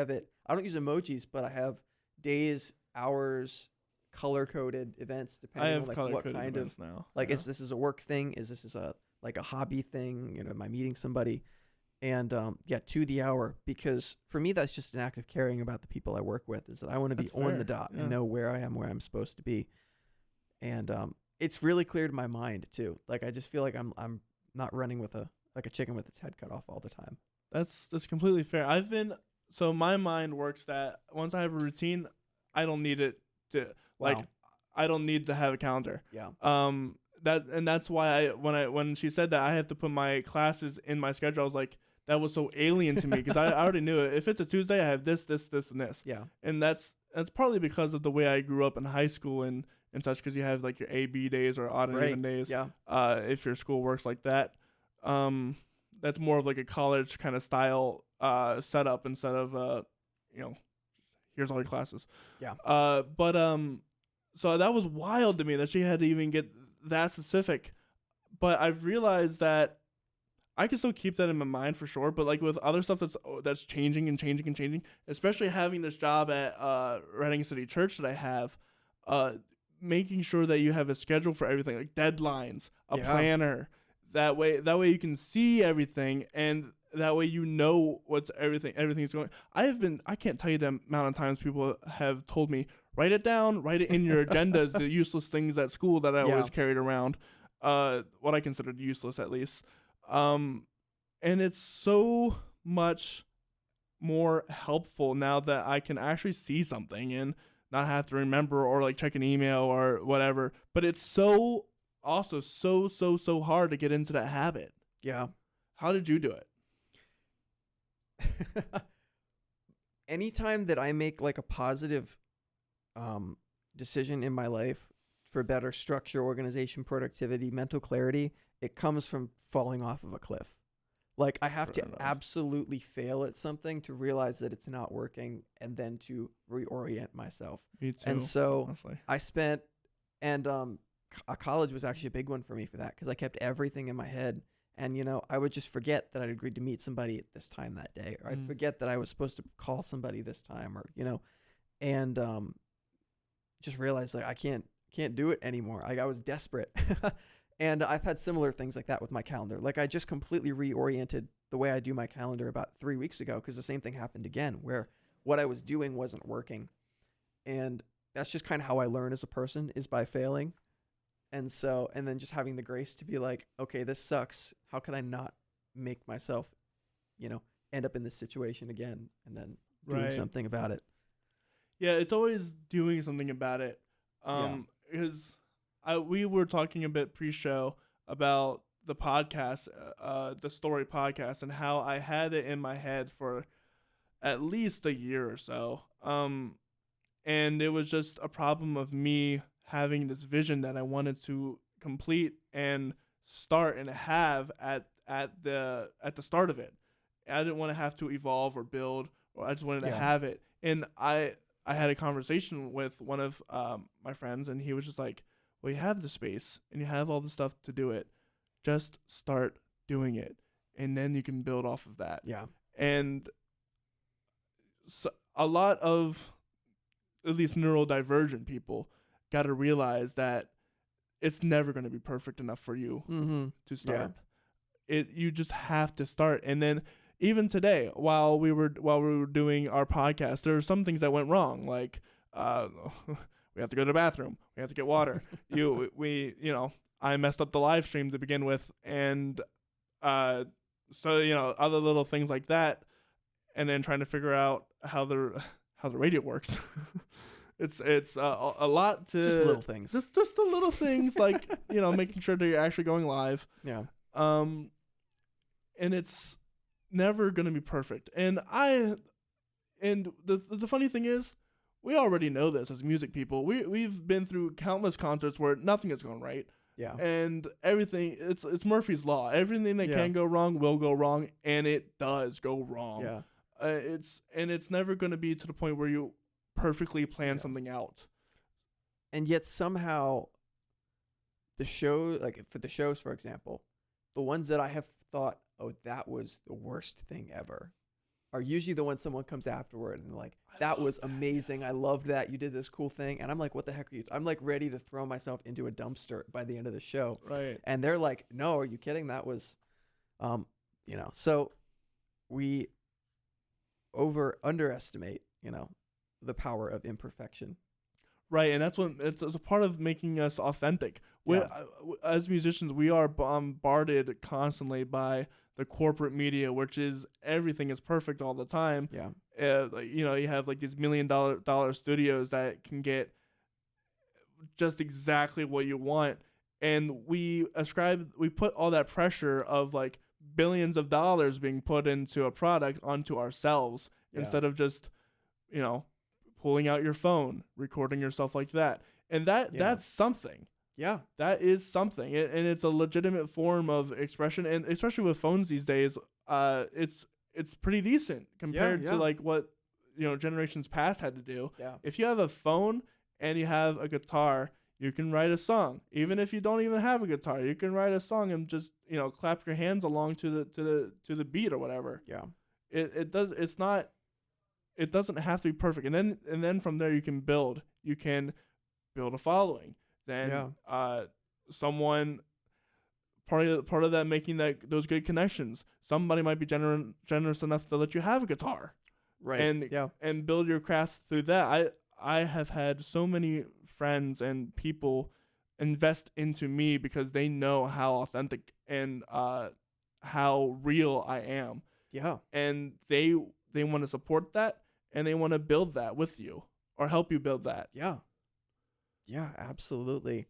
B: it. I don't use emojis, but I have days, hours, color-coded events
A: I
B: depending
A: have
B: on like
A: color
B: what
A: coded
B: kind
A: events
B: of
A: now.
B: like
A: Yeah.
B: is this a work thing? Is this a like a hobby thing? You know, am I meeting somebody? And yeah, to the hour, because for me that's just an act of caring about the people I work with. Is that I want to be
A: That's
B: on
A: fair,
B: the dot
A: yeah.
B: and know where I am, where I'm supposed to be, and it's really cleared my mind too. Like I just feel like I'm not running with a chicken with its head cut off all the time.
A: That's completely fair. So my mind works that once I have a routine, I don't need it to like
B: Wow.
A: I don't need to have a calendar.
B: Yeah.
A: That's why when she said that I have to put my classes in my schedule, I was like, that was so alien to me because I already knew it. If it's a Tuesday, I have this, and this.
B: Yeah.
A: And that's partly because of the way I grew up in high school and such, because you have like your A/B days or odd and
B: Right.
A: even days.
B: Yeah.
A: If your school works like that, that's more of like a college kind of style setup instead of here's all your classes.
B: Yeah.
A: So that was wild to me that she had to even get that specific. But I've realized that I can still keep that in my mind for sure. But like with other stuff that's changing and changing and changing, especially having this job at Reading City Church that I have, making sure that you have a schedule for everything, like deadlines, a planner. That way you can see everything, and that way you know what's everything's going. I can't tell you the amount of times people have told me, write it down, write it in your agendas, the useless things at school that I always carried around, what I considered useless at least. And it's so much more helpful now that I can actually see something and not have to remember or like check an email or whatever. But it's so hard to get into that habit.
B: Yeah.
A: How did you do it?
B: Anytime that I make like a positive decision in my life for better structure, organization, productivity, mental clarity, it comes from falling off of a cliff. Like I have to absolutely fail at something to realize that it's not working and then to reorient myself.
A: Me too.
B: And so
A: honestly.
B: I spent, and college was actually a big one for me for that because I kept everything in my head. And, you know, I would just forget that I'd agreed to meet somebody at this time that day, or I'd forget that I was supposed to call somebody this time, or, you know, and just realized like I can't do it anymore. Like I was desperate. And I've had similar things like that with my calendar. Like I just completely reoriented the way I do my calendar about 3 weeks ago because the same thing happened again where what I was doing wasn't working. And that's just kind of how I learn as a person, is by failing. And then just having the grace to be like, okay, this sucks. How can I not make myself, you know, end up in this situation again and then doing something about it?
A: Yeah, it's always doing something about it. Because we were talking a bit pre-show about the podcast, the story podcast, and how I had it in my head for at least a year or so. And it was just a problem of me having this vision that I wanted to complete and start and have at the start of it. I didn't want to have to evolve or build, or I just wanted to have it. And I had a conversation with one of my friends, and he was just like, well, you have the space and you have all the stuff to do it. Just start doing it, and then you can build off of that.
B: Yeah.
A: And so a lot of at least neurodivergent people got to realize that it's never going to be perfect enough for you to start. You just have to start. And then even today, while we were doing our podcast, there were some things that went wrong. Like we have to go to the bathroom, we have to get water. I messed up the live stream to begin with, and so other little things like that, and then trying to figure out how the radio works. It's a lot to
B: just little things.
A: Just the little things like making sure that you're actually going live.
B: Yeah.
A: And it's never gonna be perfect. And the funny thing is, we already know this as music people. We've been through countless concerts where nothing has gone right.
B: Yeah.
A: And everything, it's Murphy's Law. Everything that
B: Yeah.
A: can go wrong will go wrong, and it does go wrong.
B: Yeah.
A: It's never going to be to the point where you perfectly plan
B: Yeah.
A: something out.
B: And yet somehow the show, like for the shows, for example, the ones that I have thought, oh, that was the worst thing ever, are usually the ones someone comes afterward and like, that was amazing. I loved that. You did this cool thing. And I'm like, what the heck are you? I'm like ready to throw myself into a dumpster by the end of the show.
A: Right.
B: And they're like, no, are you kidding? That was, so we underestimate, the power of imperfection.
A: Right, and that's what it's a part of making us authentic. As musicians, we are bombarded constantly by the corporate media, which is everything is perfect all the time.
B: Yeah.
A: You have like these $1 million studios that can get just exactly what you want, and we put all that pressure of like billions of dollars being put into a product onto ourselves instead of just, pulling out your phone, recording yourself like that. And that's something.
B: Yeah.
A: That is something. And it's a legitimate form of expression. And especially with phones these days, it's pretty decent compared to like what, generations past had to do.
B: Yeah.
A: If you have a phone and you have a guitar, you can write a song. Even if you don't even have a guitar, you can write a song and just, clap your hands along to the beat or whatever.
B: Yeah.
A: It doesn't have to be perfect. And then from there you can build a following. Then someone part of that making those good connections. Somebody might be generous enough to let you have a guitar.
B: Right.
A: And build your craft through that. I have had so many friends and people invest into me because they know how authentic and how real I am.
B: Yeah.
A: And they want to support that, and they want to build that with you or help you build that.
B: Yeah. Yeah, absolutely.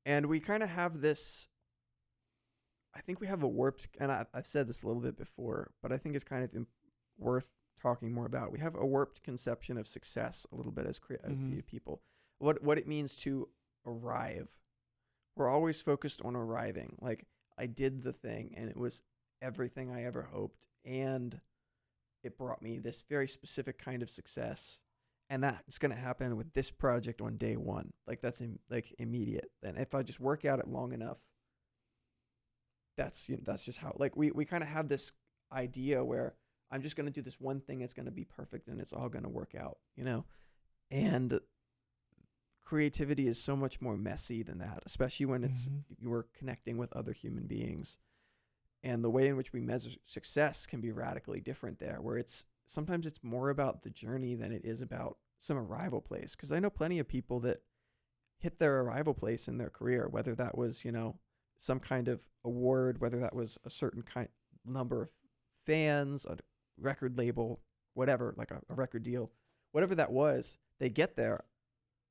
B: And we kind of have this, I think we have a warped, and I've said this a little bit before, but I think it's kind of worth talking more about. We have a warped conception of success a little bit as creative people. What it means to arrive. We're always focused on arriving. Like, I did the thing, and it was everything I ever hoped, and it brought me this very specific kind of success, and that's going to happen with this project on day one. Like, that's immediate. And if I just work at it long enough, that's just how, like, we kind of have this idea where I'm just going to do this one thing that's going to be perfect and it's all going to work out, and creativity is so much more messy than that, especially when you're connecting with other human beings. And the way in which we measure success can be radically different there, where sometimes it's more about the journey than it is about some arrival place. Because I know plenty of people that hit their arrival place in their career, whether that was, some kind of award, whether that was a certain number of fans, a record label, whatever, like a record deal, whatever that was, they get there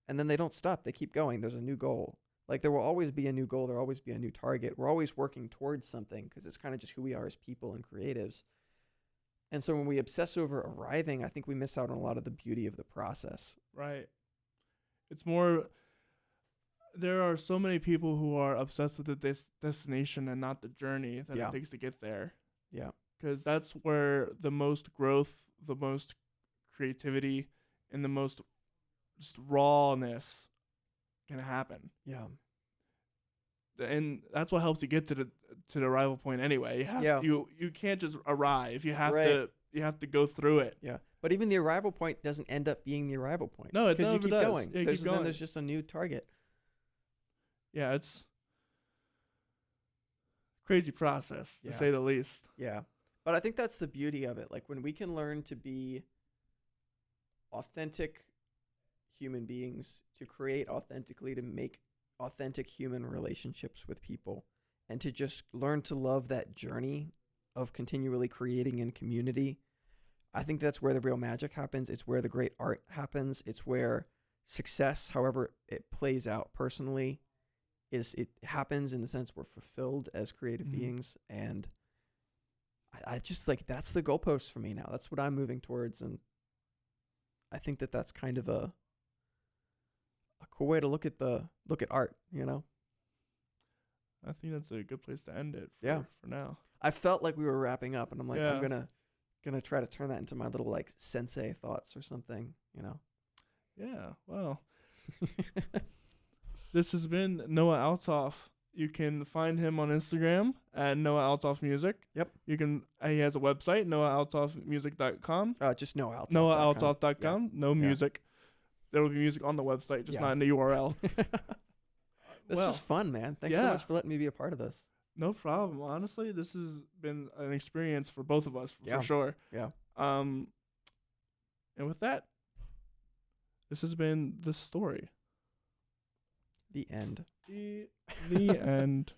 B: and then they don't stop. They keep going. There's a new goal. Like, there will always be a new goal. There will always be a new target. We're always working towards something because it's kind of just who we are as people and creatives. And so when we obsess over arriving, I think we miss out on a lot of the beauty of the process.
A: Right. It's more, there are so many people who are obsessed with the destination and not the journey that it takes to get there.
B: Yeah.
A: Because that's where the most growth, the most creativity, and the most just rawness can happen.
B: Yeah.
A: And that's what helps you get to the arrival point anyway. You can't just arrive. You have to go through it.
B: Yeah. But even the arrival point doesn't end up being the arrival point.
A: No, it never
B: you keep
A: does.
B: going.
A: Yeah,
B: Then there's just a new target.
A: Yeah, it's crazy process to say the least.
B: Yeah. But I think that's the beauty of it. Like, when we can learn to be authentic human beings, to create authentically, to make authentic human relationships with people, and to just learn to love that journey of continually creating in community, I think that's where the real magic happens. It's where the great art happens. It's where success, however it plays out personally, it happens in the sense we're fulfilled as creative beings. And I just, like, that's the goalpost for me now. That's what I'm moving towards. And I think that's kind of a cool way to look at art,
A: I think that's a good place to end it for now.
B: I felt like we were wrapping up, and I'm like,
A: Yeah.
B: I'm gonna try to turn that into my little like sensei thoughts or something, you know.
A: Yeah, well. This has been Noah Althoff. You can find him on Instagram at Noah Althoff Music.
B: Yep.
A: You can. He has a website, noahaltoffmusic.com.
B: Just Noah Althoff.
A: noahaltoff.com. No
B: Yeah.
A: music. There will be music on the website, just
B: Yeah.
A: not in the URL.
B: This
A: Well,
B: was fun, man. Thanks so
A: yeah.
B: much for letting me be a part of this.
A: No problem. Honestly, this has been an experience for both of us
B: Yeah.
A: for sure.
B: Yeah.
A: And with that, this has been the story.
B: The end.
A: The end.